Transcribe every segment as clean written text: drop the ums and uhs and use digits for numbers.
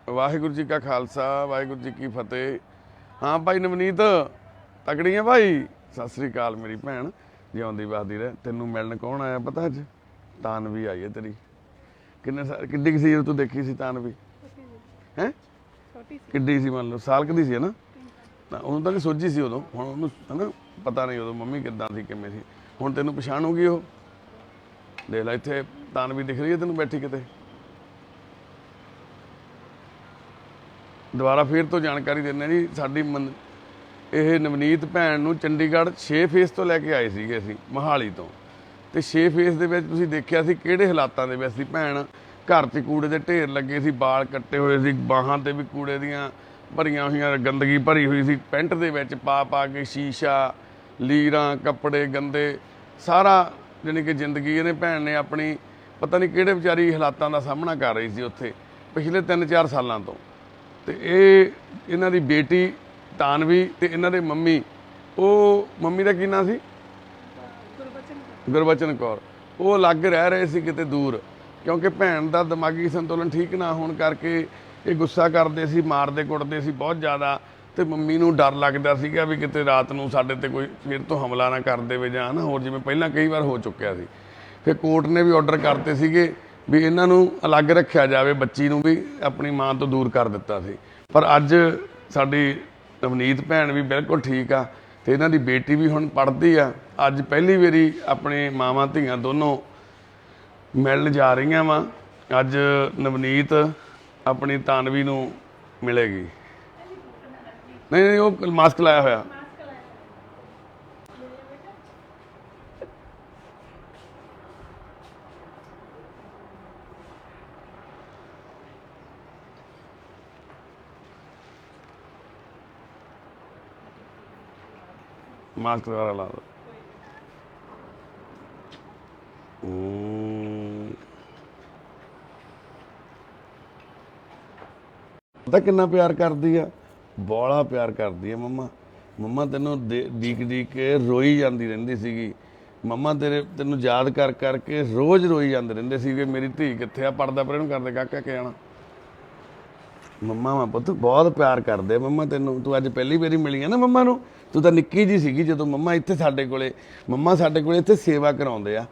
वाहिगुरू जी का खालसा वाहिगुरू जी की फतेह। हाँ भाई नवनीत तकड़ी है भाई। सत श्री अकाल मेरी भैन, जिਉਂਦੀ ਵਸਦੀ ਰਹਿ। ਤੈਨੂੰ ਮਿਲਣ ਕੌਣ ਆਇਆ ਪਤਾ ਅੱਜ? ਤਾਨਵੀ ਆਈ ਹੈ ਤੇਰੀ। ਕਿੰਨੇ ਸਾਲ ਕਿੱਡੀ ਸੀ ਜਦੋਂ ਤੂੰ ਦੇਖੀ ਸੀ ਤਾਨਵੀ? ਹੈ ਕਿੱਡੀ ਸੀ? ਮੰਨ ਲਓ ਸਾਲ ਕਦੀ ਸੀ ਨਾ? ਤਾਂ ਉਹਨੂੰ ਤਾਂ ਨਹੀਂ ਸੋਝੀ ਸੀ ਉਦੋਂ, ਹੁਣ ਉਹਨੂੰ ਹਨਾ ਪਤਾ ਨਹੀਂ ਉਦੋਂ ਮੰਮੀ ਕਿੱਦਾਂ ਸੀ ਕਿਵੇਂ ਸੀ। ਹੁਣ ਤੈਨੂੰ ਪਛਾਣੂਗੀ ਉਹ। ਦੇਖ ਲੈ ਇੱਥੇ ਤਾਨਵੀ ਦਿਖ ਰਹੀ ਹੈ ਤੈਨੂੰ ਬੈਠੀ ਕਿਤੇ। ਦੁਬਾਰਾ ਫਿਰ ਤੋਂ ਜਾਣਕਾਰੀ ਦਿੰਦੇ ਜੀ। ਸਾਡੀ ਇਹ ਨਵਨੀਤ ਭੈਣ ਨੂੰ ਚੰਡੀਗੜ੍ਹ 6 ਫੇਸ ਤੋਂ ਲੈ ਕੇ ਆਏ ਸੀਗੇ ਅਸੀਂ ਮੋਹਾਲੀ ਤੋਂ। ਤੇ 6 ਫੇਸ ਦੇ ਵਿੱਚ ਤੁਸੀਂ ਦੇਖਿਆ ਸੀ ਕਿਹੜੇ ਹਾਲਾਤਾਂ ਦੇ ਵਿੱਚ ਸੀ ਭੈਣ। ਘਰ 'ਚ ਕੂੜੇ ਦੇ ਢੇਰ ਲੱਗੇ ਸੀ, ਵਾਲ ਕੱਟੇ ਹੋਏ ਸੀ, ਬਾਹਾਂ ਤੇ ਵੀ ਕੂੜੇ ਦੀਆਂ ਭਰੀਆਂ ਹੋਈਆਂ, ਗੰਦਗੀ ਭਰੀ ਹੋਈ ਸੀ। ਪੈਂਟ ਦੇ ਵਿੱਚ ਪਾ ਪਾ ਕੇ ਸ਼ੀਸ਼ਾ, ਲੀਰਾਂ, ਕੱਪੜੇ ਗੰਦੇ, ਸਾਰਾ ਜਾਣੀ ਕਿ ਜ਼ਿੰਦਗੀ ਇਹਨੇ ਭੈਣ ਨੇ ਆਪਣੀ ਪਤਾ ਨਹੀਂ ਕਿਹੜੇ ਵਿਚਾਰੀ ਹਾਲਾਤਾਂ ਦਾ ਸਾਹਮਣਾ ਕਰ ਰਹੀ ਸੀ ਉੱਥੇ ਪਿਛਲੇ 3-4 ਸਾਲਾਂ ਤੋਂ। ਤੇ ਇਹ ਇਹਨਾਂ ਦੀ ਬੇਟੀ ਤਾਨਵੀ ਤੇ ਇਹਨਾਂ ਦੇ ਮੰਮੀ, ਉਹ ਮੰਮੀ ਦਾ ਕੀ ਨਾਂ ਸੀ? ਗੁਰਬਚਨ ਕੌਰ। ਉਹ ਅਲੱਗ ਰਹਿ ਰਹੇ ਸੀ ਕਿਤੇ ਦੂਰ, ਕਿਉਂਕਿ ਭੈਣ ਦਾ ਦਿਮਾਗੀ ਸੰਤੁਲਨ ਠੀਕ ਨਾ ਹੋਣ ਕਰਕੇ ਇਹ ਗੁੱਸਾ ਕਰਦੇ ਸੀ, ਮਾਰਦੇ ਕੁੱਟਦੇ ਸੀ ਬਹੁਤ ਜ਼ਿਆਦਾ। ਤੇ ਮੰਮੀ ਨੂੰ ਡਰ ਲੱਗਦਾ ਸੀਗਾ ਵੀ ਕਿਤੇ ਰਾਤ ਨੂੰ ਸਾਡੇ ਤੇ ਕੋਈ ਫਿਰ ਤੋਂ ਹਮਲਾ ਨਾ ਕਰ ਦੇਵੇ ਜਾਂ ਨਾ ਹੋਰ, ਜਿਵੇਂ ਪਹਿਲਾਂ ਕਈ ਵਾਰ ਹੋ ਚੁੱਕਿਆ ਸੀ। ਫਿਰ ਕੋਰਟ ਨੇ ਵੀ ਆਰਡਰ ਕਰਤੇ ਸੀਗੇ ਵੀ ਇਹਨਾਂ ਨੂੰ ਅਲੱਗ ਰੱਖਿਆ ਜਾਵੇ, ਬੱਚੀ ਨੂੰ ਵੀ ਆਪਣੀ ਮਾਂ ਤੋਂ ਦੂਰ ਕਰ ਦਿੱਤਾ ਸੀ। ਪਰ ਅੱਜ ਸਾਡੀ ਨਵਨੀਤ ਭੈਣ ਵੀ ਬਿਲਕੁਲ ਠੀਕ ਆ ਤੇ ਇਹਨਾਂ ਦੀ ਬੇਟੀ ਵੀ ਹੁਣ ਪੜ੍ਹਦੀ ਆ। ਅੱਜ ਪਹਿਲੀ ਵਾਰੀ ਆਪਣੇ ਮਾਵਾਂ ਧੀਆਂ ਦੋਨੋਂ ਮਿਲਣ ਜਾ ਰਹੀਆਂ ਵਾ। ਅੱਜ ਨਵਨੀਤ ਆਪਣੀ ਤਾਨਵੀ ਨੂੰ ਮਿਲੇਗੀ। ਨਹੀਂ ਨਹੀਂ ਉਹ ਮਾਸਕ ਲਾਇਆ ਹੋਇਆ। मास्क वगैरह ला दो। पता कितना प्यार करती है, बड़ा प्यार करती है मम्मा। मम्मा तेनों डीक डीक के रोई जाती रहिंदी सीगी। मम्मा तेनों याद कर करके रोज़ रोई जाते रहिंदे सीगे, मेरी धी कित्थे आ, पढ़दा पर इहनूं करदे काका के आना। मम्मा मां पुत्त बहुत प्यार करदे मम्मा तेनों। तू अज पहली बारी मिली है ना मम्मा नूं। तू तो निक्की जी सीगी जदों मम्मा इत्थे साडे कोले, मम्मा साडे कोले इत्थे सेवा कराउंदे आ।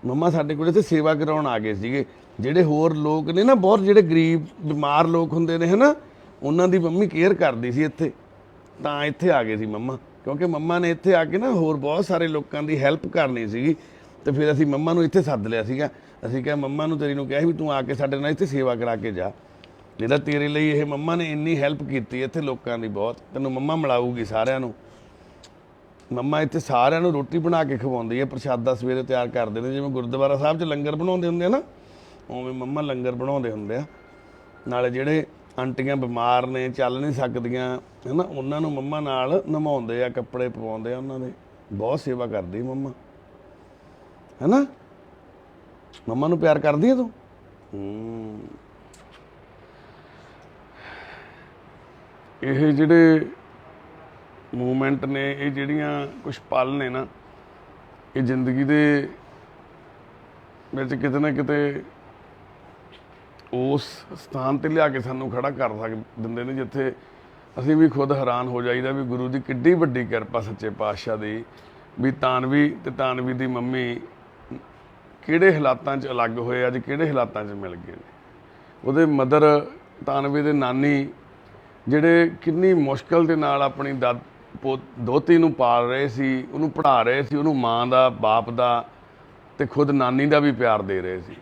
मम्मा साडे कोले इत्थे सेवा कराउण आ गए सीगे। ਜਿਹੜੇ ਹੋਰ ਲੋਕ ਨੇ ਨਾ ਬਹੁਤ, ਜਿਹੜੇ ਗਰੀਬ ਬਿਮਾਰ ਲੋਕ ਹੁੰਦੇ ਨੇ ਹਨਾ, ਉਹਨਾਂ ਦੀ ਮੰਮੀ ਕੇਅਰ ਕਰਦੀ ਸੀ ਇੱਥੇ, ਤਾਂ ਇੱਥੇ ਆ ਗਏ ਸੀ ਮੰਮਾ। ਕਿਉਂਕਿ ਮੰਮਾ ਨੇ ਇੱਥੇ ਆ ਕੇ ਨਾ ਹੋਰ ਬਹੁਤ ਸਾਰੇ ਲੋਕਾਂ ਦੀ ਹੈਲਪ ਕਰਨੀ ਸੀਗੀ। ਤੇ ਫਿਰ ਅਸੀਂ ਮੰਮਾ ਨੂੰ ਇੱਥੇ ਸੱਦ ਲਿਆ ਸੀਗਾ। ਅਸੀਂ ਕਿਹਾ ਮੰਮਾ ਨੂੰ, ਤੇਰੀ ਨੂੰ ਕਿਹਾ ਸੀ ਵੀ ਤੂੰ ਆ ਕੇ ਸਾਡੇ ਨਾਲ ਇੱਥੇ ਸੇਵਾ ਕਰਾ ਕੇ ਜਾ। ਜਿਹੜਾ ਤੇਰੇ ਲਈ ਇਹ ਮੰਮਾ ਨੇ ਇੰਨੀ ਹੈਲਪ ਕੀਤੀ ਇੱਥੇ ਲੋਕਾਂ ਦੀ ਬਹੁਤ। ਤੈਨੂੰ ਮੰਮਾ ਮਿਲਾਊਗੀ ਸਾਰਿਆਂ ਨੂੰ। ਮੰਮਾ ਇੱਥੇ ਸਾਰਿਆਂ ਨੂੰ ਰੋਟੀ ਬਣਾ ਕੇ ਖਵਾਉਂਦੀ ਹੈ, ਪ੍ਰਸ਼ਾਦਾ ਸਵੇਰੇ ਤਿਆਰ ਕਰਦੇ ਨੇ। ਜਿਵੇਂ ਗੁਰਦੁਆਰਾ ਸਾਹਿਬ 'ਚ ਲੰਗਰ ਬਣਾਉਂਦੇ ਹੁੰਦੇ ਆ ਨਾ, ਉਵੇਂ ਮੰਮਾ ਲੰਗਰ ਬਣਾਉਂਦੇ ਹੁੰਦੇ ਆ। ਨਾਲੇ ਜਿਹੜੇ ਆਂਟੀਆਂ ਬਿਮਾਰ ਨੇ, ਚੱਲ ਨਹੀਂ ਸਕਦੀਆਂ ਹੈ ਨਾ, ਉਹਨਾਂ ਨੂੰ ਮੰਮਾ ਨਾਲ ਨਵਾਉਂਦੇ ਆ, ਕੱਪੜੇ ਪਵਾਉਂਦੇ ਆ ਉਹਨਾਂ ਦੇ। ਬਹੁਤ ਸੇਵਾ ਕਰਦੀ ਮੰਮਾ ਹੈ ਨਾ। ਮੰਮਾ ਨੂੰ ਪਿਆਰ ਕਰਦੀ ਆ ਤੂੰ? ਇਹ ਜਿਹੜੇ ਮੂਵਮੈਂਟ ਨੇ, ਇਹ ਜਿਹੜੀਆਂ ਕੁਛ ਪਲ ਨੇ ਨਾ, ਇਹ ਜ਼ਿੰਦਗੀ ਦੇ ਵਿੱਚ ਕਿਤੇ ਨਾ ਕਿਤੇ ਉਸ ਸਥਾਨ 'ਤੇ ਲਿਆ ਕੇ ਸਾਨੂੰ ਖੜਾ ਕਰ ਦਿੰਦੇ ਨੇ, ਜਿੱਥੇ ਅਸੀਂ ਵੀ ਖੁਦ ਹੈਰਾਨ ਹੋ ਜਾਈਦਾ ਵੀ ਗੁਰੂ ਦੀ ਕਿੱਡੀ ਵੱਡੀ ਕਿਰਪਾ ਸੱਚੇ ਪਾਤਸ਼ਾਹ ਦੀ, ਵੀ ਤਾਨਵੀ ਤੇ ਤਾਨਵੀ ਦੀ ਮੰਮੀ ਕਿਹੜੇ ਹਾਲਾਤਾਂ 'ਚ ਅਲੱਗ ਹੋਏ, ਅੱਜ ਕਿਹੜੇ ਹਾਲਾਤਾਂ 'ਚ ਮਿਲ ਗਏ ਨੇ। ਉਹਦੇ ਮਦਰ ਤਾਨਵੀ ਦੇ ਨਾਨੀ ਜਿਹੜੇ ਕਿੰਨੀ ਮੁਸ਼ਕਲ ਦੇ ਨਾਲ ਆਪਣੀ ਦੋਤੀ ਨੂੰ ਪਾਲ ਰਹੇ ਸੀ, ਉਹਨੂੰ ਪੜ੍ਹਾ ਰਹੇ ਸੀ, ਉਹਨੂੰ ਮਾਂ ਦਾ, ਬਾਪ ਦਾ ਤੇ ਖੁਦ ਨਾਨੀ ਦਾ ਵੀ ਪਿਆਰ ਦੇ ਰਹੇ ਸੀ।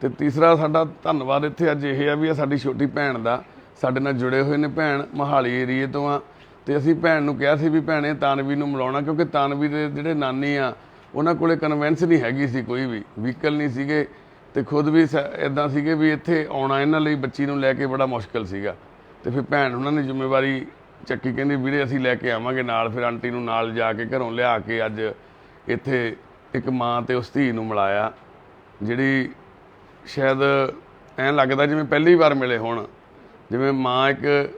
ਤੇ ਤੀਸਰਾ ਸਾਡਾ ਧੰਨਵਾਦ ਇੱਥੇ ਅੱਜ ਇਹ ਆ ਵੀ ਸਾਡੀ ਛੋਟੀ ਭੈਣ ਦਾ, ਸਾਡੇ ਨਾਲ ਜੁੜੇ ਹੋਏ ਨੇ ਭੈਣ, ਮੋਹਾਲੀ ਏਰੀਏ ਤੋਂ ਆ। ਤੇ ਅਸੀਂ ਭੈਣ ਨੂੰ ਕਿਹਾ ਸੀ ਵੀ ਭੈਣੇ ਤਾਨਵੀ ਨੂੰ ਮਿਲਾਉਣਾ, ਕਿਉਂਕਿ ਤਾਨਵੀ ਦੇ ਜਿਹੜੇ ਨਾਨੀ ਆ ਉਹਨਾਂ ਕੋਲੇ ਕਨਵੈਂਸ ਨਹੀਂ ਹੈਗੀ ਸੀ, ਕੋਈ ਵੀ ਵਹੀਕਲ ਨਹੀਂ ਸੀਗੇ। ਤੇ ਖੁਦ ਵੀ ਇੱਦਾਂ ਸੀਗੇ ਵੀ ਇੱਥੇ ਆਉਣਾ ਇਹਨਾਂ ਲਈ ਬੱਚੀ ਨੂੰ ਲੈ ਕੇ ਬੜਾ ਮੁਸ਼ਕਲ ਸੀਗਾ। ਤੇ ਫਿਰ ਭੈਣ ਉਹਨਾਂ ਨੇ ਜ਼ਿੰਮੇਵਾਰੀ ਚੱਕੀ, ਕਹਿੰਦੀ ਵੀਰੇ ਅਸੀਂ ਲੈ ਕੇ ਆਵਾਂਗੇ ਨਾਲ। ਫਿਰ ਆਂਟੀ ਨੂੰ ਨਾਲ ਜਾ ਕੇ ਘਰੋਂ ਲਿਆ ਕੇ ਅੱਜ ਇੱਥੇ ਇੱਕ ਮਾਂ ਤੇ ਉਸ ਧੀ ਨੂੰ ਮਿਲਾਇਆ, ਜਿਹੜੀ ਸ਼ਾਇਦ ਐਂ ਲੱਗਦਾ ਜਿਵੇਂ ਪਹਿਲੀ ਵਾਰ ਮਿਲੇ ਹੋਣ। ਜਿਵੇਂ ਮਾਂ ਇੱਕ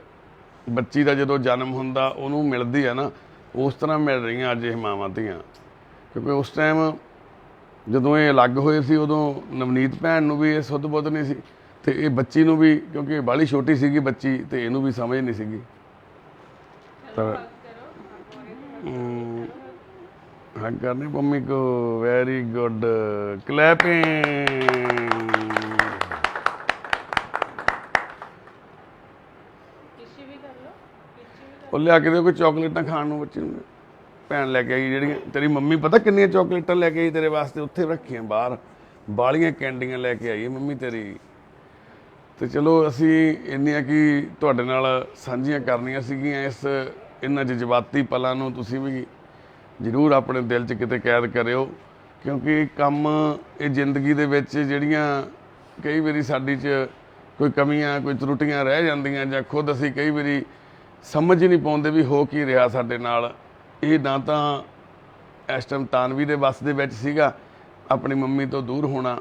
ਬੱਚੀ ਦਾ ਜਦੋਂ ਜਨਮ ਹੁੰਦਾ ਉਹਨੂੰ ਮਿਲਦੀ ਆ ਨਾ, ਉਸ ਤਰ੍ਹਾਂ ਮਿਲ ਰਹੀਆਂ ਅੱਜ ਇਹ ਮਾਵਾਂ ਧੀਆਂ। ਕਿਉਂਕਿ ਉਸ ਟਾਈਮ ਜਦੋਂ ਇਹ ਅਲੱਗ ਹੋਏ ਸੀ, ਉਦੋਂ ਨਵਨੀਤ ਭੈਣ ਨੂੰ ਵੀ ਇਹ ਸੁੱਧ ਬੁੱਧ ਨਹੀਂ ਸੀ। ਤੇ ਇਹ ਬੱਚੀ ਨੂੰ ਵੀ ਕਿਉਂਕਿ ਬਾਹਲੀ ਛੋਟੀ ਸੀਗੀ ਬੱਚੀ ਤੇ ਇਹਨੂੰ ਵੀ ਸਮਝ ਨਹੀਂ ਸੀਗੀ ਤਾਂ हक करनी मम्मी को वेरी गुड क्लैपिंग ਉਹ ਲਿਆ ਕੇ ਦਿਓ ਕੋਈ ਚਾਕਲੇਟਾਂ ਖਾਣ ਨੂੰ ਬੱਚੇ ਨੂੰ ਭੈਣ ਲੈ ਕੇ ਆਈ ਜਿਹੜੀਆਂ ਤੇਰੀ ਮੰਮੀ ਪਤਾ ਕਿੰਨੀਆਂ ਚਾਕਲੇਟਾਂ ਲੈ ਕੇ ਆਈ ਤੇਰੇ ਵਾਸਤੇ ਉੱਥੇ ਰੱਖੀਆਂ ਬਾਹਰ ਬਾਲੀਆਂ ਕੈਂਡੀਆਂ ਲੈ ਕੇ ਆਈ ਮੰਮੀ ਤੇਰੀ ਤੇ ਚਲੋ ਅਸੀਂ ਇੰਨੀਆਂ ਕਿ ਤੁਹਾਡੇ ਨਾਲ ਸਾਂਝੀਆਂ ਕਰਨੀਆਂ ਸੀਗੀਆਂ ਇਹਨਾਂ ਜਜ਼ਬਾਤੀ ਪਲਾਂ ਨੂੰ ਤੁਸੀਂ ਵੀ ਜ਼ਰੂਰ ਆਪਣੇ ਦਿਲ 'ਚ ਕਿਤੇ ਕੈਦ ਕਰਿਓ ਕਿਉਂਕਿ ਕੰਮ ਇਹ ਜ਼ਿੰਦਗੀ ਦੇ ਵਿੱਚ ਜਿਹੜੀਆਂ ਕਈ ਵਾਰੀ ਸਾਡੀ 'ਚ ਕੋਈ ਕਮੀਆਂ ਕੋਈ ਤਰੁੱਟੀਆਂ ਰਹਿ ਜਾਂਦੀਆਂ ਜਾਂ ਖੁਦ ਅਸੀਂ ਕਈ ਵਾਰੀ ਸਮਝ ਹੀ ਨਹੀਂ ਪਾਉਂਦੇ ਵੀ ਹੋ ਕੀ ਰਿਹਾ ਸਾਡੇ ਨਾਲ ਇਹ ਨਾ ਤਾਂ ਇਸ ਟਾਈਮ ਤਾਨਵੀ ਦੇ ਵੱਸ ਦੇ ਵਿੱਚ ਸੀਗਾ ਆਪਣੀ ਮੰਮੀ ਤੋਂ ਦੂਰ ਹੋਣਾ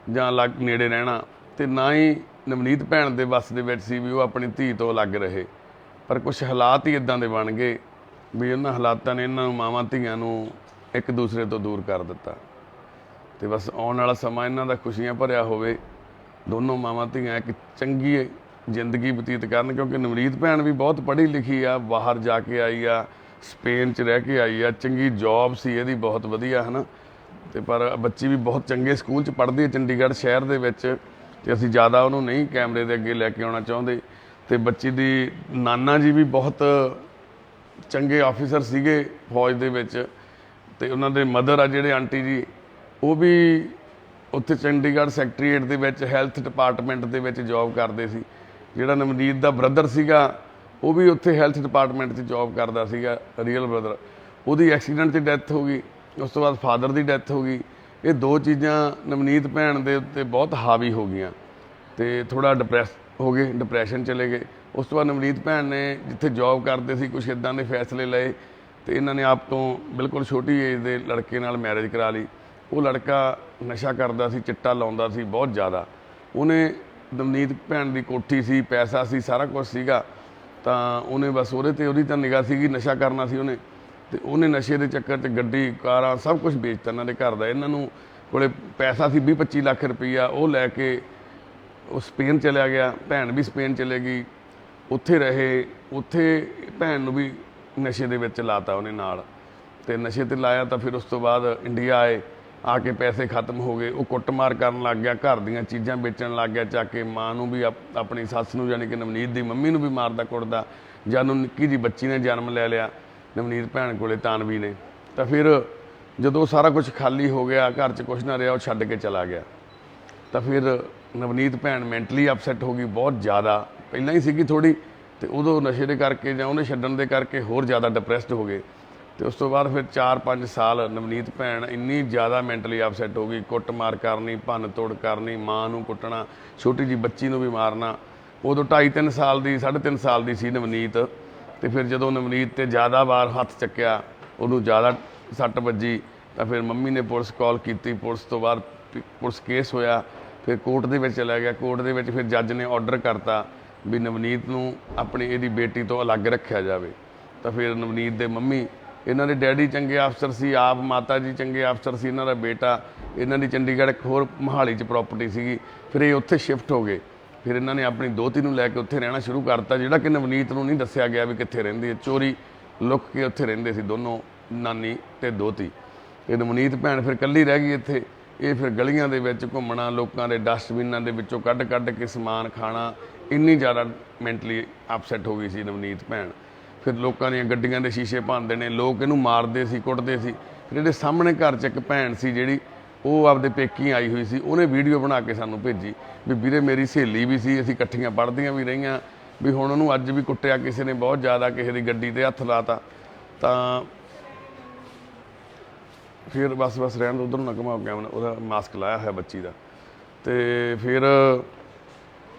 ਜਾਂ ਅਲੱਗ ਨੇੜੇ ਰਹਿਣਾ ਤੇ ਨਾ ਹੀ ਨਵਨੀਤ ਭੈਣ ਦੇ ਵੱਸ ਦੇ ਵਿੱਚ ਸੀ ਵੀ ਉਹ ਆਪਣੀ ਧੀ ਤੋਂ ਅਲੱਗ ਰਹੇ ਪਰ ਕੁਝ ਹਾਲਾਤ ਹੀ ਇਦਾਂ ਦੇ ਬਣ ਗਏ ਵੀ ਉਹਨਾਂ ਹਾਲਾਤਾਂ ਨੇ ਇਹਨਾਂ ਨੂੰ ਮਾਵਾਂ ਧੀਆਂ ਨੂੰ ਇੱਕ ਦੂਸਰੇ ਤੋਂ ਦੂਰ ਕਰ ਦਿੱਤਾ ਤੇ ਬਸ ਆਉਣ ਵਾਲਾ ਸਮਾਂ ਇਹਨਾਂ ਦਾ ਖੁਸ਼ੀਆਂ ਭਰਿਆ ਹੋਵੇ ਦੋਨੋਂ ਮਾਵਾਂ ਧੀਆਂ ਇੱਕ ਚੰਗੀ ਜ਼ਿੰਦਗੀ ਬਤੀਤ ਕਰਨ ਕਿਉਂਕਿ ਨਵਨੀਤ ਭੈਣ ਵੀ ਬਹੁਤ ਪੜ੍ਹੀ ਲਿਖੀ ਆ ਬਾਹਰ ਜਾ ਕੇ ਆਈ ਆ ਸਪੇਨ 'ਚ ਰਹਿ ਕੇ ਆਈ ਆ ਚੰਗੀ ਜੌਬ ਸੀ ਇਹਦੀ ਬਹੁਤ ਵਧੀਆ ਹੈ ਨਾ ਤੇ ਪਰ ਬੱਚੀ ਵੀ ਬਹੁਤ ਚੰਗੇ ਸਕੂਲ 'ਚ ਪੜ੍ਹਦੀ ਹੈ ਚੰਡੀਗੜ੍ਹ ਸ਼ਹਿਰ ਦੇ ਵਿੱਚ ਤੇ ਅਸੀਂ ਜ਼ਿਆਦਾ ਉਹਨੂੰ ਨਹੀਂ ਕੈਮਰੇ ਦੇ ਅੱਗੇ ਲੈ ਕੇ ਆਉਣਾ ਚਾਹੁੰਦੇ ਤੇ ਬੱਚੀ ਦੀ ਨਾਨਾ ਜੀ ਵੀ ਬਹੁਤ ਚੰਗੇ ਆਫੀਸਰ ਸੀਗੇ ਫੌਜ ਦੇ ਵਿੱਚ ਤੇ ਉਹਨਾਂ ਦੇ ਮਦਰ ਆ ਜਿਹੜੇ ਆਂਟੀ ਜੀ ਉਹ ਵੀ ਉੱਥੇ ਚੰਡੀਗੜ੍ਹ ਸੈਕਟਰੀਏਟ ਦੇ ਵਿੱਚ ਹੈਲਥ ਡਿਪਾਰਟਮੈਂਟ ਦੇ ਵਿੱਚ ਜੌਬ ਕਰਦੇ ਸੀ ਜਿਹੜਾ ਨਵਨੀਤ ਦਾ ਬ੍ਰਦਰ ਸੀਗਾ ਉਹ ਵੀ ਉੱਥੇ ਹੈਲਥ ਡਿਪਾਰਟਮੈਂਟ 'ਚ ਜੌਬ ਕਰਦਾ ਸੀਗਾ ਰੀਅਲ ਬ੍ਰਦਰ ਉਹਦੀ ਐਕਸੀਡੈਂਟ 'ਚ ਡੈਥ ਹੋ ਗਈ ਉਸ ਤੋਂ ਬਾਅਦ ਫਾਦਰ ਦੀ ਡੈਥ ਹੋ ਗਈ ਇਹ ਦੋ ਚੀਜ਼ਾਂ ਨਵਨੀਤ ਭੈਣ ਦੇ ਉੱਤੇ ਬਹੁਤ ਹਾਵੀ ਹੋ ਗਈਆਂ ਤੇ ਥੋੜ੍ਹਾ ਡਿਪਰੈਸ਼ਨ ਚਲੇ ਗਏ ਉਸ ਤੋਂ ਬਾਅਦ ਨਵਨੀਤ ਭੈਣ ਨੇ ਜਿੱਥੇ ਜੌਬ ਕਰਦੇ ਸੀ ਕੁਛ ਇੱਦਾਂ ਦੇ ਫੈਸਲੇ ਲਏ ਤੇ ਇਹਨਾਂ ਨੇ ਆਪ ਤੋਂ ਬਿਲਕੁਲ ਛੋਟੀ ਏਜ ਦੇ ਲੜਕੇ ਨਾਲ ਮੈਰਿਜ ਕਰਾ ਲਈ ਉਹ ਲੜਕਾ ਨਸ਼ਾ ਕਰਦਾ ਸੀ ਚਿੱਟਾ ਲਾਉਂਦਾ ਸੀ ਬਹੁਤ ਜ਼ਿਆਦਾ ਉਹਨੇ ਨਵਨੀਤ ਭੈਣ ਦੀ ਕੋਠੀ ਸੀ ਪੈਸਾ ਸੀ ਸਾਰਾ ਕੁਝ ਸੀਗਾ ਤਾਂ ਉਹਨੇ ਬਸ ਉਹਦੀ ਤਾਂ ਨਿਗਾਹ ਸੀਗੀ ਨਸ਼ਾ ਕਰਨਾ ਸੀ ਉਹਨੇ ਤੇ ਉਹਨੇ ਨਸ਼ੇ ਦੇ ਚੱਕਰ 'ਚ ਗੱਡੀ ਕਾਰਾਂ ਸਭ ਕੁਝ ਵੇਚਤਾ ਇਹਨਾਂ ਦੇ ਘਰ ਦਾ ਇਹਨਾਂ ਨੂੰ ਕੋਲੇ ਪੈਸਾ ਸੀ 20-25 ਲੱਖ ਰੁਪਈਆ ਉਹ ਲੈ ਕੇ ਉਹ ਸਪੇਨ ਚਲਿਆ ਗਿਆ ਭੈਣ ਵੀ ਸਪੇਨ ਚਲੇ ਗਈ ਉੱਥੇ ਰਹੇ ਉੱਥੇ ਭੈਣ ਨੂੰ ਵੀ ਨਸ਼ੇ ਦੇ ਵਿੱਚ ਲਾਤਾ ਉਹਨੇ ਨਾਲ ਤੇ ਨਸ਼ੇ ਤੇ ਲਾਇਆ ਤਾਂ ਫਿਰ ਉਸ ਤੋਂ ਬਾਅਦ ਇੰਡੀਆ ਆਏ ਆ ਕੇ ਪੈਸੇ ਖਤਮ ਹੋ ਗਏ ਉਹ ਕੁੱਟਮਾਰ ਕਰਨ ਲੱਗ ਗਿਆ ਘਰ ਦੀਆਂ ਚੀਜ਼ਾਂ ਵੇਚਣ ਲੱਗ ਗਿਆ ਚੱਕ ਕੇ ਮਾਂ ਨੂੰ ਵੀ ਆਪਣੀ ਸੱਸ ਨੂੰ ਯਾਨੀ ਕਿ ਨਵਨੀਤ ਦੀ ਮੰਮੀ ਨੂੰ ਵੀ ਮਾਰਦਾ ਕੁੱਟਦਾ ਜਦੋਂ ਨਿੱਕੀ ਜਿਹੀ ਬੱਚੀ ਨੇ ਜਨਮ ਲੈ ਲਿਆ ਨਵਨੀਤ ਭੈਣ ਕੋਲੇ ਤਾਨਵੀ ਨੇ ਤਾਂ ਫਿਰ ਜਦੋਂ ਸਾਰਾ ਕੁਝ ਖਾਲੀ ਹੋ ਗਿਆ ਘਰ 'ਚ ਕੁਛ ਨਾ ਰਿਹਾ ਉਹ ਛੱਡ ਕੇ ਚਲਾ ਗਿਆ ਤਾਂ ਫਿਰ ਨਵਨੀਤ ਭੈਣ ਮੈਂਟਲੀ ਅਪਸੈਟ ਹੋ ਗਈ ਬਹੁਤ ਜ਼ਿਆਦਾ ਪਹਿਲਾਂ ਹੀ ਸੀਗੀ ਥੋੜ੍ਹੀ ਤੇ ਉਦੋਂ ਨਸ਼ੇ ਦੇ ਕਰਕੇ ਜਾਂ ਉਹਨੇ ਛੱਡਣ ਦੇ ਕਰਕੇ ਹੋਰ ਜ਼ਿਆਦਾ ਡਿਪਰੈਸਡ ਹੋ ਗਏ ਤੇ ਉਸ ਤੋਂ ਬਾਅਦ ਫਿਰ 4-5 ਸਾਲ ਨਵਨੀਤ ਭੈਣ ਇੰਨੀ ਜ਼ਿਆਦਾ ਮੈਂਟਲੀ ਅਪਸੈਟ ਹੋ ਗਈ ਕੁੱਟਮਾਰ ਕਰਨੀ ਭੰਨ ਤੋੜ ਕਰਨੀ ਮਾਂ ਨੂੰ ਕੁੱਟਣਾ ਛੋਟੀ ਜਿਹੀ ਬੱਚੀ ਨੂੰ ਵੀ ਮਾਰਨਾ ਉਦੋਂ 2.5-3 ਸਾਲ ਦੀ 3.5 ਸਾਲ ਦੀ ਸੀ ਨਵਨੀਤ ਤੇ ਫਿਰ ਜਦੋਂ ਨਵਨੀਤ ਤੇ ਜ਼ਿਆਦਾ ਵਾਰ ਹੱਥ ਚੱਕਿਆ ਉਹਨੂੰ ਜ਼ਿਆਦਾ ਸੱਟ ਵੱਜੀ ਤਾਂ ਫਿਰ ਮੰਮੀ ਨੇ ਪੁਲਿਸ ਕਾਲ ਕੀਤੀ ਪੁਲਿਸ ਤੋਂ ਬਾਅਦ ਪੁਲਿਸ ਕੇਸ ਹੋਇਆ ਫਿਰ ਕੋਰਟ ਦੇ ਵਿੱਚ ਚਲਾ ਗਿਆ ਕੋਰਟ ਦੇ ਵਿੱਚ ਫਿਰ ਜੱਜ ਨੇ ਆਰਡਰ ਕਰਤਾ ਵੀ ਨਵਨੀਤ ਨੂੰ ਆਪਣੀ ਇਹਦੀ ਬੇਟੀ ਤੋਂ ਅਲੱਗ ਰੱਖਿਆ ਜਾਵੇ ਤਾਂ ਫਿਰ ਨਵਨੀਤ ਦੇ ਮੰਮੀ ਇਹਨਾਂ ਦੇ ਡੈਡੀ ਚੰਗੇ ਅਫਸਰ ਸੀ ਆਪ ਮਾਤਾ ਜੀ ਚੰਗੇ ਅਫਸਰ ਸੀ ਇਹਨਾਂ ਦਾ ਬੇਟਾ ਇਹਨਾਂ ਦੀ ਚੰਡੀਗੜ੍ਹ ਇੱਕ ਹੋਰ ਮੋਹਾਲੀ 'ਚ ਪ੍ਰਾਪਰਟੀ ਸੀਗੀ ਫਿਰ ਇਹ ਉੱਥੇ ਸ਼ਿਫਟ ਹੋ ਗਏ ਫਿਰ ਇਹਨਾਂ ਨੇ ਆਪਣੀ ਦੋਹਤੀ ਨੂੰ ਲੈ ਕੇ ਉੱਥੇ ਰਹਿਣਾ ਸ਼ੁਰੂ ਕਰਤਾ ਜਿਹੜਾ ਕਿ ਨਵਨੀਤ ਨੂੰ ਨਹੀਂ ਦੱਸਿਆ ਗਿਆ ਵੀ ਕਿੱਥੇ ਰਹਿੰਦੀ ਹੈ ਚੋਰੀ ਲੁੱਕ ਕੇ ਉੱਥੇ ਰਹਿੰਦੇ ਸੀ ਦੋਨੋਂ ਨਾਨੀ ਤੇ ਦੋਹਤੀ ਤੇ ਨਵਨੀਤ ਭੈਣ ਫਿਰ ਇਕੱਲੀ ਰਹਿ ਗਈ ਇੱਥੇ ਇਹ ਫਿਰ ਗਲੀਆਂ ਦੇ ਵਿੱਚ ਘੁੰਮਣਾ ਲੋਕਾਂ ਦੇ ਡਸਟਬਿਨਾਂ ਦੇ ਵਿੱਚੋਂ ਕੱਢ ਕੇ ਸਮਾਨ ਖਾਣਾ ਇੰਨੀ ਜ਼ਿਆਦਾ ਮੈਂਟਲੀ ਅਪਸੈਟ ਹੋ ਗਈ ਸੀ ਨਵਨੀਤ ਭੈਣ ਫਿਰ ਲੋਕਾਂ ਦੀਆਂ ਗੱਡੀਆਂ ਦੇ ਸ਼ੀਸ਼ੇ ਭੰਨਦੇ ਨੇ ਲੋਕ ਇਹਨੂੰ ਮਾਰਦੇ ਸੀ ਕੁੱਟਦੇ ਸੀ ਫਿਰ ਇਹਦੇ ਸਾਹਮਣੇ ਘਰ 'ਚ ਇੱਕ ਭੈਣ ਸੀ ਜਿਹੜੀ ਉਹ ਆਪਦੇ ਪੇਕੀ ਆਈ ਹੋਈ ਸੀ ਉਹਨੇ ਵੀਡੀਓ ਬਣਾ ਕੇ ਸਾਨੂੰ ਭੇਜੀ ਵੀ ਵੀਰੇ ਮੇਰੀ ਸਹੇਲੀ ਵੀ ਸੀ ਅਸੀਂ ਇਕੱਠੀਆਂ ਪੜ੍ਹਦੀਆਂ ਵੀ ਰਹੀਆਂ ਵੀ ਹੁਣ ਉਹਨੂੰ ਅੱਜ ਵੀ ਕੁੱਟਿਆ ਕਿਸੇ ਨੇ ਬਹੁਤ ਜ਼ਿਆਦਾ ਕਿਸੇ ਦੀ ਗੱਡੀ 'ਤੇ ਹੱਥ ਲਾਤਾ ਤਾਂ ਫਿਰ ਬਸ ਰਹਿਣ ਤੋਂ ਉੱਧਰ ਨੂੰ ਨਾ ਘੁਮਾਓ ਕੈਮਰਾ ਉਹਦਾ ਮਾਸਕ ਲਾਇਆ ਹੋਇਆ ਬੱਚੀ ਦਾ ਤੇ ਫਿਰ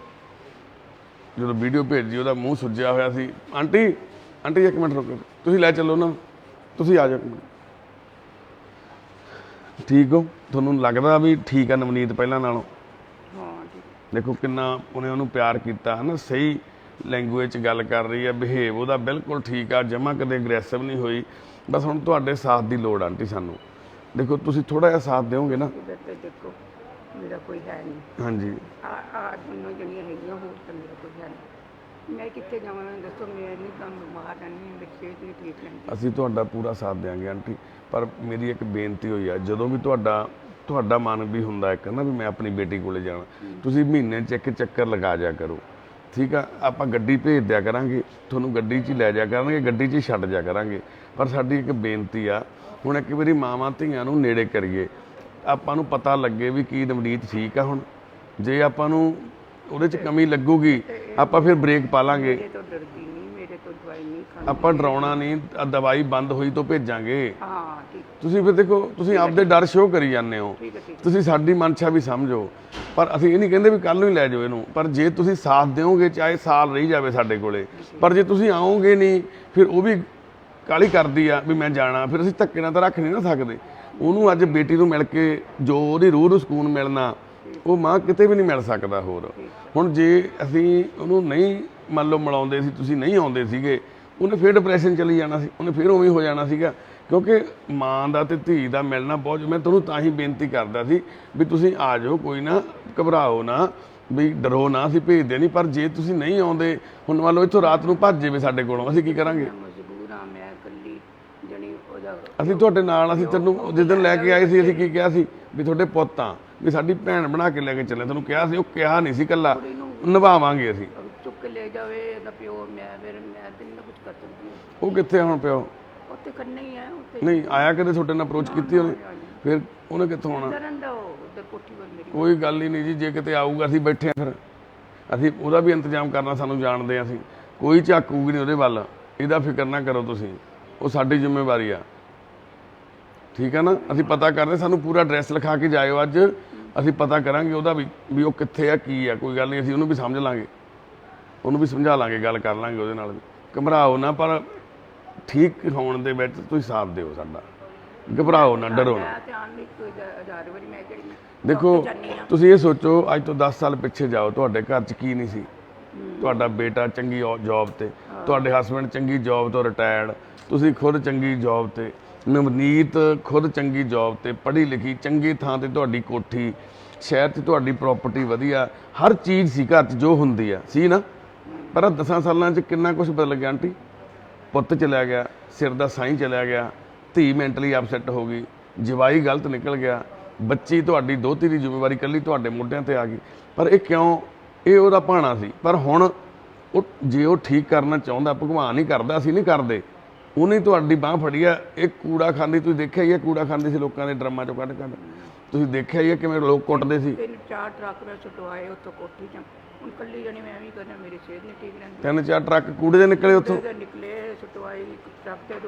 ਜਦੋਂ ਵੀਡੀਓ ਭੇਜੀ ਉਹਦਾ ਮੂੰਹ ਸੁੱਜਿਆ ਹੋਇਆ ਸੀ ਆਂਟੀ ਇੱਕ ਮਿੰਟ ਰੁਕੋ ਤੁਸੀਂ ਲੈ ਚੱਲੋ ਨਾ ਤੁਸੀਂ ਆ ਜਾਓ ਠੀਕ ਹੋ ਤੁਹਾਨੂੰ ਲੱਗਦਾ ਵੀ ਠੀਕ ਆ ਨਵਨੀਤ ਪਹਿਲਾਂ ਨਾਲੋਂ ਦੇਖੋ ਕਿੰਨਾ ਉਹਨੂੰ ਪਿਆਰ ਕੀਤਾ ਹੈ ਨਾ ਸਹੀ ਲੈਂਗੁਏਜ 'ਚ ਗੱਲ ਕਰ ਰਹੀ ਹੈ ਬਿਹੇਵ ਉਹਦਾ ਬਿਲਕੁਲ ਠੀਕ ਆ ਜਮਾਂ ਕਦੇ ਅਗਰੈਸਿਵ ਨਹੀਂ ਹੋਈ ਬਸ ਹੁਣ ਤੁਹਾਡੇ ਸਾਥ ਦੀ ਲੋੜ ਆਂਟੀ ਸਾਨੂੰ ਦੇਖੋ ਤੁਸੀਂ ਥੋੜ੍ਹਾ ਜਿਹਾ ਸਾਥ ਦਿਓਗੇ ਨਾ ਮੇਰਾ ਕੋਈ ਹੈ ਨਹੀਂ। ਹਾਂਜੀ ਆ ਦੋਨੋਂ ਜਣੀਆਂ ਹੈਗੀਆਂ, ਹੋਰ ਤਾਂ ਮੇਰਾ ਕੋਈ ਹੈ ਨਹੀਂ। ਮੈਂ ਕਿੱਥੇ ਜਾਵਾਂ ਮੈਨੂੰ ਦੱਸੋ। ਮੈਂ ਨਹੀਂ ਤਾਂ ਬਿਮਾਰ ਰਹਿੰਦੀ ਹਾਂ, ਮੇਰੀ ਸਿਹਤ ਨਹੀਂ ਠੀਕ ਰਹਿੰਦੀ। ਅਸੀਂ ਤੁਹਾਡਾ ਪੂਰਾ ਸਾਥ ਦਿਆਂਗੇ ਆਂਟੀ, ਪਰ ਮੇਰੀ ਇੱਕ ਬੇਨਤੀ ਹੋਈ ਆ, ਜਦੋਂ ਵੀ ਤੁਹਾਡਾ ਮਨ ਵੀ ਹੁੰਦਾ ਇੱਕ ਨਾ ਵੀ ਮੈਂ ਆਪਣੀ ਬੇਟੀ ਕੋਲੇ ਜਾਣਾ, ਤੁਸੀਂ ਮਹੀਨੇ 'ਚ ਇੱਕ ਚੱਕਰ ਲਗਾ ਜਾ ਕਰੋ, ਠੀਕ ਆ। ਆਪਾਂ ਗੱਡੀ ਭੇਜ ਦਿਆ ਕਰਾਂਗੇ, ਤੁਹਾਨੂੰ ਗੱਡੀ 'ਚ ਹੀ ਲੈ ਜਾ ਕਰਾਂਗੇ, ਗੱਡੀ 'ਚ ਹੀ ਛੱਡ ਜਾ ਕਰਾਂਗੇ। ਪਰ ਸਾਡੀ ਇੱਕ ਬੇਨਤੀ ਆ, ਹੁਣ ਇੱਕ ਵਾਰੀ ਮਾਵਾਂ ਧੀਆਂ ਨੂੰ ਨੇੜੇ ਕਰੀਏ, ਆਪਾਂ ਨੂੰ ਪਤਾ ਲੱਗੇ ਵੀ ਕੀ ਨਵਨੀਤ ਠੀਕ ਆ। ਹੁਣ ਜੇ ਆਪਾਂ ਨੂੰ ਉਹਦੇ 'ਚ ਕਮੀ ਲੱਗੂਗੀ, ਆਪਾਂ ਫਿਰ ਬ੍ਰੇਕ ਪਾ ਲਾਂਗੇ। ਮੇਰੇ ਤੋਂ ਡਰਦੀ ਨਹੀਂ, ਮੇਰੇ ਤੋਂ ਦਵਾਈ ਨਹੀਂ ਖਾਂਦੀ। ਆਪਾਂ ਡਰਾਉਣਾ ਨਹੀਂ, ਦਵਾਈ ਬੰਦ ਹੋਈ ਤੋਂ ਭੇਜਾਂਗੇ। ਹਾਂ ਠੀਕ। ਤੁਸੀਂ ਫਿਰ ਦੇਖੋ, ਤੁਸੀਂ ਆਪਦੇ ਡਰ ਸ਼ੋਅ ਕਰੀ ਜਾਂਦੇ ਹੋ, ਠੀਕ ਹੈ ਠੀਕ। ਤੁਸੀਂ ਸਾਡੀ ਮਨਸ਼ਾ ਵੀ ਸਮਝੋ। ਪਰ ਅਸੀਂ ਇਹ ਨਹੀਂ ਕਹਿੰਦੇ ਵੀ ਕੱਲ ਨੂੰ ਹੀ ਲੈ ਜਾਓ ਇਹਨੂੰ, ਪਰ ਜੇ ਤੁਸੀਂ ਸਾਥ ਦਿਓਗੇ, ਚਾਹੇ ਸਾਲ ਰਹੀ ਜਾਵੇ ਸਾਡੇ ਕੋਲੇ, ਪਰ ਜੇ ਤੁਸੀਂ ਆਓਗੇ ਨਹੀਂ, ਫਿਰ ਉਹ ਵੀ ਕਾਹਲੀ ਕਰਦੀ ਆ ਵੀ ਮੈਂ ਜਾਣਾ, ਫਿਰ ਅਸੀਂ ਧੱਕੇ ਨਾਲ ਤਾਂ ਰੱਖ ਨਹੀਂ ਨਾ ਸਕਦੇ ਉਹਨੂੰ। ਅੱਜ ਬੇਟੀ ਨੂੰ ਮਿਲ ਕੇ ਜੋ ਉਹਦੀ ਰੂਹ ਨੂੰ ਸਕੂਨ ਮਿਲਣਾ, ਉਹ ਮਾਂ ਕਿਤੇ ਵੀ ਨਹੀਂ ਮਿਲ ਸਕਦਾ ਹੋਰ। ਹੁਣ ਜੇ ਅਸੀਂ ਉਹਨੂੰ ਨਹੀਂ ਮੰਨ ਲਓ ਮਿਲਾਉਂਦੇ ਸੀ, ਤੁਸੀਂ ਨਹੀਂ ਆਉਂਦੇ ਸੀਗੇ, ਉਹਨੇ ਫਿਰ ਡਿਪਰੈਸ਼ਨ ਚਲੀ ਜਾਣਾ ਸੀ, ਉਹਨੇ ਫਿਰ ਉਵੇਂ ਹੋ ਜਾਣਾ ਸੀਗਾ। ਕਿਉਂਕਿ ਮਾਂ ਦਾ ਤੇ ਧੀ ਦਾ ਮਿਲਣਾ ਬਹੁਤ, ਮੈਂ ਤੁਹਾਨੂੰ ਤਾਂ ਹੀ ਬੇਨਤੀ ਕਰਦਾ ਸੀ ਵੀ ਤੁਸੀਂ ਆ ਜਾਓ, ਕੋਈ ਨਾ, ਘਬਰਾਓ ਨਾ, ਵੀ ਡਰੋ ਨਾ, ਅਸੀਂ ਭੇਜਦੇ ਨਹੀਂ। ਪਰ ਜੇ ਤੁਸੀਂ ਨਹੀਂ ਆਉਂਦੇ, ਹੁਣ ਮੰਨ ਲਓ ਇੱਥੋਂ ਰਾਤ ਨੂੰ ਭੱਜ ਜਾਵੇ ਸਾਡੇ ਕੋਲੋਂ, ਅਸੀਂ ਕੀ ਕਰਾਂਗੇ? ਮਜਬੂਰ ਹਾਂ ਮੈਂ ਇਕੱਲੀ ਜਣੀ ਉਹਦਾ। ਅਸੀਂ ਤੁਹਾਡੇ ਨਾਲ, ਅਸੀਂ ਤੈਨੂੰ ਜਿੱਦਣ ਲੈ ਕੇ ਆਏ ਸੀ, ਅਸੀਂ ਕੀ ਕਿਹਾ ਸੀ ਵੀ ਤੁਹਾਡੇ ਪੁੱਤ ਆ, ਵੀ ਸਾਡੀ ਭੈਣ ਬਣਾ ਕੇ ਲੈ ਕੇ ਚੱਲੇ, ਤੁਹਾਨੂੰ ਕਿਹਾ ਸੀ। ਉਹ ਕਿਹਾ ਨਹੀਂ ਸੀ ਇਕੱਲਾ, ਨਿਭਾਵਾਂਗੇ ਅਸੀਂ। ਚੁੱਕ ਕੇ ਲੈ ਜਾਵੇ ਇਹਦਾ ਪਿਓ, ਮੈਂ ਫਿਰ ਮੈਂ ਤੇ ਨਹੀਂ ਕੁਝ ਕਰ ਸਕਦੀ। ਉਹ ਕਿੱਥੇ ਹੁਣ ਪਿਓ? ਉੱਥੇ ਕਰਨਾ ਹੀ ਹੈ ਉੱਥੇ। ਨਹੀਂ ਆਇਆ ਕਦੇ ਤੁਹਾਡੇ ਨਾਲ ਅਪਰੋਚ ਕੀਤੀ ਉਹਨੇ? ਫਿਰ ਉਹਨੇ ਕਿੱਥੋਂ ਆਉਣਾ? ਕਰਨ ਦਾ ਉਧਰ ਕੋਠੀ ਵੱਲ ਮੇਰੀ। ਕੋਈ ਗੱਲ ਹੀ ਨਹੀਂ ਜੀ, ਜੇ ਕਿਤੇ ਆਊਗਾ ਅਸੀਂ ਬੈਠੇ ਆ, ਫਿਰ ਅਸੀਂ ਉਹਦਾ ਵੀ ਇੰਤਜ਼ਾਮ ਕਰਨਾ, ਸਾਨੂੰ ਜਾਣਦੇ ਆ ਅਸੀਂ। ਕੋਈ ਝਾਕੂਗੀ ਨਹੀਂ ਉਹਦੇ ਵੱਲ, ਇਹਦਾ ਫਿਕਰ ਨਾ ਕਰੋ ਤੁਸੀਂ, ਉਹ ਸਾਡੀ ਜ਼ਿੰਮੇਵਾਰੀ ਆ, ਠੀਕ ਆ ਨਾ। ਅਸੀਂ ਪਤਾ ਕਰਦੇ, ਸਾਨੂੰ ਪੂਰਾ ਐਡਰੈਸ ਲਿਖਾ ਕੇ ਜਾਇਓ ਅੱਜ, ਅਸੀਂ ਪਤਾ ਕਰਾਂਗੇ ਉਹਦਾ ਵੀ ਉਹ ਕਿੱਥੇ ਆ, ਕੀ ਆ। ਕੋਈ ਗੱਲ ਨਹੀਂ, ਅਸੀਂ ਉਹਨੂੰ ਵੀ ਸਮਝ ਲਾਂਗੇ, ਉਹਨੂੰ ਵੀ ਸਮਝਾ ਲਾਂਗੇ, ਗੱਲ ਕਰ ਲਾਂਗੇ ਉਹਦੇ ਨਾਲ ਵੀ। ਘਬਰਾਓ ਨਾ, ਪਰ ਠੀਕ ਹੋਣ ਦੇ ਵਿੱਚ ਤੁਸੀਂ ਸਾਥ ਦਿਓ ਸਾਡਾ, ਘਬਰਾਓ ਨਾ, ਡਰੋ ਨਾ। ਦੇਖੋ ਤੁਸੀਂ ਇਹ ਸੋਚੋ, ਅੱਜ ਤੋਂ 10 ਸਾਲ ਪਿੱਛੇ ਜਾਓ, ਤੁਹਾਡੇ ਘਰ 'ਚ ਕੀ ਨਹੀਂ ਸੀ? ਤੁਹਾਡਾ ਬੇਟਾ ਚੰਗੀ ਜੌਬ ਤੇ, ਤੁਹਾਡੇ ਹਸਬੈਂਡ ਚੰਗੀ ਜੌਬ ਤੋਂ ਰਿਟਾਇਰਡ, ਤੁਸੀਂ ਖੁਦ ਚੰਗੀ ਜੌਬ ਤੇ, ਨਵਨੀਤ ਖੁਦ ਚੰਗੀ ਜੌਬ ਤੇ, ਪੜ੍ਹੀ ਲਿਖੀ, ਚੰਗੀ ਥਾਂ ਤੇ ਤੁਹਾਡੀ ਕੋਠੀ, ਸ਼ਹਿਰ 'ਚ ਤੁਹਾਡੀ ਪ੍ਰਾਪਰਟੀ ਵਧੀਆ, ਹਰ ਚੀਜ਼ ਸੀ ਘਰ 'ਚ ਜੋ ਹੁੰਦੀ ਆ ਸੀ ਨਾ। ਪਰ 10 ਸਾਲਾਂ 'ਚ ਕਿੰਨਾ ਕੁਝ ਬਦਲ ਗਿਆ ਆਂਟੀ। ਪੁੱਤ ਚਲਿਆ ਗਿਆ, ਸਿਰ ਦਾ ਸਾਈਂ ਚਲਿਆ ਗਿਆ, ਧੀ ਮੈਂਟਲੀ ਅਪਸੈਟ ਹੋ ਗਈ, ਜਵਾਈ ਗਲਤ ਨਿਕਲ ਗਿਆ, ਬੱਚੀ ਤੁਹਾਡੀ ਦੋਹਤੀ ਦੀ ਜ਼ਿੰਮੇਵਾਰੀ ਇਕੱਲੀ ਤੁਹਾਡੇ ਮੋਢਿਆਂ ਤੇ ਆ ਗਈ। ਪਰ ਇਹ ਕਿਉਂ? ਇਹ ਉਹਦਾ ਭਾਣਾ ਸੀ। ਪਰ ਹੁਣ ਉਹ ਜੇ ਉਹ ਠੀਕ ਕਰਨਾ ਚਾਹੁੰਦਾ, ਭਗਵਾਨ ਹੀ ਕਰਦਾ, ਅਸੀਂ ਨਹੀਂ ਕਰਦੇ, ਉਹਨੇ ਤੁਹਾਡੀ ਬਾਂਹ ਫੜੀ ਆ। ਇਹ ਕੂੜਾ ਖਾਂਦੀ, ਤੁਸੀਂ ਦੇਖਿਆ ਹੀ ਹੈ, ਕੂੜਾ ਖਾਂਦੀ ਸੀ ਲੋਕਾਂ ਦੇ ਡਰਮਾਂ 'ਚੋਂ ਕੱਢ ਕੱਢ, ਤੁਸੀਂ ਦੇਖਿਆ ਹੀ ਹੈ ਕਿਵੇਂ ਲੋਕ ਕੁੱਟਦੇ ਸੀ। 3-4 ਟਰੱਕ ਮੈਂ ਛੁਟਵਾਏ ਉੱਥੋਂ ਕੋਠੀ 'ਚ। ਹੁਣ ਕੱਲੀ ਜਣੀ ਮੈਂ ਵੀ ਕਰਨਾ, ਮੇਰੀ ਸਿਹਤ ਨਹੀਂ ਠੀਕ ਰਹਿੰਦੀ। 3-4 ਟਰੱਕ ਕੂੜੇ ਦੇ ਨਿਕਲੇ ਉੱਥੋਂ? ਨਿਕਲੇ, ਛੁਟਵਾਈ। ਇੱਕ ਟਰੱਕ ਤੇ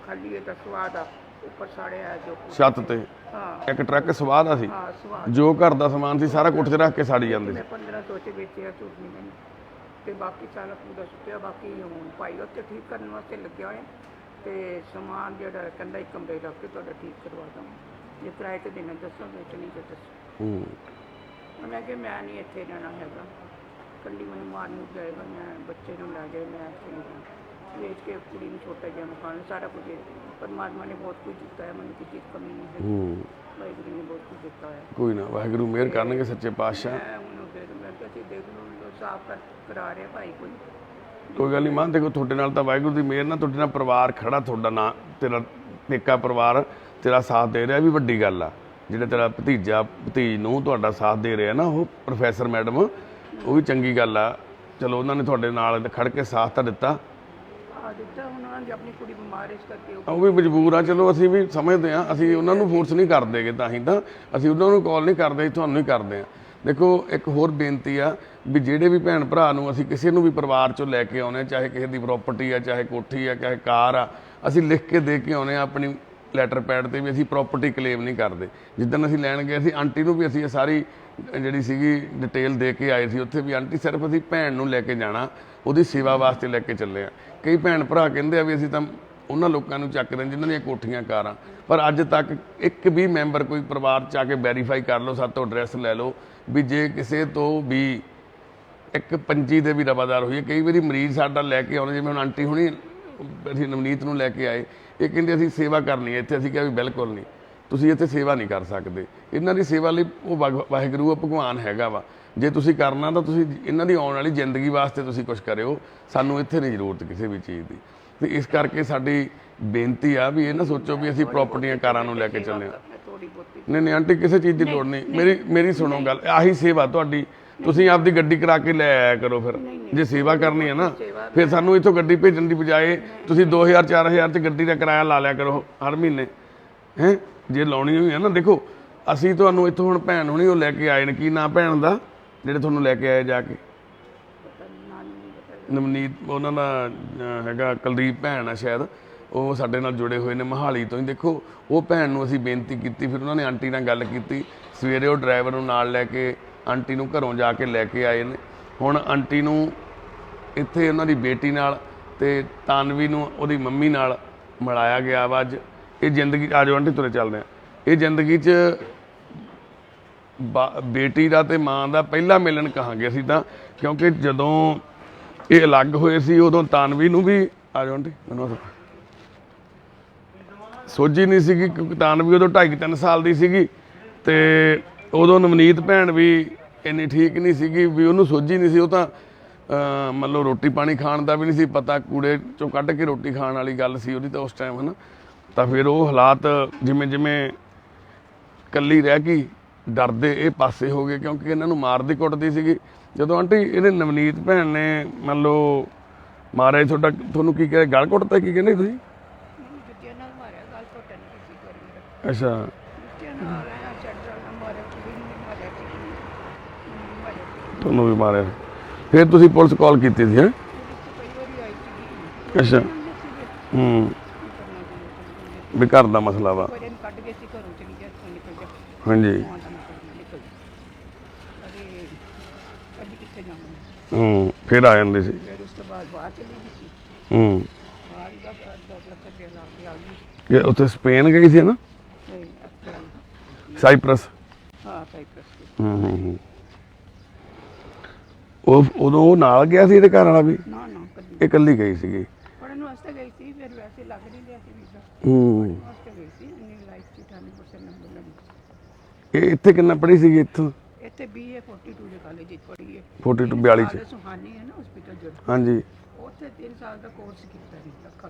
ਖਾਲੀ ਹੈ ਤਾਂ ਸਵਾਦ ਆ ਉੱਪਰ ਸਾੜਿਆ ਜੋ ਛੱਤ ਤੇ। ਹਾਂ, ਇੱਕ ਟਰੱਕ ਸਵਾਹ ਦਾ ਸੀ, ਹਾਂ ਸਵਾਦ। ਜੋ ਘਰ ਦਾ ਸਮਾਨ ਸੀ ਸਾਰਾ ਕੋਠੇ 'ਚ ਰੱਖ ਕੇ ਸਾੜੀ ਜਾਂਦੇ ਸੀ। ਮੈਂ 1500 ਚ ਵੇਚਿਆ, ਝੂਠ ਨਹੀਂ ਮੈਨੂੰ, ਤੇ ਬਾਕੀ ਸਾਰਾ ਪੂਰਾ ਸੁੱਟਿਆ। ਬਾਕੀ ਹੁਣ ਭਾਈ ਉੱਥੇ ਠੀਕ ਕਰਨ ਵਾਸਤੇ ਲੱਗਿਆ ਹੋਇਆ, ਤੇ ਸਮਾਨ ਜਿਹੜਾ ਕਹਿੰਦਾ ਇੱਕ ਕਮਰੇ ਰੱਖ ਕੇ ਤੁਹਾਡਾ ਠੀਕ ਕਰਵਾ ਦਾਂ। ਜੇ ਕਿਰਾਏ ਤੇ ਦੇਣਾ ਦੱਸੋ, ਵੇਚਣੀ ਤੇ ਦੱਸੋ। ਮੈਂ ਕਿਹਾ ਮੈਂ ਨਹੀਂ ਇੱਥੇ ਰਹਿਣਾ ਹੈਗਾ, ਇਕੱਲੀ ਮੈਨੂੰ ਮਾਰ ਨੂੰ ਜਾਏਗਾ, ਮੈਂ ਬੱਚੇ ਨੂੰ ਲੈ ਜਾਏ, ਮੈਂ ਇੱਥੇ ਨਹੀਂ ਰਹਿਣਾ। ਵੇਚ ਕੇ ਕੁੜੀ ਨੂੰ ਛੋਟਾ ਜਿਹਾ ਮਕਾਨ, ਸਾਰਾ ਕੁਝ ਪਰਮਾਤਮਾ ਨੇ ਬਹੁਤ ਕੁਝ ਦਿੱਤਾ ਹੈ, ਮੈਨੂੰ ਕਿਸੇ ਦੀ ਕਮੀ ਨਹੀਂ ਹੈ। ਵਾਹਿਗੁਰੂ ਨੇ ਬਹੁਤ ਕੁਝ ਦਿੱਤਾ ਹੈ। ਕੋਈ ਨਾ, ਵਾਹਿਗੁਰੂ ਮਿਹਰ ਕਰਨਗੇ ਸੱਚੇ ਪਾਤਸ਼ਾਹ। ਮੈਂ ਹੁਣ ਮੈਂ ਕਿਹਾ ਸੀ ਦੇਖ ਲਓ, ਸਾਫ਼ ਕਰਾ ਰਿਹਾ ਭਾਈ ਕੋਈ ਗੱਲ ਨਹੀਂ ਮਾਂ, ਦੇਖੋ ਤੁਹਾਡੇ ਨਾਲ ਤਾਂ ਵਾਹਿਗੁਰੂ ਦੀ ਮਿਹਰ ਨਾਲ ਤੁਹਾਡੇ ਨਾਲ ਪਰਿਵਾਰ ਖੜਾ, ਤੁਹਾਡਾ ਨਾਂ, ਤੇਰਾ ਨੇਕਾ ਪਰਿਵਾਰ ਤੇਰਾ ਸਾਥ ਦੇ ਰਿਹਾ, ਵੀ ਵੱਡੀ ਗੱਲ ਆ। ਜਿਹੜਾ ਤੇਰਾ ਭਤੀਜਾ ਭਤੀਜ ਨੂੰ ਤੁਹਾਡਾ ਸਾਥ ਦੇ ਰਿਹਾ ਨਾ, ਉਹ ਪ੍ਰੋਫੈਸਰ ਮੈਡਮ, ਉਹ ਵੀ ਚੰਗੀ ਗੱਲ ਆ। ਚਲੋ ਉਹਨਾਂ ਨੇ ਤੁਹਾਡੇ ਨਾਲ ਖੜ ਕੇ ਸਾਥ ਤਾਂ ਦਿੱਤਾ। ਹੁਣ ਉਹਨਾਂ ਦੀ ਆਪਣੀ ਕੁੜੀ ਬਿਮਾਰ, ਇਸ ਕਰਕੇ ਉਹ ਵੀ ਮਜਬੂਰ ਆ। ਚਲੋ ਅਸੀਂ ਵੀ ਸਮਝਦੇ ਹਾਂ, ਅਸੀਂ ਉਹਨਾਂ ਨੂੰ ਫੋਰਸ ਨਹੀਂ ਕਰਦੇਗੇ, ਤਾਂ ਹੀ ਤਾਂ ਅਸੀਂ ਉਹਨਾਂ ਨੂੰ ਕਾਲ ਨਹੀਂ ਕਰਦੇ, ਤੁਹਾਨੂੰ ਹੀ ਕਰਦੇ ਹਾਂ। ਦੇਖੋ ਇੱਕ ਹੋਰ ਬੇਨਤੀ ਆ ਵੀ ਜਿਹੜੇ ਵੀ ਭੈਣ ਭਰਾ ਨੂੰ ਅਸੀਂ ਕਿਸੇ ਨੂੰ ਵੀ ਪਰਿਵਾਰ 'ਚੋਂ ਲੈ ਕੇ ਆਉਂਦੇ, ਚਾਹੇ ਕਿਸੇ ਦੀ ਪ੍ਰਾਪਰਟੀ ਆ, ਚਾਹੇ ਕੋਠੀ ਆ, ਚਾਹੇ ਕਾਰ ਆ, ਅਸੀਂ ਲਿਖ ਕੇ ਦੇ ਕੇ ਆਉਂਦੇ ਹਾਂ ਆਪਣੀ ਲੈਟਰ ਪੈਡ 'ਤੇ ਵੀ ਅਸੀਂ ਪ੍ਰਾਪਰਟੀ ਕਲੇਮ ਨਹੀਂ ਕਰਦੇ। ਜਿੱਦਣ ਅਸੀਂ ਲੈਣ ਗਏ ਸੀ, ਆਂਟੀ ਨੂੰ ਵੀ ਅਸੀਂ ਇਹ ਸਾਰੀ ਜਿਹੜੀ ਸੀਗੀ ਡਿਟੇਲ ਦੇ ਕੇ ਆਏ ਸੀ ਉੱਥੇ ਵੀ, ਆਂਟੀ ਸਿਰਫ ਅਸੀਂ ਭੈਣ ਨੂੰ ਲੈ ਕੇ ਜਾਣਾ, ਉਹਦੀ ਸੇਵਾ ਵਾਸਤੇ ਲੈ ਕੇ ਚੱਲੇ ਆ। ਕਈ ਭੈਣ ਭਰਾ ਕਹਿੰਦੇ ਆ ਵੀ ਅਸੀਂ ਤਾਂ ਉਹਨਾਂ ਲੋਕਾਂ ਨੂੰ ਚੱਕਦੇ ਜਿਨ੍ਹਾਂ ਦੀਆਂ ਕੋਠੀਆਂ ਕਾਰਾਂ, ਪਰ ਅੱਜ ਤੱਕ ਇੱਕ ਵੀ ਮੈਂਬਰ ਕੋਈ ਪਰਿਵਾਰ 'ਚ ਆ ਕੇ ਵੈਰੀਫਾਈ ਕਰ ਲਓ, ਸਾਡੇ ਤੋਂ ਐਡਰੈਸ ਲੈ ਲਓ ਵੀ ਜੇ ਕਿਸੇ ਤੋਂ ਵੀ ਇੱਕ ਪੰਜੀ ਦੇ ਵੀ ਰਵਾਦਾਰ ਹੋਈਏ। ਕਈ ਵਾਰੀ ਮਰੀਜ਼ ਸਾਡਾ ਲੈ ਕੇ ਆਉਂਦੇ, ਜਿਵੇਂ ਹੁਣ ਆਂਟੀ ਹੁਣੀ ਅਸੀਂ ਨਵਨੀਤ ਨੂੰ ਲੈ ਕੇ ਆਏ, ਇਹ ਕਹਿੰਦੇ ਅਸੀਂ ਸੇਵਾ ਕਰਨੀ ਹੈ ਇੱਥੇ, ਅਸੀਂ ਕਿਹਾ ਵੀ ਬਿਲਕੁਲ ਨਹੀਂ, ਤੁਸੀਂ ਇੱਥੇ ਸੇਵਾ ਨਹੀਂ ਕਰ ਸਕਦੇ। ਇਹਨਾਂ ਦੀ ਸੇਵਾ ਲਈ ਉਹ ਵਾਹਿਗੁਰੂ ਭਗਵਾਨ ਹੈਗਾ ਵਾ। ਜੇ ਤੁਸੀਂ ਕਰਨਾ ਤਾਂ ਤੁਸੀਂ ਇਹਨਾਂ ਦੀ ਆਉਣ ਵਾਲੀ ਜ਼ਿੰਦਗੀ ਵਾਸਤੇ ਤੁਸੀਂ ਕੁਝ ਕਰਿਓ, ਸਾਨੂੰ ਇੱਥੇ ਨਹੀਂ ਜ਼ਰੂਰਤ ਕਿਸੇ ਵੀ ਚੀਜ਼ ਦੀ। ਤੇ ਇਸ ਕਰਕੇ ਸਾਡੀ ਬੇਨਤੀ ਆ ਵੀ ਇਹ ਨਾ ਸੋਚੋ ਵੀ ਅਸੀਂ ਪ੍ਰਾਪਰਟੀਆਂ ਕਾਰਾਂ ਨੂੰ ਲੈ ਕੇ ਚੱਲੇ ਆ। ਥੋੜੀ ਬਹੁਤੀ ਨਹੀਂ ਨਹੀਂ ਆਂਟੀ, ਕਿਸੇ ਚੀਜ਼ ਦੀ ਲੋੜ ਨਹੀਂ। ਮੇਰੀ ਸੁਣੋ ਗੱਲ, ਆਹੀ ਸੇਵਾ ਤੁਹਾਡੀ, ਤੁਸੀਂ ਆਪਦੀ ਗੱਡੀ ਕਰਾ ਕੇ ਲੈ ਆਇਆ ਕਰੋ। ਫਿਰ ਜੇ ਸੇਵਾ ਕਰਨੀ ਹੈ ਨਾ, ਫਿਰ ਸਾਨੂੰ ਇੱਥੋਂ ਗੱਡੀ ਭੇਜਣ ਦੀ ਬਜਾਏ ਤੁਸੀਂ 2000 4000 ਚ ਗੱਡੀ ਦਾ ਕਿਰਾਇਆ ਲਾ ਲਿਆ ਕਰੋ ਹਰ ਮਹੀਨੇ ਹੈ। ਜੇ ਲਾਉਣੀ ਹੋਈ ਹੈ ਨਾ, ਦੇਖੋ ਅਸੀਂ ਤੁਹਾਨੂੰ ਇੱਥੋਂ ਹੁਣ ਭੈਣ ਹੁਣੀ ਉਹ ਲੈ ਕੇ ਆਏ ਨੇ, ਕੀ ਨਾਂ ਭੈਣ ਦਾ ਜਿਹੜੇ ਤੁਹਾਨੂੰ ਲੈ ਕੇ ਆਏ ਜਾ ਕੇ? ਨਵਨੀਤ, ਉਹਨਾਂ ਦਾ ਹੈਗਾ ਕੁਲਦੀਪ ਭੈਣ ਆ ਸ਼ਾਇਦ, ਉਹ ਸਾਡੇ ਨਾਲ ਜੁੜੇ ਹੋਏ ਨੇ ਮੋਹਾਲੀ ਤੋਂ ਹੀ। ਦੇਖੋ ਉਹ ਭੈਣ ਨੂੰ ਅਸੀਂ ਬੇਨਤੀ ਕੀਤੀ, ਫਿਰ ਉਹਨਾਂ ਨੇ ਆਂਟੀ ਨਾਲ ਗੱਲ ਕੀਤੀ, ਸਵੇਰੇ ਉਹ ਡਰਾਈਵਰ ਨੂੰ ਨਾਲ ਲੈ ਕੇ ਆਂਟੀ ਨੂੰ ਘਰੋਂ ਜਾ ਕੇ ਲੈ ਕੇ ਆਏ ਨੇ। ਹੁਣ ਆਂਟੀ ਨੂੰ ਇੱਥੇ ਉਹਨਾਂ ਦੀ ਬੇਟੀ ਨਾਲ ਤੇ ਤਾਨਵੀ ਨੂੰ ਉਹਦੀ ਮੰਮੀ ਨਾਲ ਮਿਲਾਇਆ ਗਿਆ ਵਾ ਅੱਜ। ਇਹ ਜ਼ਿੰਦਗੀ, ਆ ਜਾਓ ਆਂਟੀ ਤੁਰੇ ਚੱਲਦੇ ਆ, ਇਹ ਜ਼ਿੰਦਗੀ 'ਚ ਬੇਟੀ ਦਾ ਤੇ ਮਾਂ ਦਾ ਪਹਿਲਾ ਮਿਲਣ ਕਹਾਂਗੇ ਅਸੀਂ ਤਾਂ, ਕਿਉਂਕਿ ਜਦੋਂ ਇਹ ਅਲੱਗ ਹੋਏ ਸੀ ਉਦੋਂ ਤਾਨਵੀ ਨੂੰ ਵੀ, ਆ ਜਾਓ ਆਂਟੀ ਮੈਨੂੰ ਸੋਝੀ ਨਹੀਂ ਸੀਗੀ, ਕਿਉਂਕਿ ਤਾਨਵੀ ਉਦੋਂ 2.5-3 ਸਾਲ ਦੀ ਸੀਗੀ ਤੇ ਉਦੋਂ ਨਵਨੀਤ ਭੈਣ ਵੀ ਇੰਨੀ ਠੀਕ ਨਹੀਂ ਸੀਗੀ ਵੀ ਉਹਨੂੰ ਸੋਝੀ ਨਹੀਂ ਸੀ। ਉਹ ਤਾਂ ਮਤਲਬ ਰੋਟੀ ਪਾਣੀ ਖਾਣ ਦਾ ਵੀ ਨਹੀਂ ਸੀ ਪਤਾ, ਕੂੜੇ ਚੋਂ ਕੱਢ ਕੇ ਰੋਟੀ ਖਾਣ ਵਾਲੀ ਗੱਲ ਸੀ ਉਹਦੀ ਤਾਂ ਉਸ ਟਾਈਮ, ਹੈ ਨਾ। ਤਾਂ ਫਿਰ ਉਹ ਹਾਲਾਤ ਜਿਵੇਂ ਜਿਵੇਂ ਇਕੱਲੀ ਰਹਿ ਗਈ, ਡਰਦੇ ਇਹ ਪਾਸੇ ਹੋ ਗਏ, ਕਿਉਂਕਿ ਇਹਨਾਂ ਨੂੰ ਮਾਰਦੀ ਕੁੱਟਦੀ ਸੀਗੀ। ਜਦੋਂ ਆਂਟੀ ਇਹਨੇ ਨਵਨੀਤ ਭੈਣ ਨੇ ਮੰਨ ਲਓ ਮਾਰਿਆ ਤੁਹਾਨੂੰ ਕੀ ਕਹਿੰਦੇ, ਗਲ ਘੁੱਟਤਾ ਕੀ ਕਹਿੰਦੇ ਤੁਸੀਂ? ਜੁੱਤੀਆਂ ਨਾਲ ਮਾਰਿਆ, ਗੱਲ ਘੁੱਟਣ ਨਹੀਂ ਸੀ ਕਰੀ। ਅੱਛਾ, ਜੁੱਤੀਆਂ ਨਾਲ ਆਇਆ, ਚੱਡਾ ਨਾਲ ਮਾਰਿਆ, ਕੁੜੀ ਨੂੰ ਵੀ ਮਾਰਿਆ ਸੀ, ਤੁਹਾਨੂੰ ਵੀ ਮਾਰਿਆ। ਫਿਰ ਤੁਸੀਂ ਪੁਲਿਸ ਕਾਲ ਕੀਤੀ ਸੀ? ਹੈ ਕਈ ਵਾਰੀ ਆਈ ਸੀ। ਅੱਛਾ, ਵੀ ਘਰ ਦਾ ਮਸਲਾ ਵਾ। ਕੋਈ ਦਿਨ ਕੱਢ ਕੇ ਸੀ ਘਰੋਂ ਚਲੀ ਗਿਆ, ਨਿਕਲ ਜਾ। ਹਾਂਜੀ, ਅੱਜ ਕਿੱਥੇ ਜਾਣਾ? ਫਿਰ ਆ ਜਾਂਦੇ ਸੀ। ਫਿਰ ਉਸ ਤੋਂ ਬਾਅਦ ਬਾਹਰ ਚਲੀ ਗਈ ਸੀ। ਬਾਹਰ ਦਾ 10 ਲੱਖ ਰੁਪਏ ਲਾ ਕੇ ਆ ਗਈ। ਇਹ ਉੱਥੇ ਸਪੇਨ ਗਈ ਸੀ ਨਾ, ਨਹੀਂ, ਸਾਈਪ੍ਰਸ। ਹਾਂ, ਸਾਈਪ੍ਰਸ। ਉਦੋਂ ਉਹ ਨਾਲ ਗਿਆ ਸੀ ਇਹਦੇ ਘਰ ਵਾਲਾ ਵੀ? ਨਾ ਨਾ, ਇਹ ਇਕੱਲੀ ਗਈ ਸੀਗੀ? ਪੜ੍ਹਨ ਵਾਸਤੇ ਗਈ ਸੀ, ਫਿਰ ਵੈਸੇ ਲੱਗ ਨਹੀਂ ਰਿਹਾ ਸੀ ਵੀਜ਼ਾ, ਵਾਸਤੇ ਗਈ ਸੀ। ਇੰਨੀ ਲਾਈਫ 'ਚ 98% ਨੰਬਰ ਲੱਗੇ। ਇਹ ਇੱਥੇ ਕਿੰਨਾ ਪੜ੍ਹੀ ਸੀਗੀ ਇੱਥੋਂ? ਇੱਥੇ BA 42 ਦੇ ਕਾਲਜ ਵਿੱਚ ਪੜ੍ਹੀ ਹੈ। 42 42 ਚ? ਸੁਹਾਨੀ ਹੈ ਨਾ ਹਸਪੀਟਲ ਜੁੜ, ਹਾਂਜੀ। ਉੱਥੇ 3 ਸਾਲ ਦਾ ਕੋਰਸ ਕੀਤਾ ਜੀ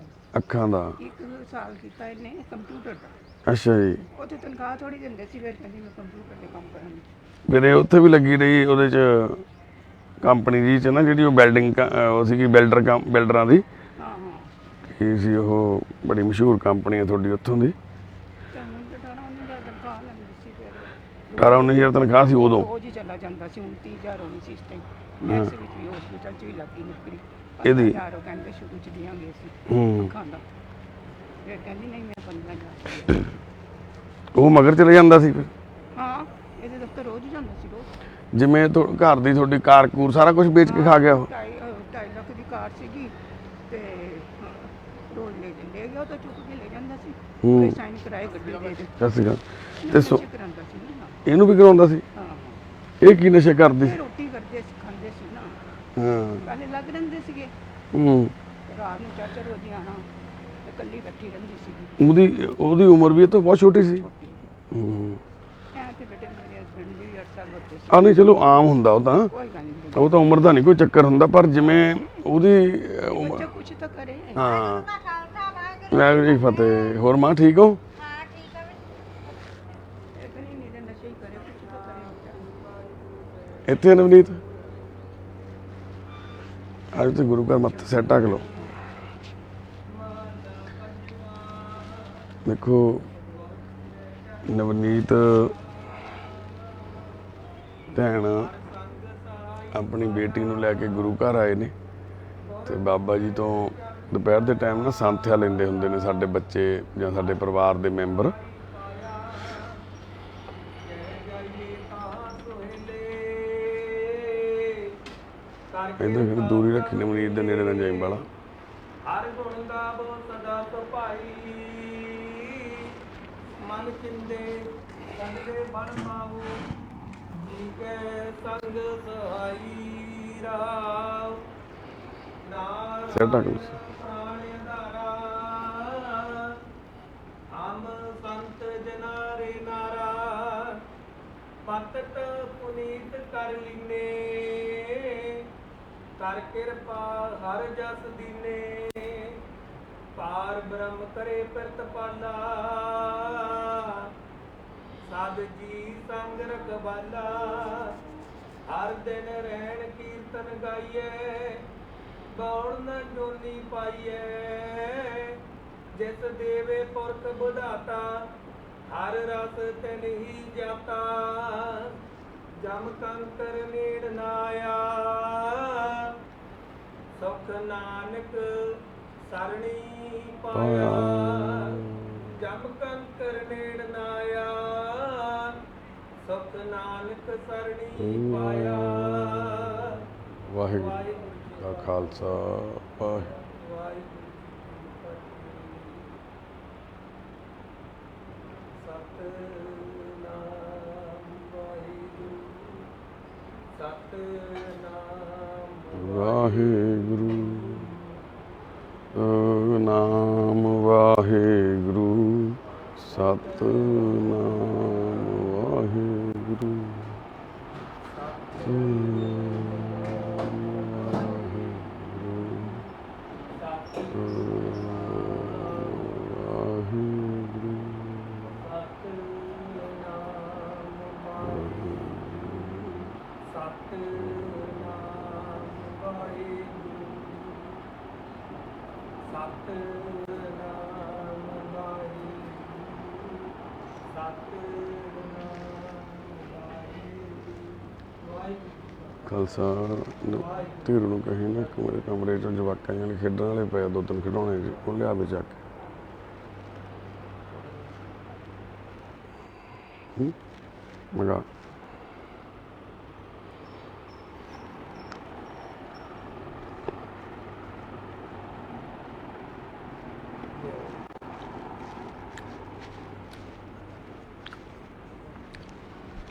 ਅੱਖਾਂ ਦਾ। 1 ਸਾਲ ਕੀਤਾ ਇਹਨੇ ਕੰਪਿਊਟਰ ਦਾ। ਅੱਛਾ ਜੀ। ਉੱਥੇ ਤਨਖਾਹ ਥੋੜੀ ਦਿੰਦੇ ਸੀ, ਫਿਰ ਕਹਿੰਦੀ ਮੈਂ ਕੰਪਿਊਟਰ ਦੇ ਕੰਮ ਕਰਾਂਗੀ। ਫਿਰ ਇਹ ਉੱਥੇ ਵੀ ਲੱਗੀ ਰਹੀ ਉਹਦੇ 'ਚ ਕੰਪਨੀ ਜੀ 'ਚ ਨਾ, ਜਿਹੜੀ ਉਹ ਬਿਲਡਿੰਗ ਉਹ ਸੀਗੀ ਬਿਲਡਰਾਂ ਦੀ। ਹਾਂ ਹਾਂ, ਕੀ ਸੀ ਉਹ, ਬੜੀ ਮਸ਼ਹੂਰ ਕੰਪਨੀ ਹੈ ਤੁਹਾਡੀ ਉੱਥੋਂ ਦੀ। 18-19 ਹਜ਼ਾਰ ਤਨਖਾਹ ਸੀ ਉਦੋਂ। ਰੋਜ਼ ਹੀ ਚਲਾ ਜਾਂਦਾ ਸੀ। 29,000 ਹੋਣੀ ਸੀ ਇਸ ਟਾਈਮ। ਨੈਕਸ ਵਿੱਚ ਵੀ ਹਸਪੀਟਲ 'ਚ ਵੀ ਲੱਗੀ ਨੌਕਰੀ। ਇਹਦੀ? 15,000 ਉਹ ਕਹਿੰਦੇ ਸ਼ੁਰੂ 'ਚ ਦਿਆਂਗੇ ਅਸੀਂ ਅੱਖਾਂ ਦਾ। ਫਿਰ ਕਹਿੰਦੀ ਨਹੀਂ, ਮੈਂ 15,000। ਉਹ ਮਗਰ ਚਲੇ ਜਾਂਦਾ ਸੀ ਫਿਰ? ਹਾਂ, ਇਹਦੇ ਦਫ਼ਤਰ ਰੋਜ਼ ਹੀ ਜਾਂਦਾ ਸੀ, ਰੋਜ਼। ਜਿਵੇਂ ਘਰ ਦੀ ਤੁਹਾਡੀ ਕਾਰ ਕੂਰ ਸਾਰਾ ਕੁਝ ਵੇਚ ਕੇ ਖਾ ਗਿਆ ਉਹ? 2.5 ਲੱਖ ਦੀ ਕਾਰ ਸੀਗੀ ਤੇ ਰੋਜ਼ ਲੈ ਗਿਆ, ਉਹ ਤਾਂ ਚੁੱਕ ਕੇ ਲੈ ਜਾਂਦਾ ਸੀ। ਕੋਈ ਸਾਈਨ ਕਰਾਏ ਗੱਡੀ ਦੇ ਦੇ। ਸਤਿ ਸ਼੍ਰੀ ਅਕਾਲ। ਤੇ ਕਰਾਉਂਦਾ ਸੀ ਨਾ। ਇਹਨੂੰ ਵੀ ਕਰਾਉਂਦਾ ਸੀ? ਹਾਂ, ਇਹ ਕੀ ਨਸ਼ਾ ਕਰਦੀ ਸੀ? ਰੋਟੀ ਕਰਦੇ ਸੀ, ਖਾਂਦੇ ਸੀ ਨਾ। ਹਾਂ, ਪਹਿਲੇ ਲੱਗ ਰਹਿੰਦੇ ਸੀਗੇ। ਰਾਤ ਨੂੰ ਚਾਚਾ ਰੋਜ਼ ਆਣਾ ਤੇ ਇਕੱਲੀ ਬੈਠੀ ਰਹਿੰਦੀ ਸੀਗੀ। ਉਹਦੀ ਉਮਰ ਵੀ ਇਹ ਤੋਂ ਬਹੁਤ ਛੋਟੀ ਸੀ। ਐ ਤੇ ਬੇਟੇ ਮੇਰੇ ਹਸਬੰਡ ਵੀ 8 ਸਾਲ ਬੱਚੇ ਸੀ। ਆ ਨਹੀਂ, ਚਲੋ ਆਮ ਹੁੰਦਾ ਉਹ ਤਾਂ, ਕੋਈ ਗੱਲ ਨਹੀਂ, ਉਹ ਤਾਂ ਉਮਰ ਦਾ ਨਹੀਂ ਕੋਈ ਚੱਕਰ ਹੁੰਦਾ, ਪਰ ਜਿਵੇਂ ਉਹਦੀ ਬੱਚਾ ਕੁਛ ਤਾਂ ਕਰੇ। ਹਾਂ, ਵਾਹਿਗੁਰੂ ਜੀ ਕੀ ਫਤਿਹ। ਹੋਰ ਮਾਂ ਠੀਕ ਹੋ? ਇੱਥੇ ਨਵਨੀਤ ਅੱਜ ਤੇ ਗੁਰੂ ਘਰ ਮੱਥਾ ਸਿਰ ਢੱਕ ਲਓ। ਦੇਖੋ ਨਵਨੀਤ ਭੈਣ ਆਪਣੀ ਬੇਟੀ ਨੂੰ ਲੈ ਕੇ ਗੁਰੂ ਘਰ ਆਏ ਨੇ ਤੇ ਬਾਬਾ ਜੀ ਤੋਂ ਦੁਪਹਿਰ ਦੇ ਟਾਈਮ ਨਾ ਸੰਥਿਆ ਲੈਂਦੇ ਹੁੰਦੇ ਨੇ ਸਾਡੇ ਬੱਚੇ ਜਾਂ ਸਾਡੇ ਪਰਿਵਾਰ ਦੇ ਮੈਂਬਰ। ਇਹਦਾ ਦੂਰੀ ਰੱਖੀ ਨਵਨੀਤ ਦੇ ਨੇੜੇ ਨਾ ਜਾਈ ਵਾਲਾ। ਹਰ ਗੁਣ ਗਾਵੋ ਸਦਾ ਸੁਭਾਈ, ਮਨ ਚਿੰਦੇ ਕੰਦੇ ਬਣ ਪਾਵੋ, ਜੀ ਕੈ ਸੰਗ ਸਹਾਈ ਰਾਵ। ਸਿਰ ਢੱਕ ਲਓ। ਹਮ ਸੰਤ ਜਨਾ ਕਰ ਕਿਰਪਾ ਹਰ ਜਸ ਦੀਨੇ ਪਾਰ ਬ੍ਰਹਮ ਕਰੇ ਪ੍ਰਤਪਾਲਾ ਸਾਧ ਜੀ ਸੰਗ ਰਖਵਾਲਾ ਹਰ ਦਿਨ ਰਹਿਣ ਕੀਰਤਨ ਗਾਈਏ ਗੌਣ ਨ ਜੋਨੀ ਪਾਈਏ ਜਿਸ ਦੇਵੇ ਪੁਰਖ ਬੁਧਾਤਾ ਹਰ ਰਸ ਤਿਨ ਹੀ ਜਾਤਾ ਜਮ ਕੰਕਰ ਨੇੜ ਨਾਇਆ ਸੁਖ ਨਾਨਕ ਸਰਣੀ ਪਾਇਆ ਜਮ ਕੰਕਰ ਨੇੜ ਨਾਇਆ ਸੁਖ ਨਾਨਕ ਸਰਣੀ ਪਾਇਆ ਵਾਹਿਗੁਰੂ ਜੀ ਕਾ ਖਾਲਸਾ ਵਾਹਿਗੁਰੂ ਵਾਹਿਗੁਰੂ ਨਾਮ ਵਾਹਿਗੁਰੂ ਸਤਿਨਾਮ ਵਾਹਿਗੁਰੂ ਖਾਲਸਾ ਧੀਰ ਨੂੰ ਕਹੀ ਨਾ ਕਿ ਮੇਰੇ ਕਮਰੇ 'ਚ ਜਵਾਕਾਂ ਨੇ ਖੇਡਣ ਵਾਲੇ ਪਏ 2-3 ਖਿਡੌਣੇ ਜੀ ਉਹ ਲਿਆ ਦੇ ਚੱਕ ਮਗਾ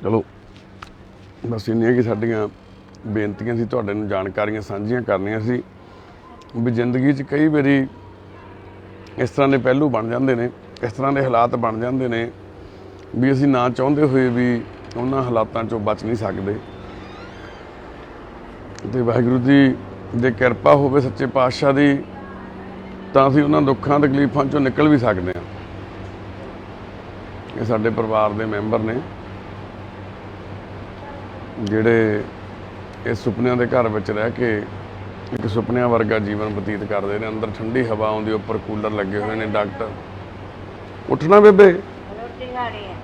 ਚਲੋ ਬਸ ਇੰਨੀਆਂ ਕਿ ਸਾਡੀਆਂ ਬੇਨਤੀਆਂ ਸੀ ਤੁਹਾਡੇ ਨੂੰ ਜਾਣਕਾਰੀਆਂ ਸਾਂਝੀਆਂ ਕਰਨੀਆਂ ਸੀ ਵੀ ਜ਼ਿੰਦਗੀ 'ਚ ਕਈ ਵਾਰੀ ਇਸ ਤਰ੍ਹਾਂ ਦੇ ਪਹਿਲੂ ਬਣ ਜਾਂਦੇ ਨੇ ਇਸ ਤਰ੍ਹਾਂ ਦੇ ਹਾਲਾਤ ਬਣ ਜਾਂਦੇ ਨੇ ਵੀ ਅਸੀਂ ਨਾ ਚਾਹੁੰਦੇ ਹੋਏ ਵੀ ਉਹਨਾਂ ਹਾਲਾਤਾਂ 'ਚੋਂ ਬਚ ਨਹੀਂ ਸਕਦੇ ਤੇ ਵਾਹਿਗੁਰੂ ਦੀ ਜੇ ਕਿਰਪਾ ਹੋਵੇ ਸੱਚੇ ਪਾਤਸ਼ਾਹ ਦੀ ਤਾਂ ਅਸੀਂ ਉਹਨਾਂ ਦੁੱਖਾਂ ਤਕਲੀਫਾਂ 'ਚੋਂ ਨਿਕਲ ਵੀ ਸਕਦੇ ਹਾਂ। ਇਹ ਸਾਡੇ ਪਰਿਵਾਰ ਦੇ ਮੈਂਬਰ ਨੇ ਜਿਹੜੇ ਇਸ ਸੁਪਨਿਆਂ ਦੇ ਘਰ ਵਿੱਚ ਰਹਿ ਕੇ ਇੱਕ ਸੁਪਨਿਆਂ ਵਰਗਾ ਜੀਵਨ ਬਤੀਤ ਕਰਦੇ ਨੇ। ਅੰਦਰ ਠੰਡੀ ਹਵਾ ਆਉਂਦੀ, ਉੱਪਰ ਕੂਲਰ ਲੱਗੇ ਹੋਏ ਨੇ। ਡਾਕਟਰ ਉੱਠਣਾ ਬੇਬੇ ਰੋਟੀ ਖਾ ਰਹੀ ਹੈ।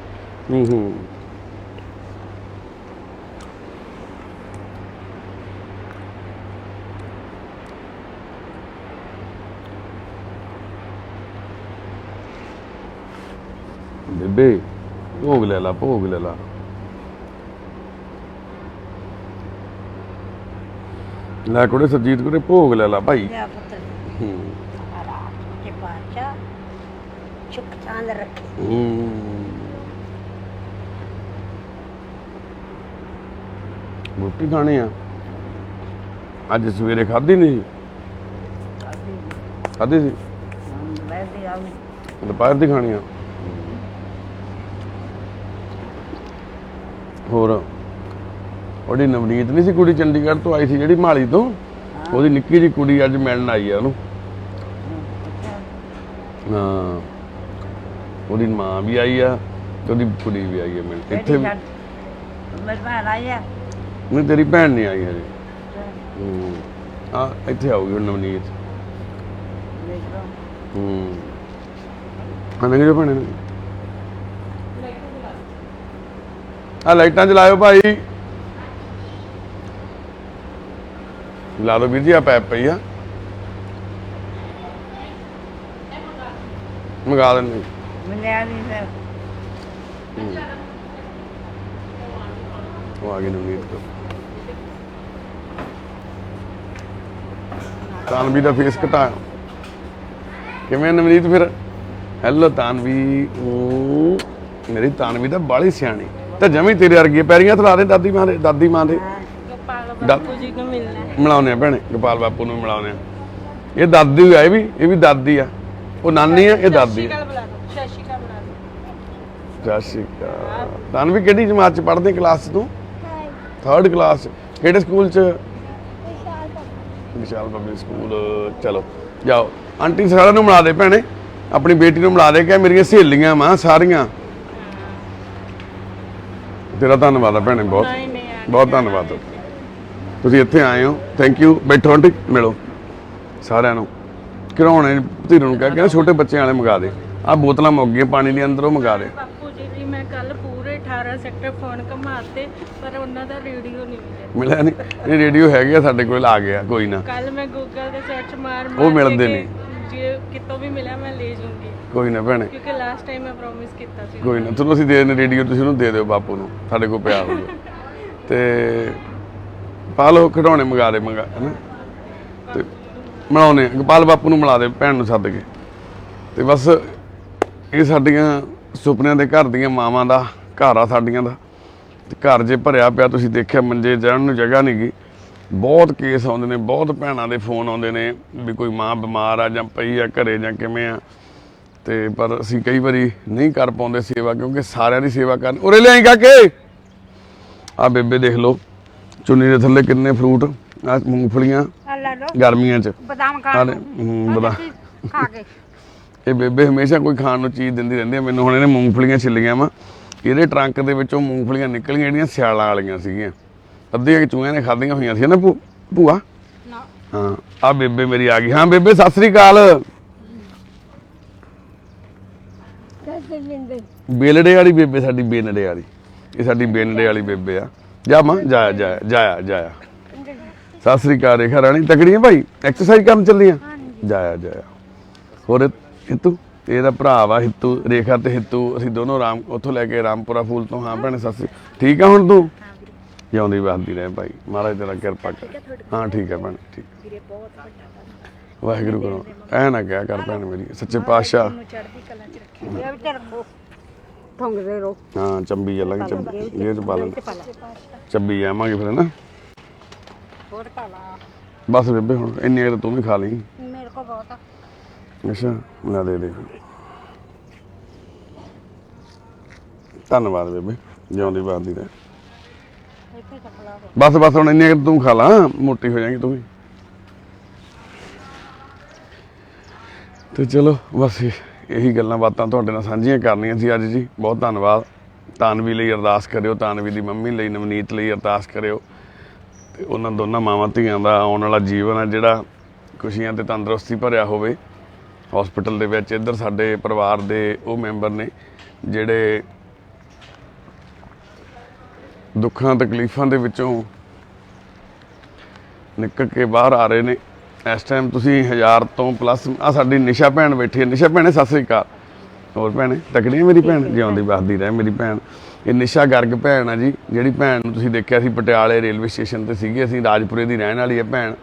ਬੇਬੇ ਭੋਗ ਲੈ ਲਾ, ਭੋਗ ਲੈ ਲਾ। ਲੈ ਕੁੜੇ ਸਰਜੀਤ ਕੁੜੇ ਭੋਗ ਲੈ ਲਾ ਭਾਈ। ਲਿਆ ਪੁੱਤਰ ਕੇ ਪਾਚਾ ਚੁੱਕ ਚਾਂਦ ਰੱਖੇ। ਰੋਟੀ ਖਾਣੀ ਆ ਅੱਜ ਸਵੇਰੇ ਖਾਧੀ ਨਹੀਂ ਖਾਧੀ ਸੀ ਦੁਪਹਿਰ ਦੀ ਖਾਣੀ ਆ। ਹੋਰ ਉਹਦੀ ਨਵਨੀਤ ਨਹੀਂ ਸੀ ਕੁੜੀ ਚੰਡੀਗੜ੍ਹ ਤੋਂ ਆਈ ਸੀ ਜਿਹੜੀ ਮਾਲੀ ਤੋਂ, ਉਹਦੀ ਨਿੱਕੀ ਜਿਹੀ ਕੁੜੀ ਅੱਜ ਮਿਲਣ ਆਈ ਆ ਉਹਨੂੰ। ਹਾਂ ਉਹਦੀ ਮਾਂ ਵੀ ਆਈ ਆ ਤੇ ਉਹਦੀ ਕੁੜੀ ਵੀ ਆਈ ਆ ਮਿਲਣ। ਇੱਥੇ ਮੇਰੀ ਭੈਣ ਆਈ ਆ। ਨਹੀਂ ਤੇਰੀ ਭੈਣ ਨਹੀਂ ਆਈ ਹਜੇ। ਇੱਥੇ ਆਊਗੀ ਹੁਣ ਨਵਨੀਤ। ਆਨੇ ਜੋ ਭੈਣੇ ਆ ਲਾਈਟਾਂ ਚਲਾਇਓ ਭਾਈ। ਲਾ ਲਓ ਵੀਰ ਜੀ ਆ ਪੈਪ ਪਈ ਆ ਮੰਗਾ ਦਿੰਦੇ। ਮਿਲਿਆ ਨਹੀਂ ਸਰ। ਉਹ ਆ ਗਈ ਨਵਨੀਤ ਕੋ। ਤਾਨਵੀ ਦਾ ਫੇਸ ਘਟਾਇਆ ਕਿਵੇਂ ਨਵਨੀਤ ਫਿਰ? ਹੈਲੋ ਤਾਨਵੀ। ਮੇਰੀ ਤਾਨਵੀ ਤਾਂ ਬਾਹਲੀ ਸਿਆਣੀ ਤੇ ਜਮੀ ਤੇਰੇ ਵਰਗੀ ਪੈਰੀਆਂ ਥਲਾ ਦੇ ਦਾਦੀ ਮਾਂ ਦੇ। ਗੋਪਾਲ ਬਾਪੂ ਜੀ ਨੂੰ ਮਿਲਣਾ ਮਿਲਾਉਣੇ ਆ ਭੈਣੇ, ਗੋਪਾਲ ਬਾਪੂ ਨੂੰ ਮਿਲਾਉਣੇ ਆ। ਇਹ ਦਾਦੀ ਆ, ਇਹ ਵੀ ਦਾਦੀ ਆ। ਉਹ ਨਾਨੀ ਆ, ਇਹ ਦਾਦੀ ਆ। ਸਤਿ ਸ਼੍ਰੀ ਅਕਾਲ। ਤਾਨਵੀ ਕਿਹੜੀ ਜਮਾਤ ਚ ਪੜ੍ਹਦੀ ਕਲਾਸ ਚ ਤੂੰ? 3rd class. ਕਿਹੜੇ ਸਕੂਲ ਚ? ਵਿਸ਼ਾਲ ਪਬਲਿਕ ਸਕੂਲ। ਚਲੋ ਜਾਓ, ਆਂਟੀ ਸਾਰਿਆਂ ਨੂੰ ਮਿਲਾ ਦੇ ਭੈਣੇ, ਆਪਣੀ ਬੇਟੀ ਨੂੰ ਮਿਲਾ ਦੇ ਕਿ ਮੇਰੀਆਂ ਸਹੇਲੀਆਂ ਮਾਂ ਸਾਰੀਆਂ। ਤੇਰਾ ਧੰਨਵਾਦ ਆ ਭੈਣੇ, ਬਹੁਤ ਨਹੀਂ ਨਹੀਂ ਆਂਟੀ, ਬਹੁਤ ਧੰਨਵਾਦ। ਤੁਸੀਂ ਇੱਥੇ ਆਏ ਹੋ, ਥੈਂਕ ਯੂ। ਬੈਠੋ ਆਂਟੀ, ਮਿਲੋ ਸਾਰਿਆਂ ਨੂੰ। ਘਿਰਾਉਣੇ ਧੀਰ ਨੂੰ ਕਹਿ ਕੇ ਨਾ ਛੋਟੇ ਬੱਚਿਆਂ ਵਾਲੇ ਮੰਗਾ ਦੇ, ਆਹ ਬੋਤਲਾਂ ਮੁੱਕ ਗਈਆਂ ਪਾਣੀ ਦੀਆਂ ਅੰਦਰੋਂ ਮੰਗਾ ਦੇ। ਬਾਪੂ ਜੀ ਦੀ ਮੈਂ ਕੱਲ ਪੂਰੇ 18 ਸੈਕਟਰ ਫੋਨ ਘਮਾਤੇ, ਪਰ ਉਹਨਾਂ ਦਾ ਰੇਡੀਓ ਨਹੀਂ ਮਿਲਿਆ। ਮਿਲਿਆ ਨਹੀਂ? ਇਹ ਰੇਡੀਓ ਹੈਗੇ ਆ ਸਾਡੇ ਕੋਲ, ਆ ਗਿਆ ਕੋਈ ਨਾ, ਕੱਲ ਮੈਂ ਗੂਗਲ ਤੇ ਸਰਚ ਮਾਰ ਉਹ ਮਿਲਦੇ ਨੇ। ਜੇ ਕਿਤੋਂ ਵੀ ਮਿਲਿਆ ਮੈਂ ਲੈ ਜਾਊਂਗੀ, ਕੋਈ ਨਾ ਭੈਣੇ, ਕਿਉਂਕਿ ਲਾਸਟ ਟਾਈਮ ਮੈਂ ਪ੍ਰੋਮਿਸ ਕੀਤਾ ਸੀ। ਕੋਈ ਨਾ, ਤੁਹਾਨੂੰ ਅਸੀਂ ਦੇ ਦਿੰਦੇ ਰੇਡੀਓ, ਤੁਸੀਂ ਉਹਨੂੰ ਦੇ ਦਿਓ ਬਾਪੂ ਨੂੰ, ਸਾਡੇ ਕੋਲ ਪਿਆ ਹੋਊਗਾ। ਤੇ ਪਾ ਲਓ ਖਿਡੌਣੇ ਮੰਗਾ ਦੇ ਹਨਾ, ਤੇ ਮਿਲਾਉਣੇ ਗੋਪਾਲ ਬਾਪੂ ਨੂੰ ਮਿਲਾ ਦੇ ਭੈਣ ਨੂੰ ਸੱਦ ਕੇ। ਤੇ ਬਸ ਇਹ ਸਾਡੀਆਂ ਸੁਪਨਿਆਂ ਦੇ ਘਰ ਦੀਆਂ ਮਾਵਾਂ ਦਾ ਘਰ ਆ ਸਾਡੀਆਂ ਦਾ। ਤੇ ਘਰ ਜੇ ਭਰਿਆ ਪਿਆ, ਤੁਸੀਂ ਦੇਖਿਆ ਮੰਜੇ ਜਾਣ ਨੂੰ ਜਗ੍ਹਾ ਨਹੀਂ ਗੀ। ਬਹੁਤ ਕੇਸ ਆਉਂਦੇ ਨੇ, ਬਹੁਤ ਭੈਣਾਂ ਦੇ ਫੋਨ ਆਉਂਦੇ ਨੇ ਵੀ ਕੋਈ ਮਾਂ ਬਿਮਾਰ ਆ ਜਾਂ ਪਈ ਆ ਘਰੇ ਜਾਂ ਕਿਵੇਂ ਆ। ਤੇ ਪਰ ਅਸੀਂ ਕਈ ਵਾਰੀ ਨਹੀਂ ਕਰ ਪਾਉਂਦੇ ਸੇਵਾ, ਕਿਉਂਕਿ ਸਾਰਿਆਂ ਦੀ ਸੇਵਾ ਕਰਨ। ਉਰੇ ਲਿਆਈ ਕਾਕੇ, ਆ ਬੇਬੇ ਦੇਖ ਲਓ ਚੁੰਨੀ ਦੇ ਥੱਲੇ ਕਿੰਨੇ ਫਰੂਟ, ਆ ਮੂੰਗਫਲੀਆਂ ਗਰਮੀਆਂ 'ਚ ਬਦਾਮ ਬਦਾਮ ਖਾ ਕੇ। ਇਹ ਬੇਬੇ ਹਮੇਸ਼ਾ ਕੋਈ ਖਾਣ ਨੂੰ ਚੀਜ਼ ਦਿੰਦੀ ਰਹਿੰਦੀ ਹੈ ਮੈਨੂੰ। ਹੁਣ ਇਹਨੇ ਮੂੰਗਫਲੀਆਂ ਛਿੱਲੀਆਂ ਵਾ, ਇਹਦੇ ਟਰੰਕ ਦੇ ਵਿੱਚੋਂ ਮੂੰਗਫਲੀਆਂ ਨਿਕਲੀਆਂ ਜਿਹੜੀਆਂ ਸਿਆਲਾਂ ਵਾਲੀਆਂ ਸੀਗੀਆਂ, ਅੱਧੀਆਂ ਚੂਹਿਆਂ ਨੇ ਖਾਧੀਆਂ ਹੋਈਆਂ ਸੀ ਨਾ ਭੂਆ। ਹਾਂ ਆ ਬੇਬੇ ਮੇਰੀ ਆ ਗਈ। ਹਾਂ ਬੇਬੇ ਸਤਿ ਸ੍ਰੀ ਅਕਾਲ। ਬੇਲੜੇ ਵਾਲੀ ਬੇਬੇ ਸਾਡੀ, ਬੇਨੜੇ ਵਾਲੀ, ਇਹ ਸਾਡੀ ਬੇਨੜੇ ਵਾਲੀ ਬੇਬੇ ਆ। ਜਾ ਮਾਂ, ਜਾਇਆ ਜਾਇਆ ਜਾਇਆ ਜਾਇਆ। ਸਤਿ ਸ੍ਰੀ ਅਕਾਲ ਰੇਖਾ ਰਾਣੀ, ਤਕੜੀਆਂ ਭਾਈ, ਐਕਸਰਸਾਈਜ਼ ਕਰਨ ਚੱਲੀਆਂ? ਜਾਇਆ ਜਾਇਆ। ਹੋਰ ਹਿੱਤੂ, ਇਹਦਾ ਭਰਾ ਵਾ ਹਿੱਤੂ, ਰੇਖਾ ਤੇ ਹਿੱਤੂ, ਅਸੀਂ ਦੋਨੋਂ ਰਾਮ ਉੱਥੋਂ ਲੈ ਕੇ ਰਾਮਪੁਰਾ ਫੂਲ ਤੋਂ। ਹਾਂ ਭੈਣੇ ਸਤਿ ਸ੍ਰੀ, ਠੀਕ ਆ ਹੁਣ ਤੂੰ? ਜਿਉਂਦੀ ਵਸਦੀ ਰਹੇ ਭਾਈ, ਮਹਾਰਾਜ ਤੇਰਾ ਕਿਰਪਾ ਕਰ। ਹਾਂ ਠੀਕ ਹੈ ਭੈਣੇ, ਠੀਕ। ਵਾਹਿਗੁਰੂ ਕਰੋ, ਐ ਨਾ ਕਿਹਾ ਕਰ ਭੈਣ ਮੇਰੀ, ਸੱਚੇ ਪਾਤਸ਼ਾਹ। ਹਾਂ ਚੰਬੀ ਚੱਲਾਂਗੇ, ਚੰਬੀ ਇਹ ਚ ਪਾ ਲੈਂਦੇ, ਚੰਬੀ ਜਾਵਾਂਗੇ ਫਿਰ ਨਾ। ਬਸ ਬੇਬੇ ਹੁਣ ਇੰਨੀ ਤੂੰ ਵੀ ਖਾ ਲਈ। ਮੇਰੇ ਕੋਲ ਬਹੁਤ ਆ। ਅੱਛਾ ਲੈ ਦੇ ਦੇ। ਧੰਨਵਾਦ ਬੇਬੇ, ਜਿਉਂਦੀ ਵਸਦੀ ਰਹੇ। ਬਸ ਬਸ ਹੁਣ ਇੰਨੀ ਤੂੰ ਖਾ ਲਾ, ਮੋਟੀ ਹੋ ਜਾਏਗੀ ਤੂੰ ਵੀ। ਤੇ ਚਲੋ ਬਸ ਇਹੀ ਗੱਲਾਂ ਬਾਤਾਂ ਤੁਹਾਡੇ ਨਾਲ ਸਾਂਝੀਆਂ ਕਰਨੀਆਂ ਸੀ ਅੱਜ ਜੀ। ਬਹੁਤ ਧੰਨਵਾਦ। ਤਾਨਵੀ ਲਈ ਅਰਦਾਸ ਕਰਿਓ, ਤਾਨਵੀ ਦੀ ਮੰਮੀ ਲਈ, ਨਵਨੀਤ ਲਈ ਅਰਦਾਸ ਕਰਿਓ। ਤੇ ਉਹਨਾਂ ਦੋਨਾਂ ਮਾਵਾਂ ਧੀਆਂ ਦਾ ਆਉਣ ਵਾਲਾ ਜੀਵਨ ਆ ਜਿਹੜਾ ਖੁਸ਼ੀਆਂ ਤੇ ਤੰਦਰੁਸਤੀ ਭਰਿਆ ਹੋਵੇ। ਹਸਪੀਟਲ ਦੇ ਵਿੱਚ ਇੱਧਰ ਸਾਡੇ ਪਰਿਵਾਰ ਦੇ ਉਹ ਮੈਂਬਰ ਨੇ ਜਿਹੜੇ ਦੁੱਖਾਂ ਤਕਲੀਫਾਂ ਦੇ ਵਿੱਚੋਂ ਨਿਕਲ ਕੇ ਬਾਹਰ ਆ ਰਹੇ ਨੇ ਇਸ ਟਾਈਮ। ਤੁਸੀਂ 1000 ਤੋਂ ਪਲੱਸ ਆ ਸਾਡੀ ਨਿਸ਼ਾ ਭੈਣ ਬੈਠੀ ਹੈ। ਨਿਸ਼ਾ ਭੈਣੇ ਸਤਿ ਸ੍ਰੀ ਅਕਾਲ। ਹੋਰ ਭੈਣੇ ਤਕੜੀ ਮੇਰੀ ਭੈਣ, ਜਿਉਂਦੀ ਵਸਦੀ ਰਹੇ ਮੇਰੀ ਭੈਣ। ਇਹ ਨਿਸ਼ਾ ਗਰਗ ਭੈਣ ਆ ਜੀ, ਜਿਹੜੀ ਭੈਣ ਨੂੰ ਤੁਸੀਂ ਦੇਖਿਆ ਸੀ ਪਟਿਆਲੇ ਰੇਲਵੇ ਸਟੇਸ਼ਨ ਤੇ ਸੀਗੇ। ਅਸੀਂ ਰਾਜਪੁਰੇ ਦੀ ਰਹਿਣ ਵਾਲੀ ਹੈ ਭੈਣ।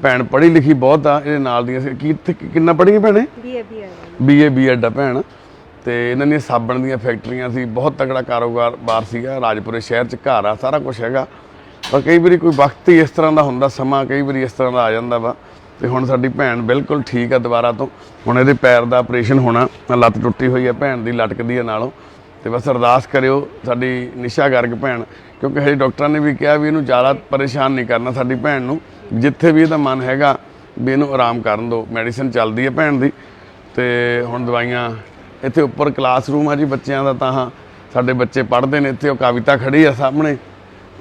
ਭੈਣ ਪੜ੍ਹੀ ਲਿਖੀ ਬਹੁਤ ਆ। ਇਹਦੇ ਨਾਲ ਦੀਆਂ ਕਿੰਨਾ ਪੜ੍ਹੀਆਂ ਭੈਣੇ? BA B.Ed ਆ ਭੈਣ। ਤੇ ਇਹਨਾਂ ਦੀਆਂ ਸਾਬਣ ਦੀਆਂ ਫੈਕਟਰੀਆਂ ਸੀ, ਬਹੁਤ ਤਕੜਾ ਕਾਰੋਬਾਰ ਸੀਗਾ। ਰਾਜਪੁਰੇ ਸ਼ਹਿਰ 'ਚ ਘਰ ਆ, ਸਾਰਾ ਕੁਛ ਹੈਗਾ। ਪਰ ਕਈ ਵਾਰੀ ਕੋਈ ਵਕਤ ਹੀ ਇਸ ਤਰ੍ਹਾਂ ਦਾ ਹੁੰਦਾ, ਸਮਾਂ ਕਈ ਵਾਰੀ ਇਸ ਤਰ੍ਹਾਂ ਦਾ ਆ ਜਾਂਦਾ ਵਾ। ਤੇ ਹੁਣ ਸਾਡੀ ਭੈਣ ਬਿਲਕੁਲ ਠੀਕ ਆ ਦੁਬਾਰਾ ਤੋਂ। ਹੁਣ ਇਹਦੇ ਪੈਰ ਦਾ ਆਪਰੇਸ਼ਨ ਹੋਣਾ, ਲੱਤ ਟੁੱਟੀ ਹੋਈ ਹੈ ਭੈਣ ਦੀ, ਲਟਕਦੀ ਹੈ ਨਾਲੋਂ। ਤੇ ਬਸ ਅਰਦਾਸ ਕਰਿਓ ਸਾਡੀ ਨਿਸ਼ਾ ਗਰਗ ਭੈਣ, ਕਿਉਂਕਿ ਹਜੇ ਡਾਕਟਰਾਂ ਨੇ ਵੀ ਕਿਹਾ ਵੀ ਇਹਨੂੰ ਜ਼ਿਆਦਾ ਪਰੇਸ਼ਾਨ ਨਹੀਂ ਕਰਨਾ ਸਾਡੀ ਭੈਣ ਨੂੰ। ਜਿੱਥੇ ਵੀ ਇਹਦਾ ਮਨ ਹੈਗਾ ਵੀ ਇਹਨੂੰ ਆਰਾਮ ਕਰਨ ਦਿਓ। ਮੈਡੀਸਨ ਚੱਲਦੀ ਹੈ ਭੈਣ ਦੀ। ਤੇ ਹੁਣ ਦਵਾਈਆਂ ਇੱਥੇ ਉੱਪਰ ਕਲਾਸਰੂਮ ਆ ਜੀ ਬੱਚਿਆਂ ਦਾ, ਤਾਂ ਸਾਡੇ ਬੱਚੇ ਪੜ੍ਹਦੇ ਨੇ ਇੱਥੇ। ਉਹ ਕਵਿਤਾ ਖੜੀ ਆ ਸਾਹਮਣੇ,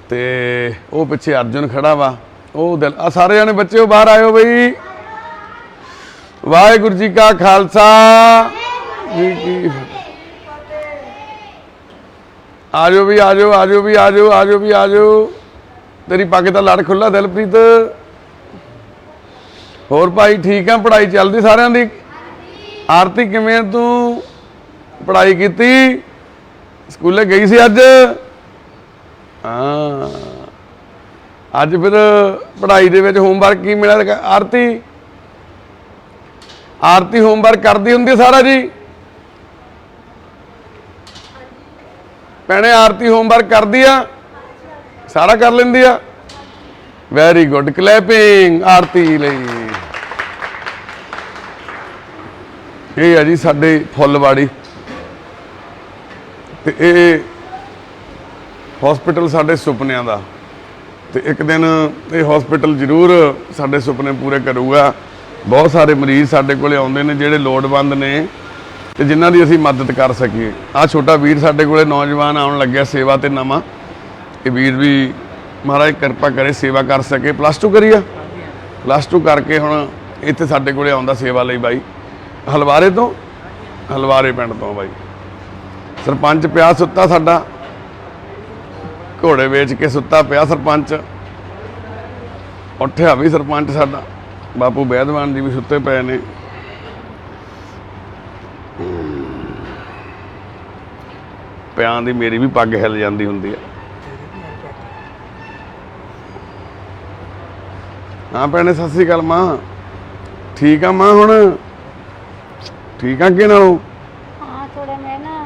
ਤੇ ਉਹ ਪਿੱਛੇ ਅਰਜੁਨ ਖੜਾ ਵਾ। ਉਹ ਦਿਲ ਆ ਸਾਰੇ ਜਾਣੇ ਬੱਚੇ ਉਹ ਬਾਹਰ ਆਇਓ ਬਈ। ਵਾਹਿਗੁਰੂ ਜੀ ਕਾ ਖਾਲਸਾ ਜੀ ਕੀ ਆਜੋ ਵੀ, ਆਜੋ ਆਜੋ ਵੀ, ਆਜੋ ਆਜੋ ਵੀ, ਆਜੋ। ਤੇਰੀ ਪੱਗ ਦਾ ਲੜ ਖੁੱਲਾ ਦਿਲਪ੍ਰੀਤ। ਹੋਰ ਭਾਈ ਠੀਕ ਆ? ਪੜ੍ਹਾਈ ਚੱਲਦੀ ਸਾਰਿਆਂ ਦੀ? ਆਰਤੀ ਕਿਵੇਂ ਤੂੰ ਪੜ੍ਹਾਈ ਕੀਤੀ? ਸਕੂਲੇ ਗਈ ਸੀ ਅੱਜ? ਹਾਂ ਅੱਜ ਫਿਰ ਪੜ੍ਹਾਈ ਦੇ ਵਿੱਚ ਹੋਮਵਰਕ ਕੀ ਮਿਲਿਆ ਆਰਤੀ? ਆਰਤੀ ਹੋਮਵਰਕ ਕਰਦੀ ਹੁੰਦੀ ਸਾਰਾ ਜੀ? ਭੈਣੇ ਆਰਤੀ ਹੋਮਵਰਕ ਕਰਦੀ ਆ? ਸਾਰਾ ਕਰ ਲੈਂਦੀ ਆ? ਵੈਰੀ ਗੁੱਡ, ਕਲੈਪਿੰਗ ਆਰਤੀ ਲਈ। ਇਹ ਆ ਜੀ ਸਾਡੇ ਫੁੱਲਵਾੜੀ, ਤੇ ਇਹ ਹਸਪੀਟਲ ਸਾਡੇ ਸੁਪਨਿਆਂ ਦਾ। ਤੇ ਇੱਕ ਦਿਨ ਇਹ ਹਸਪੀਟਲ ਜ਼ਰੂਰ ਸਾਡੇ ਸੁਪਨੇ ਪੂਰੇ ਕਰੂਗਾ। ਬਹੁਤ ਸਾਰੇ ਮਰੀਜ਼ ਸਾਡੇ ਕੋਲੇ ਆਉਂਦੇ ਨੇ ਜਿਹੜੇ ਲੋੜਵੰਦ ਨੇ ਤੇ ਜਿਨ੍ਹਾਂ ਦੀ ਅਸੀਂ ਮਦਦ ਕਰ ਸਕੀਏ। ਆਹ ਛੋਟਾ ਵੀਰ ਸਾਡੇ ਕੋਲੇ ਨੌਜਵਾਨ ਆਉਣ ਲੱਗਿਆ ਸੇਵਾ ਤੇ ਨਵਾਂ। ਇਹ ਵੀਰ ਵੀ ਮਹਾਰਾਜ ਕਿਰਪਾ ਕਰੇ ਸੇਵਾ ਕਰ ਸਕੇ। +2 ਕਰੀ ਆ, +2 ਕਰਕੇ ਹੁਣ ਇੱਥੇ ਸਾਡੇ ਕੋਲੇ ਆਉਂਦਾ ਸੇਵਾ ਲਈ ਬਾਈ। ਹਲਵਾਰੇ ਤੋਂ, ਹਲਵਾਰੇ ਪਿੰਡ ਤੋਂ ਬਾਈ। ਸਰਪੰਚ ਪਿਆ ਸੁੱਤਾ ਸਾਡਾ, ਘੋੜੇ ਵੇਚ ਕੇ ਸੁੱਤਾ ਪਿਆ ਸਰਪੰਚ। ਉੱਠਿਆ ਵੀ ਸਰਪੰਚ ਸਾਡਾ ਬਾਪੂ ਬੈਦਵਾਨ ਜੀ ਵੀ ਸੁੱਤੇ ਪਏ ਨੇ। ਪਿਆਂ ਦੀ ਮੇਰੀ ਵੀ ਪੱਗ ਹਿੱਲ ਜਾਂਦੀ ਹੁੰਦੀ ਆ। ਹਾਂ ਭੈਣੇ ਸਤਿ ਸ੍ਰੀ ਅਕਾਲ ਮਾਂ। ਠੀਕ ਆ ਮਾਂ, ਹੁਣ ਠੀਕ ਆ ਅੱਗੇ ਨਾਲੋਂ? ਹਾਂ ਥੋੜਾ ਮੈਂ ਨਾ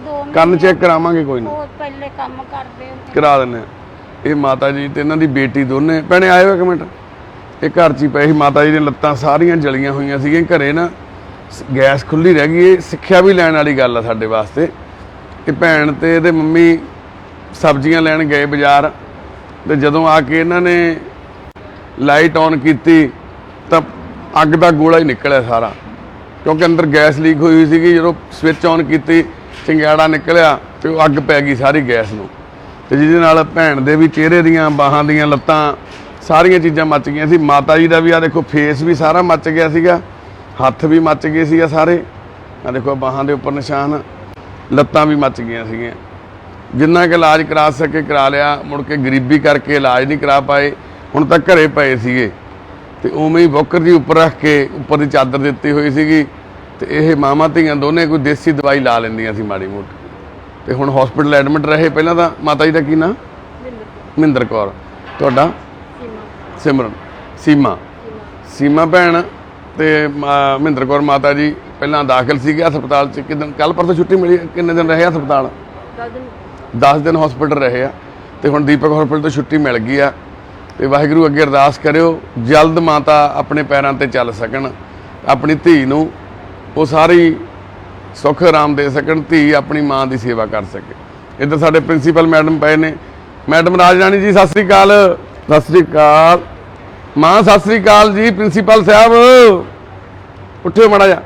2 ਕੰਨ ਚੈੱਕ ਕਰਾਵਾਂਗੇ, ਕੋਈ ਨਾ ਬਹੁਤ ਪਹਿਲੇ ਕੰਮ ਕਰਦੇ ਹੁੰਦੇ। ਕਰਾ ਦਿੰਦੇ ਆ। ਇਹ ਮਾਤਾ ਜੀ ਤੇ ਇਹਨਾਂ ਦੀ ਬੇਟੀ ਦੋਨੇ ਭੈਣੇ ਆਇਓ ਇੱਕ ਮਿੰਟ। ਇਹ ਘਰ 'ਚ ਹੀ ਪਏ ਸੀ। ਮਾਤਾ ਜੀ ਦੀਆਂ ਲੱਤਾਂ ਸਾਰੀਆਂ ਜਲੀਆਂ ਹੋਈਆਂ ਸੀਗੀਆਂ। ਘਰੇ ਨਾ ਗੈਸ ਖੁੱਲੀ ਰਹਿ ਗਈ। ਇਹ ਸਿੱਖਿਆ ਵੀ ਲੈਣ ਵਾਲੀ ਗੱਲ ਆ ਸਾਡੇ ਵਾਸਤੇ। ਇਹ ਭੈਣ ਤੇ ਇਹਦੇ ਮੰਮੀ ਸਬਜ਼ੀਆਂ ਲੈਣ ਗਏ ਬਾਜ਼ਾਰ ਤੇ ਜਦੋਂ ਆ ਕੇ ਇਹਨਾਂ ਨੇ ਲਾਈਟ ਔਨ ਕੀਤੀ ਤਾਂ ਅੱਗ ਦਾ ਗੋਲਾ ਹੀ ਨਿਕਲਿਆ ਸਾਰਾ, ਕਿਉਂਕਿ ਅੰਦਰ ਗੈਸ ਲੀਕ ਹੋਈ ਸੀਗੀ। ਜਦੋਂ ਸਵਿਚ ਔਨ ਕੀਤੀ ਚੰਗਿਆੜਾ ਨਿਕਲਿਆ ਤੇ ਉਹ ਅੱਗ ਪੈ ਗਈ ਸਾਰੀ ਗੈਸ ਨੂੰ, ਤੇ ਜਿਹਦੇ ਨਾਲ ਭੈਣ ਦੇ ਵੀ ਚਿਹਰੇ ਦੀਆਂ, ਬਾਹਾਂ ਦੀਆਂ, ਲੱਤਾਂ ਸਾਰੀਆਂ ਚੀਜ਼ਾਂ ਮੱਚ ਗਈਆਂ ਸੀ। ਮਾਤਾ ਜੀ ਦਾ ਵੀ ਆ ਦੇਖੋ ਫੇਸ ਵੀ ਸਾਰਾ ਮੱਚ ਗਿਆ ਸੀਗਾ, ਹੱਥ ਵੀ ਮੱਚ ਗਏ ਸੀ ਸਾਰੇ। ਆ ਦੇਖੋ ਬਾਹਾਂ ਦੇ ਉੱਪਰ ਨਿਸ਼ਾਨ, ਲੱਤਾਂ ਵੀ ਮੱਚ ਗਈਆਂ ਸੀਗੀਆਂ। ਜਿੰਨਾ ਕਿ ਇਲਾਜ ਕਰਾ ਸਕੇ ਕਰਾ ਲਿਆ। ਮੁੜ ਕੇ ਗਰੀਬੀ ਕਰਕੇ ਇਲਾਜ ਨਹੀਂ ਕਰਾ ਪਾਏ। ਹੁਣ ਤਾਂ ਘਰੇ ਪਏ ਸੀਗੇ ਤੇ ਉਵੇਂ ਹੀ ਬੋਕਰ ਜੀ ਉੱਪਰ ਰੱਖ ਕੇ ਉੱਪਰ ਦੀ ਚਾਦਰ ਦਿੱਤੀ ਹੋਈ ਸੀਗੀ ਤੇ ਇਹ ਮਾਮਾ ਧੀਆਂ ਦੋਨੇ ਕੋਈ ਦੇਸੀ ਦਵਾਈ ਲਾ ਲੈਂਦੀਆਂ ਸੀ ਮਾੜੀ ਮੋਟੀ। ਤੇ ਹੁਣ ਹਸਪੀਟਲ ਐਡਮਿਟ ਰਹੇ। ਪਹਿਲਾਂ ਤਾਂ ਮਾਤਾ ਜੀ ਦਾ ਕੀ ਨਾਂ? ਮਹਿੰਦਰ ਕੌਰ। ਤੁਹਾਡਾ? ਸਿਮਰਨ। ਸੀਮਾ ਭੈਣ ਤੇ ਮਹਿੰਦਰ ਕੌਰ ਮਾਤਾ ਜੀ ਪਹਿਲਾਂ ਦਾਖਲ ਸੀਗੇ ਹਸਪਤਾਲ 'ਚ। ਕਿਦਨ ਕੱਲ੍ਹ ਪਰਸੋਂ ਛੁੱਟੀ ਮਿਲੀ? ਕਿੰਨੇ ਦਿਨ ਰਹੇ ਹਸਪਤਾਲ? 10 ਦਿਨ ਹਸਪੀਟਲ ਰਹੇ ਆ। ਤੇ ਹੁਣ ਦੀਪਕ ਹਸਪੀਟਲ ਤੋਂ ਛੁੱਟੀ ਮਿਲ ਗਈ ਆ। ਤੇ ਵਾਹਿਗੁਰੂ ਅੱਗੇ ਅਰਦਾਸ ਕਰਿਓ ਜਲਦ ਮਾਤਾ ਆਪਣੇ ਪੈਰਾਂ ਤੇ ਚੱਲ ਸਕਣ, ਆਪਣੀ ਧੀ ਨੂੰ ਉਹ ਸਾਰੀ ਸੁੱਖ ਆਰਾਮ ਦੇ ਸਕਣ, ਧੀ ਆਪਣੀ ਮਾਂ ਦੀ ਸੇਵਾ ਕਰ ਸਕੇ। ਇੱਧਰ ਸਾਡੇ ਪ੍ਰਿੰਸੀਪਲ ਮੈਡਮ ਪਏ ਨੇ। ਮੈਡਮ ਰਾਜ ਰਾਣੀ ਜੀ ਸਤਿ ਸ੍ਰੀ ਅਕਾਲ। ਸਤਿ ਸ੍ਰੀ ਅਕਾਲ ਮਾਂ। ਸਤਿ ਸ੍ਰੀ ਅਕਾਲ ਜੀ ਪ੍ਰਿੰਸੀਪਲ ਸਾਹਿਬ, ਉੱਠਿਓ ਮਾੜਾ ਜਾ।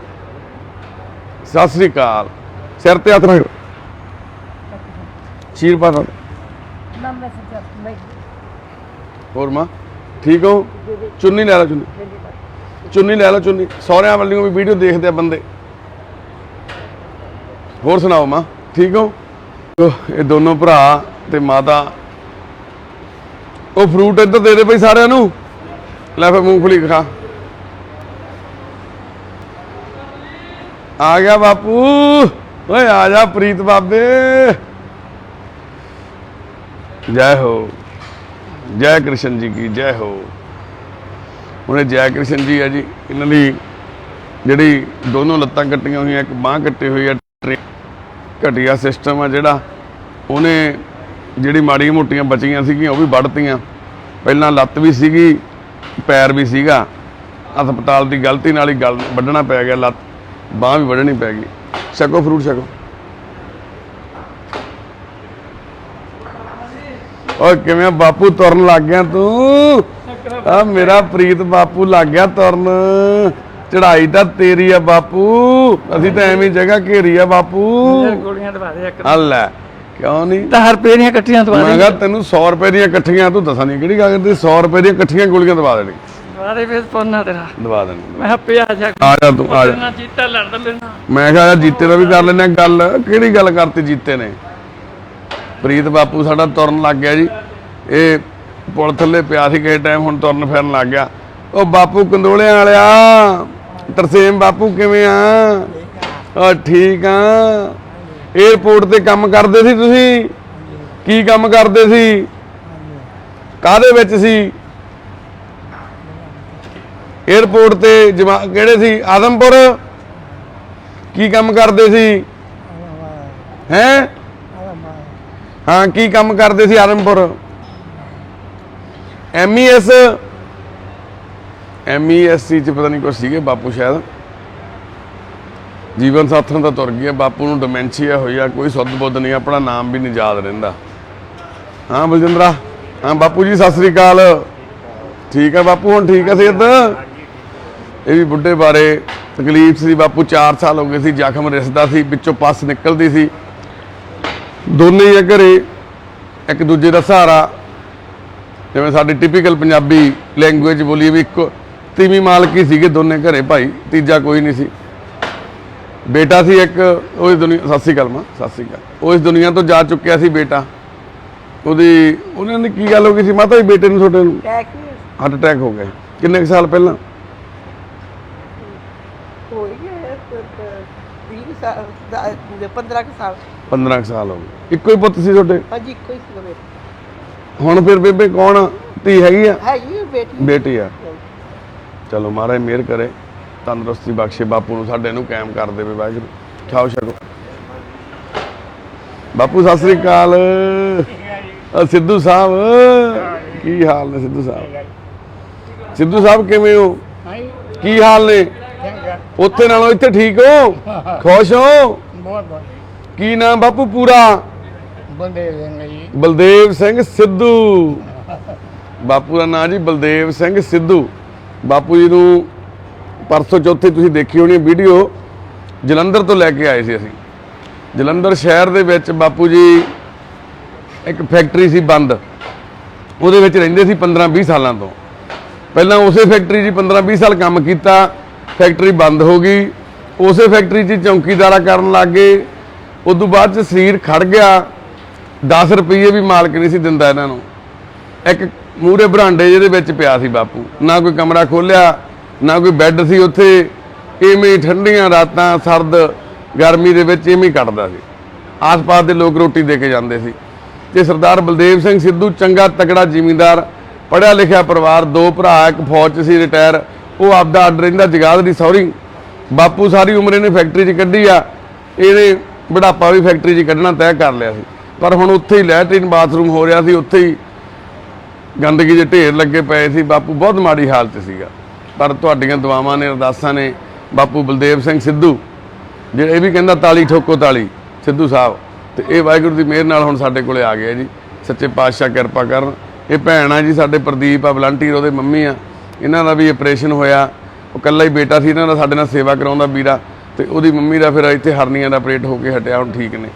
ਸਤਿ ਸ੍ਰੀ ਅਕਾਲ। ਸਿਰ ਤੇ ਹੱਥ ਰੱਖ, ਚੀਰ ਪਾ। ਹੋਰ ਮਾਂ ਠੀਕ ਹੋ? ਚੁੰਨੀ ਲੈ ਲਓ, ਚੁੰਨੀ ਲੈ ਲਓ, ਚੁੰਨੀ। ਸਹੁਰਿਆਂ ਵੱਲੋਂ ਵੀ ਵੀਡੀਓ ਦੇਖਦੇ ਆ ਬੰਦੇ। ਹੋਰ ਸੁਣਾਓ ਮਾਂ ਠੀਕ ਹੋ? ਇਹ ਦੋਨੋਂ ਭਰਾ ਤੇ ਮਾਤਾ। ਉਹ ਫਰੂਟ ਇੱਧਰ ਦੇ ਦੇ ਬਈ ਸਾਰਿਆਂ ਨੂੰ। ਲੈ ਫਿਰ ਮੂੰਗਫਲੀ ਖਾ। ਆ ਗਿਆ ਬਾਪੂ। ਓਏ ਆ ਜਾ ਪ੍ਰੀਤ ਬਾਬੇ। ਜੈ ਹੋ, ਜੈ ਕ੍ਰਿਸ਼ਨ ਜੀ ਕੀ ਜੈ ਹੋ। ਹੁਣ ਇਹ ਜੈ ਕ੍ਰਿਸ਼ਨ ਜੀ ਹੈ ਜੀ। ਇਹਨਾਂ ਦੀ ਜਿਹੜੀ ਦੋਨੋਂ ਲੱਤਾਂ ਕੱਟੀਆਂ ਹੋਈਆਂ, ਇੱਕ ਬਾਂਹ ਕੱਟੀ ਹੋਈ ਹੈ। ਘਟੀਆ ਸਿਸਟਮ ਆ ਜਿਹੜਾ, ਉਹਨੇ ਜਿਹੜੀ ਮਾੜੀਆਂ ਮੋਟੀਆਂ ਬਚੀਆਂ ਸੀਗੀਆਂ ਉਹ ਵੀ ਵੱਢਤੀਆਂ। ਪਹਿਲਾਂ ਲੱਤ ਵੀ ਸੀਗੀ, ਪੈਰ ਵੀ ਸੀਗਾ। ਹਸਪਤਾਲ ਦੀ ਗਲਤੀ ਨਾਲ ਹੀ ਗਲ ਵੱਢਣਾ ਪੈ ਗਿਆ, ਲੱਤ ਬਾਂਹ ਵੀ ਵੱਢਣੀ ਪੈ ਗਈ। ਛਕੋ ਫਰੂਟ ਛਕੋ। ਓਏ ਕਿਵੇਂ ਬਾਪੂ ਤੁਰਨ ਲੱਗ ਗਿਆ ਤੂੰ? ਆ ਮੇਰਾ ਪ੍ਰੀਤ ਬਾਪੂ ਲੱਗ ਗਿਆ ਤੁਰਨ। ਚੜਾਈ ਤਾਂ ਤੇਰੀ ਆ ਬਾਪੂ, ਅਸੀਂ ਤਾਂ ਐਵੇਂ ਜਗ੍ਹਾ ਘੇਰੀ ਆ ਬਾਪੂ। ਗੋਲੀਆਂ ਦਵਾ ਦੇ ਇੱਕ। ਆ ਲੈ ਕਿਉਂ ਨਹੀਂ? 10 ਰੁਪਏ ਦੀਆਂ ਇਕੱਠੀਆਂ ਦਵਾ ਮੈਂ ਕਿਹਾ ਤੈਨੂੰ 100 ਰੁਪਏ ਦੀਆਂ ਇਕੱਠੀਆਂ, ਤੂੰ ਦੱਸਾਂ ਨਹੀਂ ਕਿਹੜੀ ਗੱਲ ਕਰਦੀ। 100 ਰੁਪਏ ਦੀਆਂ ਇਕੱਠੀਆਂ ਗੋਲੀਆਂ ਦਵਾ ਦੇਣੀ। ਦਵਾ ਦੇ ਫੇਰ ਪੋਨਾ ਤੇਰਾ ਦਵਾ ਦੇਣੀ। ਮੈਂ ਕਿਹਾ ਪਿਆ ਜਾ। ਆ ਜਾ ਤੂੰ ਆ ਜਾ। ਨਾ ਜੀਤਾ ਲੜਦਾ ਲੈਣਾ। ਮੈਂ ਕਿਹਾ ਜੀਤੇ ਦਾ ਵੀ ਕਰ ਲੈਂਦੇ ਗੱਲ। ਕਿਹੜੀ ਗੱਲ ਕਰਤੀ ਜੀਤੇ ਨੇ? ਪ੍ਰੀਤ ਬਾਪੂ ਸਾਡਾ ਤੁਰਨ ਲੱਗ ਗਿਆ ਜੀ। ਇਹ ਪੁਲ ਥੱਲੇ ਪਿਆ ਸੀ ਕਿਸੇ ਟਾਈਮ, ਹੁਣ ਤੁਰਨ ਫਿਰਨ ਲੱਗ ਗਿਆ। ਉਹ ਬਾਪੂ ਕੰਦੋਲਿਆਂ ਵਾਲਿਆ, ਤਰਸੇਮ ਬਾਪੂ ਕਿਵੇਂ ਆ? ਉਹ ਠੀਕ ਆ। ਏਅਰਪੋਰਟ ਤੇ ਕੰਮ ਕਰਦੇ ਸੀ ਤੁਸੀਂ? ਕੀ ਕੰਮ ਕਰਦੇ ਸੀ? ਕਾਹਦੇ ਵਿੱਚ ਸੀ? ਏਅਰਪੋਰਟ ਤੇ ਕਿਹੜੇ ਸੀ? ਆਦਮਪੁਰ। ਕੀ ਕੰਮ ਕਰਦੇ ਸੀ? ਹੈਂ? ਹਾਂ ਕੀ ਕੰਮ ਕਰਦੇ ਸੀ ਆਦਮਪੁਰ? MESC ਚ ਪਤਾ ਨਹੀਂ ਕੁਛ ਸੀਗੇ ਬਾਪੂ ਸ਼ਾਇਦ। ਜੀਵਨ ਸਾਥਣ ਤਾਂ ਤੁਰ ਗਿਆ। ਬਾਪੂ ਨੂੰ ਡਿਮੈਂਸ਼ੀਆ ਹੋਈ ਆ, ਕੋਈ ਸੁੱਧ ਬੁੱਧ ਨਹੀਂ, ਆਪਣਾ ਨਾਮ ਵੀ ਨਹੀਂ ਯਾਦ ਰਹਿੰਦਾ। ਹਾਂ ਬਲਜਿੰਦਰਾ ਹਾਂ ਬਾਪੂ ਜੀ ਸਤਿ ਸ੍ਰੀ ਅਕਾਲ। ਠੀਕ ਹੈ ਬਾਪੂ, ਹੁਣ ਠੀਕ ਹੈ ਸਿਹਤ? ਇਹ ਵੀ ਬੁੱਢੇ ਬਾਰੇ ਤਕਲੀਫ ਸੀ ਬਾਪੂ, 4 ਸਾਲ ਹੋ ਗਏ ਸੀ, ਜ਼ਖਮ ਰਿਸਦਾ ਸੀ, ਵਿੱਚੋਂ ਪਸ ਨਿਕਲਦੀ ਸੀ, ਦੋਨੇ ਹੀ ਆ ਘਰੇ, ਇੱਕ ਦੂਜੇ ਦਾ ਸਹਾਰਾ, ਜਿਵੇਂ ਸਾਡੀ ਟਿਪੀਕਲ ਪੰਜਾਬੀ ਲੈਂਗੁਏਜ ਬੋਲੀ ਵੀ ਇੱਕ ਤੀਵੀਂ ਮਾਲਕੀ ਸੀਗੇ ਦੋਨੇ ਘਰੇ ਭਾਈ, ਤੀਜਾ ਕੋਈ ਨਹੀਂ ਸੀ। ਬੇਟਾ ਸੀ ਇੱਕ, ਉਹ ਇਸ ਦੁਨੀਆ, ਸਤਿ ਸ੍ਰੀ ਅਕਾਲ ਮਾਂ, ਸਤਿ ਸ੍ਰੀ ਅਕਾਲ, ਉਹ ਇਸ ਦੁਨੀਆ ਤੋਂ ਜਾ ਚੁੱਕਿਆ ਸੀ ਬੇਟਾ। ਉਹਨਾਂ ਦੀ ਕੀ ਗੱਲ ਹੋ ਗਈ ਸੀ ਮਾਤਾ ਜੀ ਬੇਟੇ ਨੂੰ ਤੁਹਾਡੇ ਨੂੰ? ਹਾਰਟ ਅਟੈਕ ਹੋ ਗਿਆ। ਕਿੰਨੇ ਕੁ ਸਾਲ ਪਹਿਲਾਂ? ਹੋ ਗਿਆ 20 ਸਾਲ 15 ਸਾਲ। 15 ਸਾਲ ਹੋ ਗਏ। ਇੱਕੋ ਹੀ ਪੁੱਤ ਸੀ ਤੁਹਾਡੇ? ਹਾਂਜੀ ਇੱਕੋ ਹੀ ਸੀ ਬੇਟਾ। ਹੁਣ ਫਿਰ ਬੇਬੇ ਕੌਣ ਆ? ਧੀ ਹੈਗੀ ਆ? ਹੈਗੀ ਬੇਟੀ। ਬੇਟੀ ਆ। ਚਲੋ ਮਹਾਰਾਜ ਮਿਹਰ ਕਰੇ, ਤੰਦਰੁਸਤੀ ਬਖਸ਼ੇ ਬਾਪੂ ਨੂੰ, ਸਾਡੇ ਨੂੰ ਕਾਇਮ ਕਰ ਦੇਵੇ ਵਾਹਿਗੁਰੂ। ਖਾਓ ਛਕੋ। ਬਾਪੂ ਸਤਿ ਸ੍ਰੀ ਅਕਾਲ। ਸਿੱਧੂ ਸਾਹਿਬ ਕੀ ਹਾਲ ਨੇ? ਸਿੱਧੂ ਸਾਹਿਬ, ਸਿੱਧੂ ਸਾਹਿਬ ਕਿਵੇਂ ਹੋ? ਕੀ ਹਾਲ ਨੇ? ਉੱਥੇ ਨਾਲੋਂ ਇੱਥੇ ਠੀਕ ਹੋ? ਖੁਸ਼ ਹੋ? ਕੀ ਨਾਮ ਬਾਪੂ ਪੂਰਾ? ਬਲਦੇਵ ਸਿੰਘ ਸਿੱਧੂ। ਬਾਪੂ ਦਾ ਨਾਂ ਜੀ ਬਲਦੇਵ ਸਿੰਘ ਸਿੱਧੂ। ਬਾਪੂ ਜੀ ਨੂੰ ਪਰਸੋਂ ਚੌਥੇ ਤੁਸੀਂ ਦੇਖੀ ਹੋਣੀ ਵੀਡੀਓ, ਜਲੰਧਰ ਤੋਂ ਲੈ ਕੇ ਆਏ ਸੀ ਅਸੀਂ। ਜਲੰਧਰ ਸ਼ਹਿਰ ਦੇ ਵਿੱਚ ਬਾਪੂ ਜੀ ਇੱਕ ਫੈਕਟਰੀ ਸੀ ਬੰਦ, ਉਹਦੇ ਵਿੱਚ ਰਹਿੰਦੇ ਸੀ 15-20 ਸਾਲਾਂ ਤੋਂ। ਪਹਿਲਾਂ ਉਸੇ ਫੈਕਟਰੀ 'ਚ 15-20 ਸਾਲ ਕੰਮ ਕੀਤਾ, ਫੈਕਟਰੀ ਬੰਦ ਹੋ ਗਈ, ਉਸੇ ਫੈਕਟਰੀ 'ਚ ਚੌਂਕੀਦਾਰਾ ਕਰਨ ਲੱਗ ਗਏ। ਉਦੋਂ ਬਾਅਦ 'ਚ ਸਰੀਰ ਖੜ ਗਿਆ, 10 ਰੁਪਏ ਵੀ ਮਾਲਕ ਨਹੀਂ ਸੀ ਦਿੰਦਾ ਇਹਨਾਂ ਨੂੰ। ਇੱਕ ਮੂਹਰੇ ਬਰਾਂਡੇ ਜਿਹਦੇ ਵਿੱਚ ਪਿਆ ਸੀ ਬਾਪੂ, ਨਾ ਕੋਈ ਕਮਰਾ ਖੋਲ੍ਹਿਆ, ਨਾ ਕੋਈ ਬੈੱਡ ਸੀ ਉੱਥੇ, ਇਵੇਂ ਠੰਡੀਆਂ ਰਾਤਾਂ ਸਰਦ ਗਰਮੀ ਦੇ ਵਿੱਚ ਇਵੇਂ ਕੱਟਦਾ ਸੀ। ਆਸ-ਪਾਸ ਦੇ ਲੋਕ ਰੋਟੀ ਦੇ ਕੇ ਜਾਂਦੇ ਸੀ। ਤੇ ਸਰਦਾਰ ਬਲਦੇਵ ਸਿੰਘ ਸਿੱਧੂ ਚੰਗਾ ਤਕੜਾ ਜ਼ਿਮੀਂਦਾਰ, ਪੜ੍ਹਿਆ ਲਿਖਿਆ ਪਰਿਵਾਰ, 2 ਭਰਾ, ਇੱਕ ਫੌਜ 'ਚ ਸੀ ਰਿਟਾਇਰ, ਉਹ ਆਪਦਾ ਅੱਡ ਰਹਿੰਦਾ ਜਗਾਦਰੀ ਸੌਰੀ। ਬਾਪੂ ਸਾਰੀ ਉਮਰ ਇਹਨੇ ਫੈਕਟਰੀ 'ਚ ਕੱਢੀ ਆ, ਇਹਨੇ ਬੁਢਾਪਾ ਵੀ ਫੈਕਟਰੀ 'ਚ ਕੱਢਣਾ ਤੈਅ ਕਰ ਲਿਆ ਸੀ। ਪਰ ਹੁਣ ਉੱਥੇ ਹੀ ਲੈਟਰਿਨ ਬਾਥਰੂਮ ਹੋ ਰਿਹਾ ਸੀ, ਉੱਥੇ ਹੀ ਗੰਦਗੀ ਦੇ ਢੇਰ ਲੱਗੇ ਪਏ ਸੀ। ਬਾਪੂ ਬਹੁਤ ਮਾੜੀ ਹਾਲਤ ਸੀਗਾ, ਪਰ ਤੁਹਾਡੀਆਂ ਦੁਆਵਾਂ ਨੇ, ਅਰਦਾਸਾਂ ਨੇ, ਬਾਪੂ ਬਲਦੇਵ ਸਿੰਘ ਸਿੱਧੂ, ਜਿਹੜਾ ਇਹ ਵੀ ਕਹਿੰਦਾ ਤਾਲੀ ਠੋਕੋ ਤਾਲੀ, ਸਿੱਧੂ ਸਾਹਿਬ, ਤੇ ਇਹ ਵਾਹਿਗੁਰੂ ਦੀ ਮਿਹਰ ਨਾਲ ਹੁਣ ਸਾਡੇ ਕੋਲੇ ਆ ਗਿਆ ਜੀ। ਸੱਚੇ ਪਾਤਸ਼ਾਹ ਕਿਰਪਾ ਕਰਨ। ਇਹ ਭੈਣ ਆ ਜੀ ਸਾਡੇ, ਪ੍ਰਦੀਪ ਆ ਵਲੰਟੀਅਰ, ਉਹਦੇ ਮੰਮੀ ਆ। ਇਹਨਾਂ ਦਾ ਵੀ ਆਪਰੇਸ਼ਨ ਹੋਇਆ, ਉਹ ਇਕੱਲਾ ਹੀ ਬੇਟਾ ਸੀ ਇਹਨਾਂ ਦਾ, ਸਾਡੇ ਨਾਲ ਸੇਵਾ ਕਰਾਉਂਦਾ ਵੀਰਾ, ਤੇ ਉਹਦੀ ਮੰਮੀ ਦਾ ਫਿਰ ਇੱਥੇ ਹਰਨੀਆਂ ਦਾ ਆਪਰੇਟ ਹੋ ਕੇ ਹਟਿਆ, ਹੁਣ ਠੀਕ ਨੇ।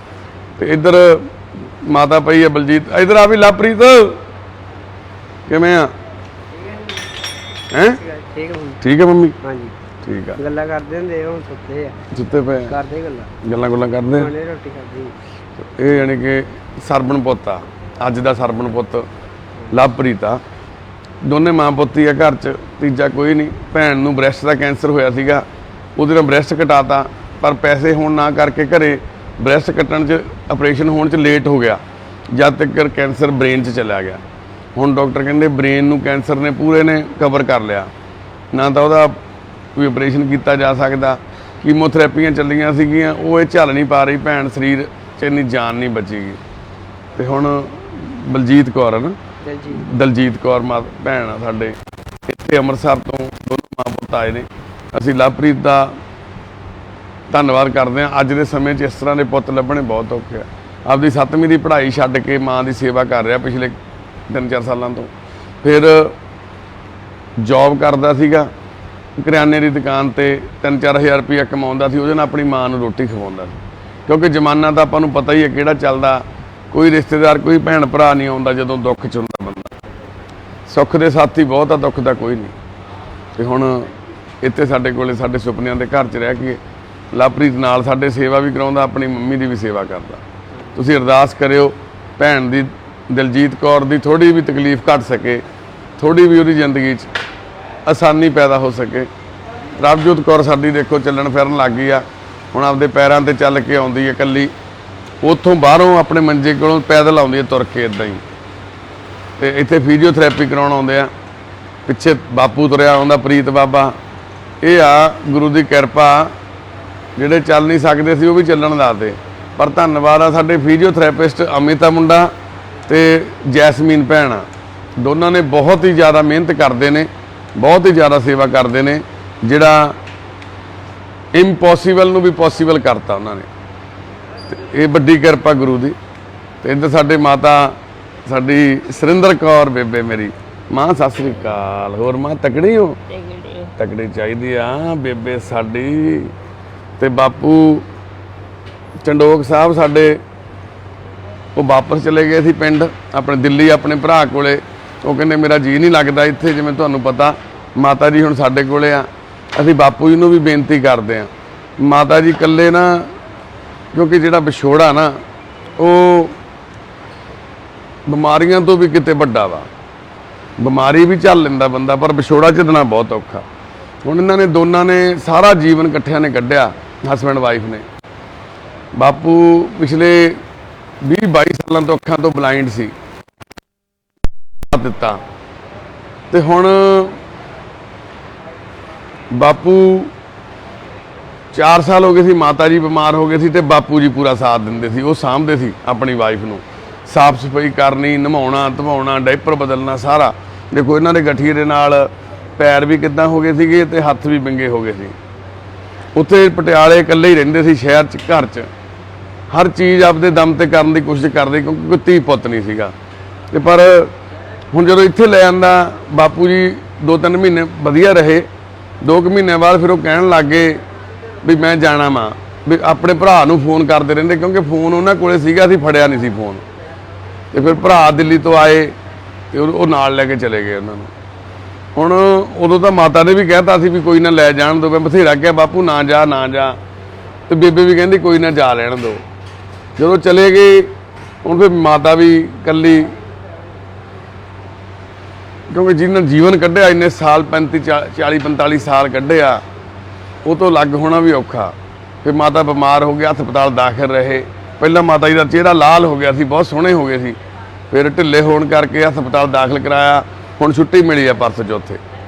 ਤੇ ਇੱਧਰ ਮਾਤਾ ਪਈ ਹੈ ਬਲਜੀਤ। ਇੱਧਰ ਆ ਵੀ ਲਵਪ੍ਰੀਤ, ਕਿਵੇਂ ਆ? ਠੀਕ ਹੈ ਮੰਮੀ? ਹਾਂਜੀ ਠੀਕ ਆ। ਗੱਲਾਂ ਕਰਦੇ ਹੁੰਦੇ, ਹੁਣ ਸੁੱਤੇ ਆ, ਸੁੱਤੇ ਪਏ ਕਰਦੇ ਗੱਲਾਂ ਕਰਦੇ ਆ। ਹੁਣੇ ਰੋਟੀ ਖਾਧੀ। ਇਹ ਯਾਨੀ ਕਿ ਸਰਬਣ ਪੁੱਤ ਆ, ਅੱਜ ਦਾ ਸਰਬਣ ਪੁੱਤ ਲਵਪ੍ਰੀਤ ਆ। ਦੋਨੇ ਮਾਂ ਪੁੱਤ ਹੀ ਆ ਘਰ 'ਚ, ਤੀਜਾ ਕੋਈ ਨਹੀਂ। ਭੈਣ ਨੂੰ ਬ੍ਰੈਸਟ ਦਾ ਕੈਂਸਰ ਹੋਇਆ ਸੀਗਾ, ਉਹਦੇ ਨਾਲ ਬ੍ਰੈਸਟ ਕਟਾਤਾ, ਪਰ ਪੈਸੇ ਹੋਣ ਨਾ ਕਰਕੇ ਘਰੇ ਬ੍ਰੈਸਟ ਕੱਟਣ 'ਚ, ਆਪਰੇਸ਼ਨ ਹੋਣ 'ਚ ਲੇਟ ਹੋ ਗਿਆ, ਜਦ ਤੱਕ ਕੈਂਸਰ ਬ੍ਰੇਨ 'ਚ ਚਲਾ ਗਿਆ। ਹੁਣ ਡਾਕਟਰ ਕਹਿੰਦੇ ਬ੍ਰੇਨ ਨੂੰ ਕੈਂਸਰ ਨੇ ਪੂਰੇ ਨੇ ਕਵਰ ਕਰ ਲਿਆ, ਨਾ ਤਾਂ ਉਹਦਾ ਕੋਈ ਆਪਰੇਸ਼ਨ ਕੀਤਾ ਜਾ ਸਕਦਾ। ਕੀਮੋਥੈਰੇਪੀਆਂ ਚੱਲੀਆਂ ਸੀਗੀਆਂ, ਉਹ ਇਹ ਝੱਲ ਨਹੀਂ ਪਾ ਰਹੀ ਭੈਣ, ਸਰੀਰ 'ਚ ਇੰਨੀ ਜਾਨ ਨਹੀਂ ਬਚੇਗੀ। ਤੇ ਹੁਣ ਬਲਜੀਤ ਕੌਰ ਹੈ ਨਾ, ਦਲਜੀਤ ਕੌਰ ਮਾਂ ਭੈਣ ਆ ਸਾਡੇ, ਇੱਥੇ ਅੰਮ੍ਰਿਤਸਰ ਤੋਂ ਦੋਨੋਂ ਮਾਂ ਪੁੱਤ ਆਏ ਨੇ। ਅਸੀਂ ਲਵਪ੍ਰੀਤ ਦਾ ਧੰਨਵਾਦ ਕਰਦੇ ਹਾਂ। ਅੱਜ ਦੇ ਸਮੇਂ 'ਚ ਇਸ ਤਰ੍ਹਾਂ ਦੇ ਪੁੱਤ ਲੱਭਣੇ ਬਹੁਤ ਔਖੇ ਆ। ਆਪਦੀ 7ਵੀਂ ਦੀ ਪੜ੍ਹਾਈ ਛੱਡ ਕੇ ਮਾਂ ਦੀ ਸੇਵਾ ਕਰ ਰਿਹਾ ਪਿਛਲੇ 3-4 ਸਾਲਾਂ ਤੋਂ। ਫਿਰ ਜੌਬ ਕਰਦਾ ਸੀਗਾ, ਕਰਿਆਨੇ ਦੀ ਦੁਕਾਨ ਤੇ 3-4 ਹਜ਼ਾਰ ਰੁਪਇਆ ਕਮਾਉਂਦਾ ਸੀ, ਉਹਦੇ ਨਾਲ ਆਪਣੀ ਮਾਂ ਨੂੰ ਰੋਟੀ ਖਵਾਉਂਦਾ ਸੀ। ਕਿਉਂਕਿ ਜ਼ਮਾਨਾ ਤਾਂ ਆਪਾਂ ਨੂੰ ਪਤਾ ਹੀ ਹੈ ਕਿਹੜਾ ਚੱਲਦਾ, ਕੋਈ ਰਿਸ਼ਤੇਦਾਰ, ਕੋਈ ਭੈਣ ਭਰਾ ਨਹੀਂ ਆਉਂਦਾ ਜਦੋਂ ਦੁੱਖ 'ਚ ਹੁੰਦਾ ਬੰਦਾ। ਸੁੱਖ ਦੇ ਸਾਥੀ ਬਹੁਤ ਆ, ਦੁੱਖ ਦਾ ਕੋਈ ਨਹੀਂ। ਤੇ ਹੁਣ ਇੱਥੇ ਸਾਡੇ ਕੋਲੇ ਸਾਡੇ ਸੁਪਨਿਆਂ ਦੇ ਘਰ 'ਚ ਰਹਿ ਕੇ ਲਵਪ੍ਰੀਤ ਨਾਲ ਸਾਡੇ ਸੇਵਾ ਵੀ ਕਰਾਉਂਦਾ, ਆਪਣੀ ਮੰਮੀ ਦੀ ਵੀ ਸੇਵਾ ਕਰਦਾ। ਤੁਸੀਂ ਅਰਦਾਸ ਕਰਿਓ ਭੈਣ ਦੀ, ਦਲਜੀਤ ਕੌਰ ਦੀ ਥੋੜ੍ਹੀ ਵੀ ਤਕਲੀਫ ਘੱਟ ਸਕੇ, ਥੋੜ੍ਹੀ ਵੀ ਉਹਦੀ ਜ਼ਿੰਦਗੀ 'ਚ ਆਸਾਨੀ ਪੈਦਾ ਹੋ ਸਕੇ। ਰਵਜੋਤ ਕੌਰ ਸਾਡੀ ਦੇਖੋ ਚੱਲਣ ਫਿਰਨ ਲੱਗ ਗਈ ਆ, ਹੁਣ ਆਪਦੇ ਪੈਰਾਂ 'ਤੇ ਚੱਲ ਕੇ ਆਉਂਦੀ ਹੈ ਇਕੱਲੀ, ਉੱਥੋਂ ਬਾਹਰੋਂ ਆਪਣੇ ਮੰਜੇ ਕੋਲੋਂ ਪੈਦਲ ਆਉਂਦੀ ਹੈ ਤੁਰ ਕੇ ਇੱਦਾਂ ਹੀ। ਤੇ ਇੱਥੇ ਫਿਜ਼ੀਓਥੈਰੇਪੀ ਕਰਾਉਣ ਆਉਂਦੇ ਆ। ਪਿੱਛੇ ਬਾਪੂ ਤੁਰਿਆ ਆਉਂਦਾ, ਪ੍ਰੀਤ ਬਾਬਾ। ਇਹ ਆ ਗੁਰੂ ਦੀ ਕਿਰਪਾ, ਜਿਹੜੇ ਚੱਲ ਨਹੀਂ ਸਕਦੇ ਸੀ ਉਹ ਵੀ ਚੱਲਣ ਲਾਤੇ। ਪਰ ਧੰਨਵਾਦ ਆ ਸਾਡੇ ਫਿਜ਼ੀਓਥੈਰੇਪਿਸਟ ਅਮਿਤਾ ਮੁੰਡਾ ਤੇ ਜੈਸਮੀਨ ਭੈਣ, ਦੋਨਾਂ ਨੇ ਬਹੁਤ ਹੀ ਜ਼ਿਆਦਾ ਮਿਹਨਤ ਕਰਦੇ ਨੇ, ਬਹੁਤ ਹੀ ਜ਼ਿਆਦਾ ਸੇਵਾ ਕਰਦੇ ਨੇ, ਜਿਹੜਾ ਇੰਪੋਸੀਬਲ ਨੂੰ ਵੀ ਪੋਸੀਬਲ ਕਰਤਾ ਉਹਨਾਂ ਨੇ। ਤੇ ਇਹ ਵੱਡੀ ਕਿਰਪਾ ਗੁਰੂ ਦੀ। ਤੇ ਇੱਧਰ ਸਾਡੇ ਮਾਤਾ ਸਾਡੀ ਸੁਰਿੰਦਰ ਕੌਰ ਬੇਬੇ ਮੇਰੀ ਮਾਂ, ਸਤਿ ਸ੍ਰੀ ਅਕਾਲ। ਹੋਰ ਮਾਂ ਤਕੜੀ ਹੋ? ਤਕੜੀ ਚਾਹੀਦੀ ਆ ਬੇਬੇ ਸਾਡੀ। ਤੇ ਬਾਪੂ ਚੰਡੋਕ ਸਾਹਿਬ ਸਾਡੇ ਉਹ ਵਾਪਸ ਚਲੇ ਗਏ ਸੀ ਪਿੰਡ ਆਪਣੇ ਦਿੱਲੀ, ਆਪਣੇ ਭਰਾ ਕੋਲੇ। ਉਹ ਕਹਿੰਦੇ ਮੇਰਾ ਜੀ ਨਹੀਂ ਲੱਗਦਾ ਇੱਥੇ, ਜਿਵੇਂ ਤੁਹਾਨੂੰ ਪਤਾ ਮਾਤਾ ਜੀ ਹੁਣ ਸਾਡੇ ਕੋਲੇ ਆ। ਅਸੀਂ ਬਾਪੂ ਜੀ ਨੂੰ ਵੀ ਬੇਨਤੀ ਕਰਦੇ ਆ, ਮਾਤਾ ਜੀ ਇਕੱਲੇ ਨਾ, ਕਿਉਂਕਿ ਜਿਹੜਾ ਵਿਛੋੜਾ ਨਾ ਉਹ ਬਿਮਾਰੀਆਂ ਤੋਂ ਵੀ ਕਿਤੇ ਵੱਡਾ ਵਾ। ਬਿਮਾਰੀ ਵੀ ਝੱਲ ਲੈਂਦਾ ਬੰਦਾ, ਪਰ ਵਿਛੋੜਾ ਝੱਲਣਾ ਬਹੁਤ ਔਖਾ। ਹੁਣ ਇਹਨਾਂ ਨੇ ਦੋਨਾਂ ਨੇ ਸਾਰਾ ਜੀਵਨ ਇਕੱਠਿਆਂ ਨੇ ਕੱਢਿਆ, ਹਸਬੈਂਡ ਵਾਈਫ ਨੇ। ਬਾਪੂ ਪਿਛਲੇ 20-22 ਸਾਲਾਂ ਤੋਂ ਅੱਖਾਂ ਤੋਂ ਬਲਾਈਂਡ ਸੀ ਦਿੱਤਾ, ਤੇ ਹੁਣ ਬਾਪੂ 4 ਸਾਲ ਹੋ ਗਏ ਸੀ ਮਾਤਾ ਜੀ ਬਿਮਾਰ ਹੋ ਗਏ ਸੀ, ਤੇ ਬਾਪੂ ਜੀ ਪੂਰਾ ਸਾਥ ਦਿੰਦੇ ਸੀ। ਉਹ ਸਾਂਭਦੇ ਸੀ ਆਪਣੀ ਵਾਈਫ ਨੂੰ, ਸਾਫ ਸਫਾਈ ਕਰਨੀ, ਨਹਾਉਣਾ ਧਵਾਉਣਾ, ਡਾਈਪਰ ਬਦਲਣਾ, ਸਾਰਾ। ਦੇਖੋ ਇਹਨਾਂ ਦੇ ਗਠੀਏ ਦੇ ਨਾਲ ਪੈਰ ਵੀ ਕਿੱਦਾਂ ਹੋ ਗਏ ਸੀਗੇ ਤੇ ਹੱਥ ਵੀ ਵਿੰਗੇ ਹੋ ਗਏ ਸੀ। ਉੱਥੇ ਪਟਿਆਲੇ ਇਕੱਲੇ ਹੀ ਰਹਿੰਦੇ ਸੀ, ਸ਼ਹਿਰ 'ਚ ਘਰ 'ਚ ਹਰ ਚੀਜ਼ ਆਪਦੇ ਦਮ ਤੇ ਕਰਨ ਦੀ ਕੋਸ਼ਿਸ਼ ਕਰਦੇ, ਕਿਉਂਕਿ ਕੋਈ ਧੀ ਪੁੱਤ ਨਹੀਂ ਸੀਗਾ। ਤੇ ਪਰ ਹੁਣ ਜਦੋਂ ਇੱਥੇ ਲੈ ਆਂਦਾ ਬਾਪੂ ਜੀ 2-3 ਮਹੀਨੇ ਵਧੀਆ ਰਹੇ। 2 ਮਹੀਨਿਆਂ ਬਾਅਦ ਫਿਰ ਉਹ ਕਹਿਣ ਲੱਗ ਗਏ ਵੀ ਮੈਂ ਜਾਣਾ ਵਾਂ, ਵੀ ਆਪਣੇ ਭਰਾ ਨੂੰ ਫੋਨ ਕਰਦੇ ਰਹਿੰਦੇ, ਕਿਉਂਕਿ ਫੋਨ ਉਹਨਾਂ ਕੋਲੇ ਸੀਗਾ, ਅਸੀਂ ਫੜਿਆ ਨਹੀਂ ਸੀ ਫੋਨ। ਤੇ ਫਿਰ ਭਰਾ ਦਿੱਲੀ ਤੋਂ ਆਏ ਤੇ ਉਹ ਨਾਲ ਲੈ ਕੇ ਚਲੇ ਗਏ ਉਹਨਾਂ ਨੂੰ। ਹੁਣ ਉਦੋਂ ਤਾਂ ਮਾਤਾ ਨੇ ਵੀ ਕਹਿਤਾ ਸੀ ਵੀ ਕੋਈ ਨਾ ਲੈ ਜਾਣ ਦਿਓ। ਮੈਂ ਬਥੇਰਾ ਕਿਹਾ ਬਾਪੂ ਨਾ ਜਾ ਨਾ ਜਾ, ਤੇ ਬੇਬੇ ਵੀ ਕਹਿੰਦੀ ਕੋਈ ਨਾ ਜਾ ਲੈਣ ਦਿਓ। ਜਦੋਂ ਚਲੇ ਗਏ ਹੁਣ ਫਿਰ ਮਾਤਾ ਵੀ ਇਕੱਲੀ, ਕਿਉਂਕਿ ਜਿਹਨਾਂ ਜੀਵਨ ਕੱਢਿਆ ਇੰਨੇ ਸਾਲ 40-45 ਸਾਲ ਕੱਢਿਆ, ਉਹ ਤੋਂ ਅਲੱਗ ਹੋਣਾ ਵੀ ਔਖਾ। ਫਿਰ ਮਾਤਾ ਬਿਮਾਰ ਹੋ ਗਿਆ, ਹਸਪਤਾਲ ਦਾਖਲ ਰਹੇ। ਪਹਿਲਾਂ ਮਾਤਾ ਜੀ ਦਾ ਚਿਹਰਾ ਲਾਲ ਹੋ ਗਿਆ ਸੀ, ਬਹੁਤ ਸੋਹਣੇ ਹੋ ਗਏ ਸੀ, ਫਿਰ ਢਿੱਲੇ ਹੋਣ ਕਰਕੇ ਹਸਪਤਾਲ ਦਾਖਲ ਕਰਾਇਆ। ਹੁਣ ਛੁੱਟੀ ਮਿਲੀ ਆ ਪਰਸੋਂ ਚੌਥੇ।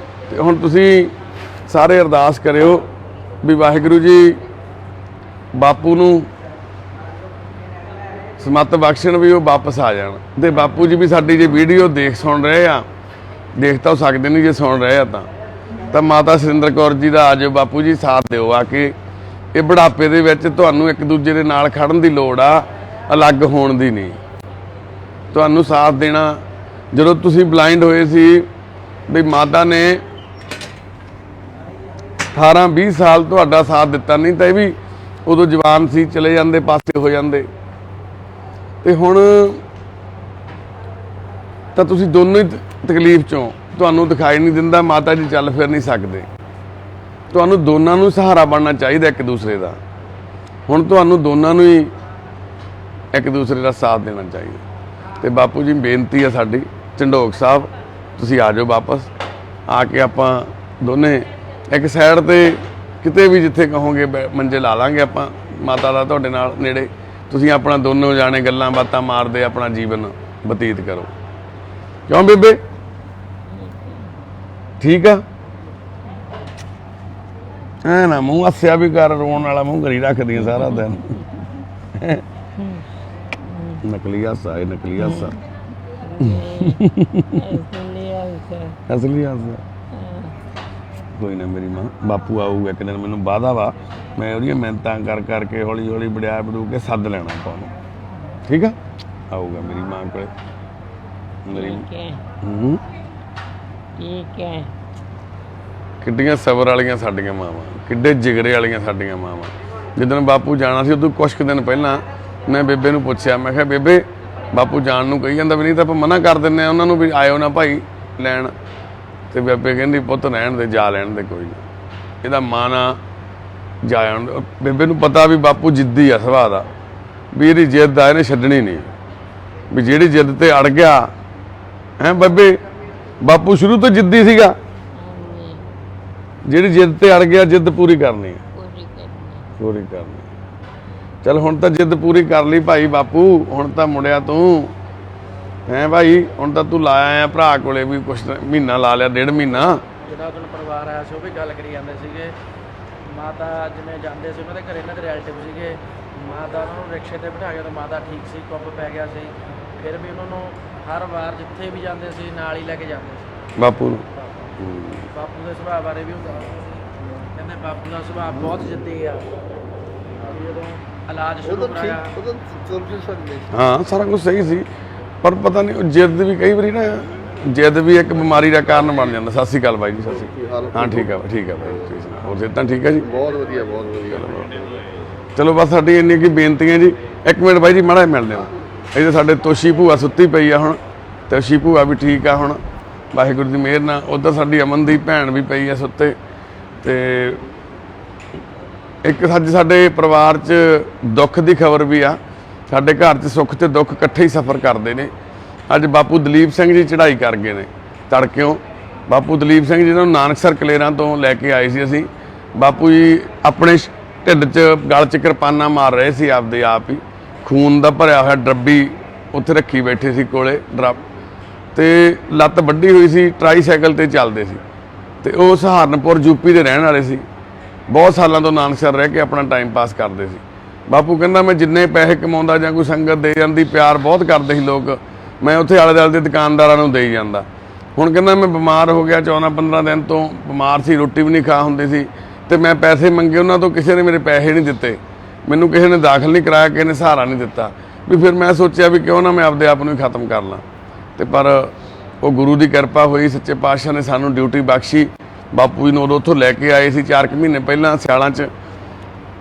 ਤੇ ਹੁਣ ਤੁਸੀਂ ਸਾਰੇ ਅਰਦਾਸ ਕਰਿਓ ਵੀ ਵਾਹਿਗੁਰੂ ਜੀ ਬਾਪੂ ਨੂੰ ਸਮੱਤ ਬਖਸ਼ਣ, ਵੀ ਉਹ ਵਾਪਸ ਆ ਜਾਣ। ਤੇ ਬਾਪੂ ਜੀ ਵੀ ਸਾਡੀ ਜੇ ਵੀਡੀਓ ਦੇਖ ਸੁਣ ਰਹੇ ਆ, ਦੇਖ ਤਾਂ ਸਕਦੇ ਨਹੀਂ, ਜੇ ਸੁਣ ਰਹੇ ਆ ਤਾਂ ਮਾਤਾ ਸੁਰਿੰਦਰ ਕੌਰ ਜੀ ਦਾ ਆ ਜਾਓ ਬਾਪੂ ਜੀ, ਸਾਥ ਦਿਓ ਆ ਕੇ। ਇਹ ਬੁਢਾਪੇ ਦੇ ਵਿੱਚ ਤੁਹਾਨੂੰ ਇੱਕ ਦੂਜੇ ਦੇ ਨਾਲ ਖੜਨ ਦੀ ਲੋੜ ਆ, ਅਲੱਗ ਹੋਣ ਦੀ ਨਹੀਂ। ਤੁਹਾਨੂੰ ਸਾਥ ਦੇਣਾ। ਜਦੋਂ ਤੁਸੀਂ ਬਲਾਈਂਡ ਹੋਏ ਸੀ ਵੀ ਮਾਤਾ ਨੇ 18-20 ਸਾਲ ਤੁਹਾਡਾ ਸਾਥ ਦਿੱਤਾ, ਨਹੀਂ ਤਾਂ ਇਹ ਵੀ ਉਦੋਂ ਜਵਾਨ ਸੀ, ਚਲੇ ਜਾਂਦੇ, ਪਾਸੇ ਹੋ ਜਾਂਦੇ। ਤੇ ਹੁਣ ਤਾਂ ਤੁਸੀਂ ਦੋਨੋਂ ਹੀ ਤਕਲੀਫ ਚੋਂ, ਤੁਹਾਨੂੰ ਦਿਖਾਈ ਨਹੀਂ ਦਿੰਦਾ, ਮਾਤਾ ਜੀ ਚੱਲ ਫਿਰ ਨਹੀਂ ਸਕਦੇ। ਤੁਹਾਨੂੰ ਦੋਨਾਂ ਨੂੰ ਸਹਾਰਾ ਬਣਨਾ ਚਾਹੀਦਾ ਇੱਕ ਦੂਸਰੇ ਦਾ। ਹੁਣ ਤੁਹਾਨੂੰ ਦੋਨਾਂ ਨੂੰ ਹੀ ਇੱਕ ਦੂਸਰੇ ਦਾ ਸਾਥ ਦੇਣਾ ਚਾਹੀਦਾ। ਤੇ ਬਾਪੂ ਜੀ ਬੇਨਤੀ ਆ ਸਾਡੀ, ਚੰਡੋਕ ਸਾਹਿਬ ਤੁਸੀਂ ਆ ਜਾਓ ਵਾਪਸ। ਆ ਕੇ ਆਪਾਂ ਦੋਨੇ ਇੱਕ ਸਾਈਡ ਤੇ ਕਿਤੇ ਵੀ ਜਿੱਥੇ ਕਹੋਗੇ ਮੰਜੇ ਲਾ ਲਾਂਗੇ ਆਪਾਂ, ਮਾਤਾ ਦਾ ਤੁਹਾਡੇ ਨਾਲ ਨੇੜੇ। ਤੁਸੀਂ ਆਪਣਾ ਦੋਨੋਂ ਜਾਣੇ ਗੱਲਾਂ ਬਾਤਾਂ ਮਾਰਦੇ ਆਪਣਾ ਜੀਵਨ ਬਤੀਤ ਕਰੋ। ਕਿਉਂ ਬੇਬੇ? ਠੀਕ ਆ? ਐ ਨਾ ਮੂੰਹ ਹੱਸਿਆ ਵੀ ਕਰ, ਰੋਣ ਵਾਲਾ ਮੂੰਹ ਕਰੀ ਰੱਖਦੀਆਂ ਸਾਰਾ ਦਿਨ। ਨਕਲੀ ਹਾਸਾ, ਇਹ ਨਕਲੀ ਹਾਸਾ, ਅਸਲੀ ਹਾਸਾ। ਕੋਈ ਨਾ ਮੇਰੀ ਮਾਂ, ਬਾਪੂ ਆਊਗਾ ਇੱਕ ਦਿਨ, ਮੈਨੂੰ ਵਾਅਦਾ ਵਾ। ਮੈਂ ਉਹਦੀਆਂ ਮਿਹਨਤਾਂ ਕਰ ਕਰਕੇ ਹੌਲੀ ਹੌਲੀ ਵੜਿਆ ਵੜੂ ਕੇ ਸੱਦ ਲੈਣਾ ਆਪਾਂ ਉਹਨੂੰ। ਠੀਕ ਆ? ਆਊਗਾ ਮੇਰੀ ਮਾਂ ਕੋਲੇ। ਮੇਰੀ ਠੀਕ ਹੈ। ਕਿੱਡੀਆਂ ਸਬਰ ਵਾਲੀਆਂ ਸਾਡੀਆਂ ਮਾਵਾਂ, ਕਿੱਡੇ ਜਿਗਰੇ ਵਾਲੀਆਂ ਸਾਡੀਆਂ ਮਾਵਾਂ। ਜਿੱਦਣ ਬਾਪੂ ਜਾਣਾ ਸੀ ਉਦੋਂ ਕੁਛ ਕੁ ਦਿਨ ਪਹਿਲਾਂ ਮੈਂ ਬੇਬੇ ਨੂੰ ਪੁੱਛਿਆ, ਮੈਂ ਕਿਹਾ ਬੇਬੇ ਬਾਪੂ ਜਾਣ ਨੂੰ ਕਹੀ ਜਾਂਦਾ ਵੀ, ਨਹੀਂ ਤਾਂ ਆਪਾਂ ਮਨਾ ਕਰ ਦਿੰਦੇ ਆ ਉਹਨਾਂ ਨੂੰ ਵੀ ਆਇਓ ਨਾ ਭਾਈ ਲੈਣ। ਤੇ ਬੇਬੇ ਕਹਿੰਦੀ ਪੁੱਤ ਰਹਿਣ ਦੇ, ਜਾ ਲੈਣ ਦੇ, ਕੋਈ ਨਹੀਂ, ਇਹਦਾ ਮਾਂ ਨਾ ਜਾ ਆਉਣ। ਬੇਬੇ ਨੂੰ ਪਤਾ ਵੀ ਬਾਪੂ ਜਿੱਦੀ ਆ ਸੁਭਾਅ ਦਾ, ਵੀ ਇਹਦੀ ਜਿੱਦ ਆ ਇਹਨੇ ਛੱਡਣੀ ਨਹੀਂ, ਵੀ ਜਿਹੜੀ ਜਿੱਦ ਤੇ ਅੜ ਗਿਆ ਹੈ ਬੇਬੇ। ਬਾਪੂ ਸ਼ੁਰੂ ਤੋਂ ਜਿੱਦੀ ਸੀਗਾ, ਜਿਹੜੀ ਜਿੱਦ ਤੇ ਅੜ ਗਿਆ ਜਿੱਦ ਪੂਰੀ ਕਰਨੀ ਹੈ, ਪੂਰੀ ਕਰਨੀ। ਚੱਲ ਹੁਣ ਤਾਂ ਜਿੱਦ ਪੂਰੀ ਕਰ ਲਈ ਭਾਈ ਬਾਪੂ, ਹੁਣ ਤਾਂ ਮੁੜਿਆ ਤੂੰ ਹੈ ਭਾਈ। ਹੁਣ ਤਾਂ ਤੂੰ ਲਾਇਆ ਆ ਭਰਾ ਕੋਲੇ ਵੀ, ਕੁਛ ਮਹੀਨਾ ਲਾ ਲਿਆ, 1.5 ਮਹੀਨਾ। ਜਿਹੜਾ ਉਹਨਾਂ ਪਰਿਵਾਰ ਆਇਆ ਸੀ ਉਹ ਵੀ ਗੱਲ ਕਰੀ ਜਾਂਦੇ ਸੀਗੇ। ਮਾਤਾ ਜਿਵੇਂ ਜਾਂਦੇ ਸੀ ਉਹਨਾਂ ਦੇ ਘਰੇ, ਇਹਨਾਂ ਦੇ ਰਿਲੇਟਿਵ ਸੀਗੇ। ਮਾਤਾ ਉਹਨਾਂ ਨੂੰ ਰਿਕਸ਼ੇ ਤੇ ਬਿਠਾ ਕੇ, ਤਾਂ ਮਾਤਾ ਠੀਕ ਸੀ, ਕੁੱਪ ਪੈ ਗਿਆ ਸੀ, ਫਿਰ ਵੀ ਉਹਨਾਂ ਨੂੰ ਹਰ ਵਾਰ ਜਿੱਥੇ ਵੀ ਜਾਂਦੇ ਸੀ ਨਾਲ ਹੀ ਲੈ ਕੇ ਜਾਂਦੇ ਸੀ ਬਾਪੂ ਨੂੰ। ਬਾਪੂ ਦੇ ਸੁਭਾਅ ਬਾਰੇ ਵੀ ਹੁੰਦਾ, ਕਹਿੰਦੇ ਬਾਪੂ ਦਾ ਸੁਭਾਅ ਬਹੁਤ ਜਿੱਦੀ ਆ। ਜਦੋਂ ਇਲਾਜ ਸ਼ੁਰੂ ਕਰਾਇਆ, ਹਾਂ ਸਾਰਾ ਕੁਝ ਸਹੀ ਸੀ। ਪਰ ਪਤਾ ਨਹੀਂ ਉਹ ਜਿੱਦ ਵੀ ਕਈ ਵਾਰੀ ਨਾ, ਜਿੱਦ ਵੀ ਇੱਕ ਬਿਮਾਰੀ ਦਾ ਕਾਰਨ ਬਣ ਜਾਂਦਾ। ਸਤਿ ਸ਼੍ਰੀ ਅਕਾਲ ਬਾਈ ਜੀ, ਸਤਿ ਸ਼੍ਰੀ ਅਕਾਲ। ਹਾਂ ਠੀਕ ਆ ਬਾਈ, ਠੀਕ ਆ ਬਾਈ, ਤੁਸੀਂ ਸੁਣਾਓ? ਹੋਰ ਸਿਹਤਾਂ ਠੀਕ ਆ ਜੀ? ਬਹੁਤ ਵਧੀਆ, ਬਹੁਤ ਵਧੀਆ। ਚਲੋ ਬਸ ਸਾਡੀ ਇੰਨੀ ਕੀ ਬੇਨਤੀਆਂ ਜੀ। ਇੱਕ ਮਿੰਟ ਬਾਈ ਜੀ, ਮਾੜਾ ਜਿਹਾ ਮਿਲਦੇ ਹਾਂ। ਇਹਦੇ ਸਾਡੇ ਤੋਸ਼ੀ ਭੂਆ ਸੁੱਤੀ ਪਈ ਆ ਹੁਣ, ਤੋਸ਼ੀ ਭੂਆ ਵੀ ਠੀਕ ਆ ਹੁਣ ਵਾਹਿਗੁਰੂ ਦੀ ਮਿਹਰ ਨਾਲ। ਉੱਧਰ ਸਾਡੀ ਅਮਨਦੀਪ ਭੈਣ ਵੀ ਪਈ ਆ ਸੁੱਤੇ। ਤੇ ਇੱਕ ਸਾਡੇ ਪਰਿਵਾਰ 'ਚ ਦੁੱਖ ਦੀ ਖਬਰ ਵੀ ਆ। ਸਾਡੇ ਘਰ 'ਚ ਸੁੱਖ ਤੇ ਦੁੱਖ ਇਕੱਠੇ ਹੀ ਸਫ਼ਰ ਕਰਦੇ ਨੇ। ਅੱਜ ਬਾਪੂ ਦਲੀਪ ਸਿੰਘ ਜੀ ਚੜ੍ਹਾਈ ਕਰ ਗਏ ਨੇ ਤੜਕਿਓਂ। ਬਾਪੂ ਦਲੀਪ ਸਿੰਘ ਜੀ ਨੂੰ ਨਾਨਕਸਰ ਕਲੇਰਾਂ ਤੋਂ ਲੈ ਕੇ ਆਏ ਸੀ ਅਸੀਂ। ਬਾਪੂ ਜੀ ਆਪਣੇ ਢਿੱਡ 'ਚ ਗਲ 'ਚ ਕਿਰਪਾਨਾਂ ਮਾਰ ਰਹੇ ਸੀ ਆਪਦੇ ਆਪ ਹੀ। ਖੂਨ ਦਾ ਭਰਿਆ ਹੋਇਆ ਡੱਬੀ ਉੱਥੇ ਰੱਖੀ ਬੈਠੇ ਸੀ ਕੋਲੇ ਡਰੱਬ, ਤੇ ਲੱਤ ਵੱਢੀ ਹੋਈ ਸੀ, ਟਰਾਈਸਾਈਕਲ ਤੇ ਚੱਲਦੇ ਸੀ। ਤੇ ਉਹ ਸਹਾਰਨਪੁਰ ਯੂਪੀ ਦੇ ਰਹਿਣ ਵਾਲੇ ਸੀ। ਬਹੁਤ ਸਾਲਾਂ ਤੋਂ ਨਾਨਕਸਰ ਰਹਿ ਕੇ ਆਪਣਾ ਟਾਈਮ ਪਾਸ ਕਰਦੇ ਸੀ। ਬਾਪੂ ਕਹਿੰਦਾ ਮੈਂ ਜਿੰਨੇ ਪੈਸੇ ਕਮਾਉਂਦਾ ਜਾਂ ਕੋਈ ਸੰਗਤ ਦੇ ਜਾਂਦੀ, ਪਿਆਰ ਬਹੁਤ ਕਰਦੇ ਸੀ ਲੋਕ, ਮੈਂ ਉੱਥੇ ਆਲੇ ਦੁਆਲੇ ਦੇ ਦੁਕਾਨਦਾਰਾਂ ਨੂੰ ਦੇਈ ਜਾਂਦਾ। ਹੁਣ ਕਹਿੰਦਾ ਮੈਂ ਬਿਮਾਰ ਹੋ ਗਿਆ, 14-15 ਦਿਨ ਤੋਂ ਬਿਮਾਰ ਸੀ, ਰੋਟੀ ਵੀ ਨਹੀਂ ਖਾ ਹੁੰਦੀ ਸੀ, ਤੇ ਮੈਂ ਪੈਸੇ ਮੰਗੇ ਉਹਨਾਂ ਤੋਂ, ਕਿਸੇ ਨੇ ਮੇਰੇ ਪੈਸੇ ਨਹੀਂ ਦਿੱਤੇ, ਮੈਨੂੰ ਕਿਸੇ ਨੇ ਦਾਖਲ ਨਹੀਂ ਕਰਾਇਆ, ਕਿਸੇ ਨੇ ਸਹਾਰਾ ਨਹੀਂ ਦਿੱਤਾ। ਵੀ ਫਿਰ ਮੈਂ ਸੋਚਿਆ ਵੀ ਕਿਉਂ ਨਾ ਮੈਂ ਆਪਦੇ ਆਪ ਨੂੰ ਹੀ ਖਤਮ ਕਰ ਲਾਂ। ਤੇ ਪਰ ਉਹ ਗੁਰੂ ਦੀ ਕਿਰਪਾ ਹੋਈ, ਸੱਚੇ ਪਾਤਸ਼ਾਹ ਨੇ ਸਾਨੂੰ ਡਿਊਟੀ ਬਖਸ਼ੀ। ਬਾਪੂ ਜੀ ਨੂੰ ਉਦੋਂ ਉੱਥੋਂ ਲੈ ਕੇ ਆਏ ਸੀ 4 ਮਹੀਨੇ ਪਹਿਲਾਂ ਸਿਆਲਾਂ 'ਚ,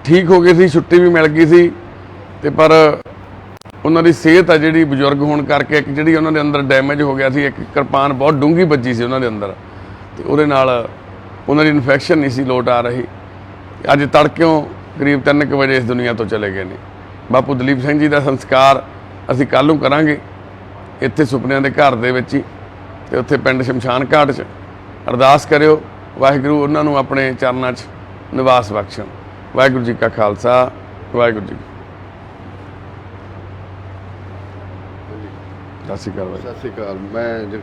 ਠੀਕ ਹੋ ਗਏ ਸੀ, ਛੁੱਟੀ ਵੀ ਮਿਲ ਗਈ ਸੀ। ਤੇ ਪਰ ਉਹਨਾਂ ਦੀ ਸਿਹਤ ਆ ਜਿਹੜੀ ਬਜ਼ੁਰਗ ਹੋਣ ਕਰਕੇ, ਇੱਕ ਜਿਹੜੀ ਉਹਨਾਂ ਦੇ ਅੰਦਰ ਡੈਮੇਜ ਹੋ ਗਿਆ ਸੀ, ਇੱਕ ਕਿਰਪਾਨ ਬਹੁਤ ਡੂੰਘੀ ਵੱਜੀ ਸੀ ਉਹਨਾਂ ਦੇ ਅੰਦਰ, ਤੇ ਉਹਦੇ ਨਾਲ ਉਹਨਾਂ ਦੀ ਇਨਫੈਕਸ਼ਨ ਨਹੀਂ ਸੀ ਲੋਟ ਆ ਰਹੀ। ਅੱਜ ਤੜਕਿਓਂ ਕਰੀਬ 3 ਵਜੇ ਇਸ ਦੁਨੀਆ ਤੋਂ ਚਲੇ ਗਏ ਨੇ। ਬਾਪੂ ਦਲੀਪ ਸਿੰਘ ਜੀ ਦਾ ਸੰਸਕਾਰ ਅਸੀਂ ਕੱਲ੍ਹ ਨੂੰ ਕਰਾਂਗੇ ਇੱਥੇ ਸੁਪਨਿਆਂ ਦੇ ਘਰ ਦੇ ਵਿੱਚ ਹੀ, ਤੇ ਉੱਥੇ ਪਿੰਡ ਸ਼ਮਸ਼ਾਨ ਘਾਟ 'ਚ। ਅਰਦਾਸ ਕਰਿਓ ਵਾਹਿਗੁਰੂ ਉਹਨਾਂ ਨੂੰ ਆਪਣੇ ਚਰਨਾਂ 'ਚ ਨਿਵਾਸ ਬਖਸ਼ਣ। ਵਾਹਿਗੁਰੂ ਜੀ ਕਾ ਖਾਲਸਾ, ਵਾਹਿਗੁਰੂ ਜੀ ਸਤਿ ਸ਼੍ਰੀ ਅਕਾਲ। ਸਤਿ ਸ਼੍ਰੀ ਅਕਾਲ। ਮੈਂ ਇੱਧਰ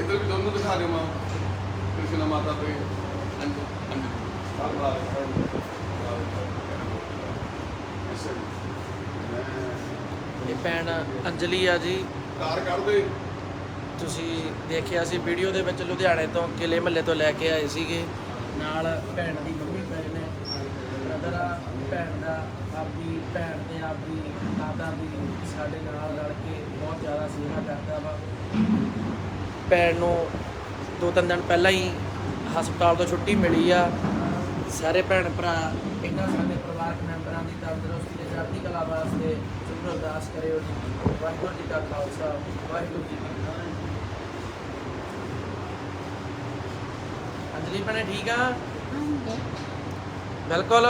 ਵੀ ਦੋਨੋਂ ਦਿਖਾ ਦਿਓ ਮਾਂ, ਕ੍ਰਿਸ਼ਨ ਮਾਤਾ ਤੇ ਇਹ ਭੈਣ ਅੰਜਲੀ ਆ ਜੀ। ਕਾਰ ਕੱਢਦੇ ਤੁਸੀਂ ਦੇਖਿਆ ਸੀ ਵੀਡੀਓ ਦੇ ਵਿੱਚ, ਲੁਧਿਆਣੇ ਤੋਂ ਕਿਲੇ ਮਹੱਲੇ ਤੋਂ ਲੈ ਕੇ ਆਏ ਸੀਗੇ। ਨਾਲ ਭੈਣ ਦੀ ਮੰਮੀ ਪਏ ਨੇ, ਬ੍ਰਦਰ ਆ ਭੈਣ ਦਾ, ਆਪਦੀ ਭੈਣ ਤੇ ਆਪਦੀ ਮਾਤਾ ਦੀ ਸਾਡੇ ਨਾਲ ਰਲ ਕੇ ਬਹੁਤ ਜ਼ਿਆਦਾ ਸੇਵਾ ਕਰਦਾ ਵਾ। ਭੈਣ ਨੂੰ 2-3 ਦਿਨ ਪਹਿਲਾਂ ਹੀ ਹਸਪਤਾਲ ਤੋਂ ਛੁੱਟੀ ਮਿਲੀ ਆ। ਸਾਰੇ ਭੈਣ ਭਰਾ ਇਹਨਾਂ ਸਾਡੇ ਪਰਿਵਾਰਕ ਮੈਂਬਰਾਂ ਦੀ ਤੰਦਰੁਸਤੀ ਤੇ ਚੜ੍ਹਦੀ ਕਲਾ ਵਾਸਤੇ ਜ਼ਰੂਰ ਅਰਦਾਸ ਕਰਿਓ ਜੀ। ਵਾਹਿਗੁਰੂ ਜੀ ਕਾ ਖਾਲਸਾ, ਵਾਹਿਗੁਰੂ ਜੀ ਕੀ ਫਤਿਹ। ਅੰਜਲੀ ਭੈਣੇ ਠੀਕ ਆ? ਹਾਂਜੀ। ਬਿਲਕੁਲ।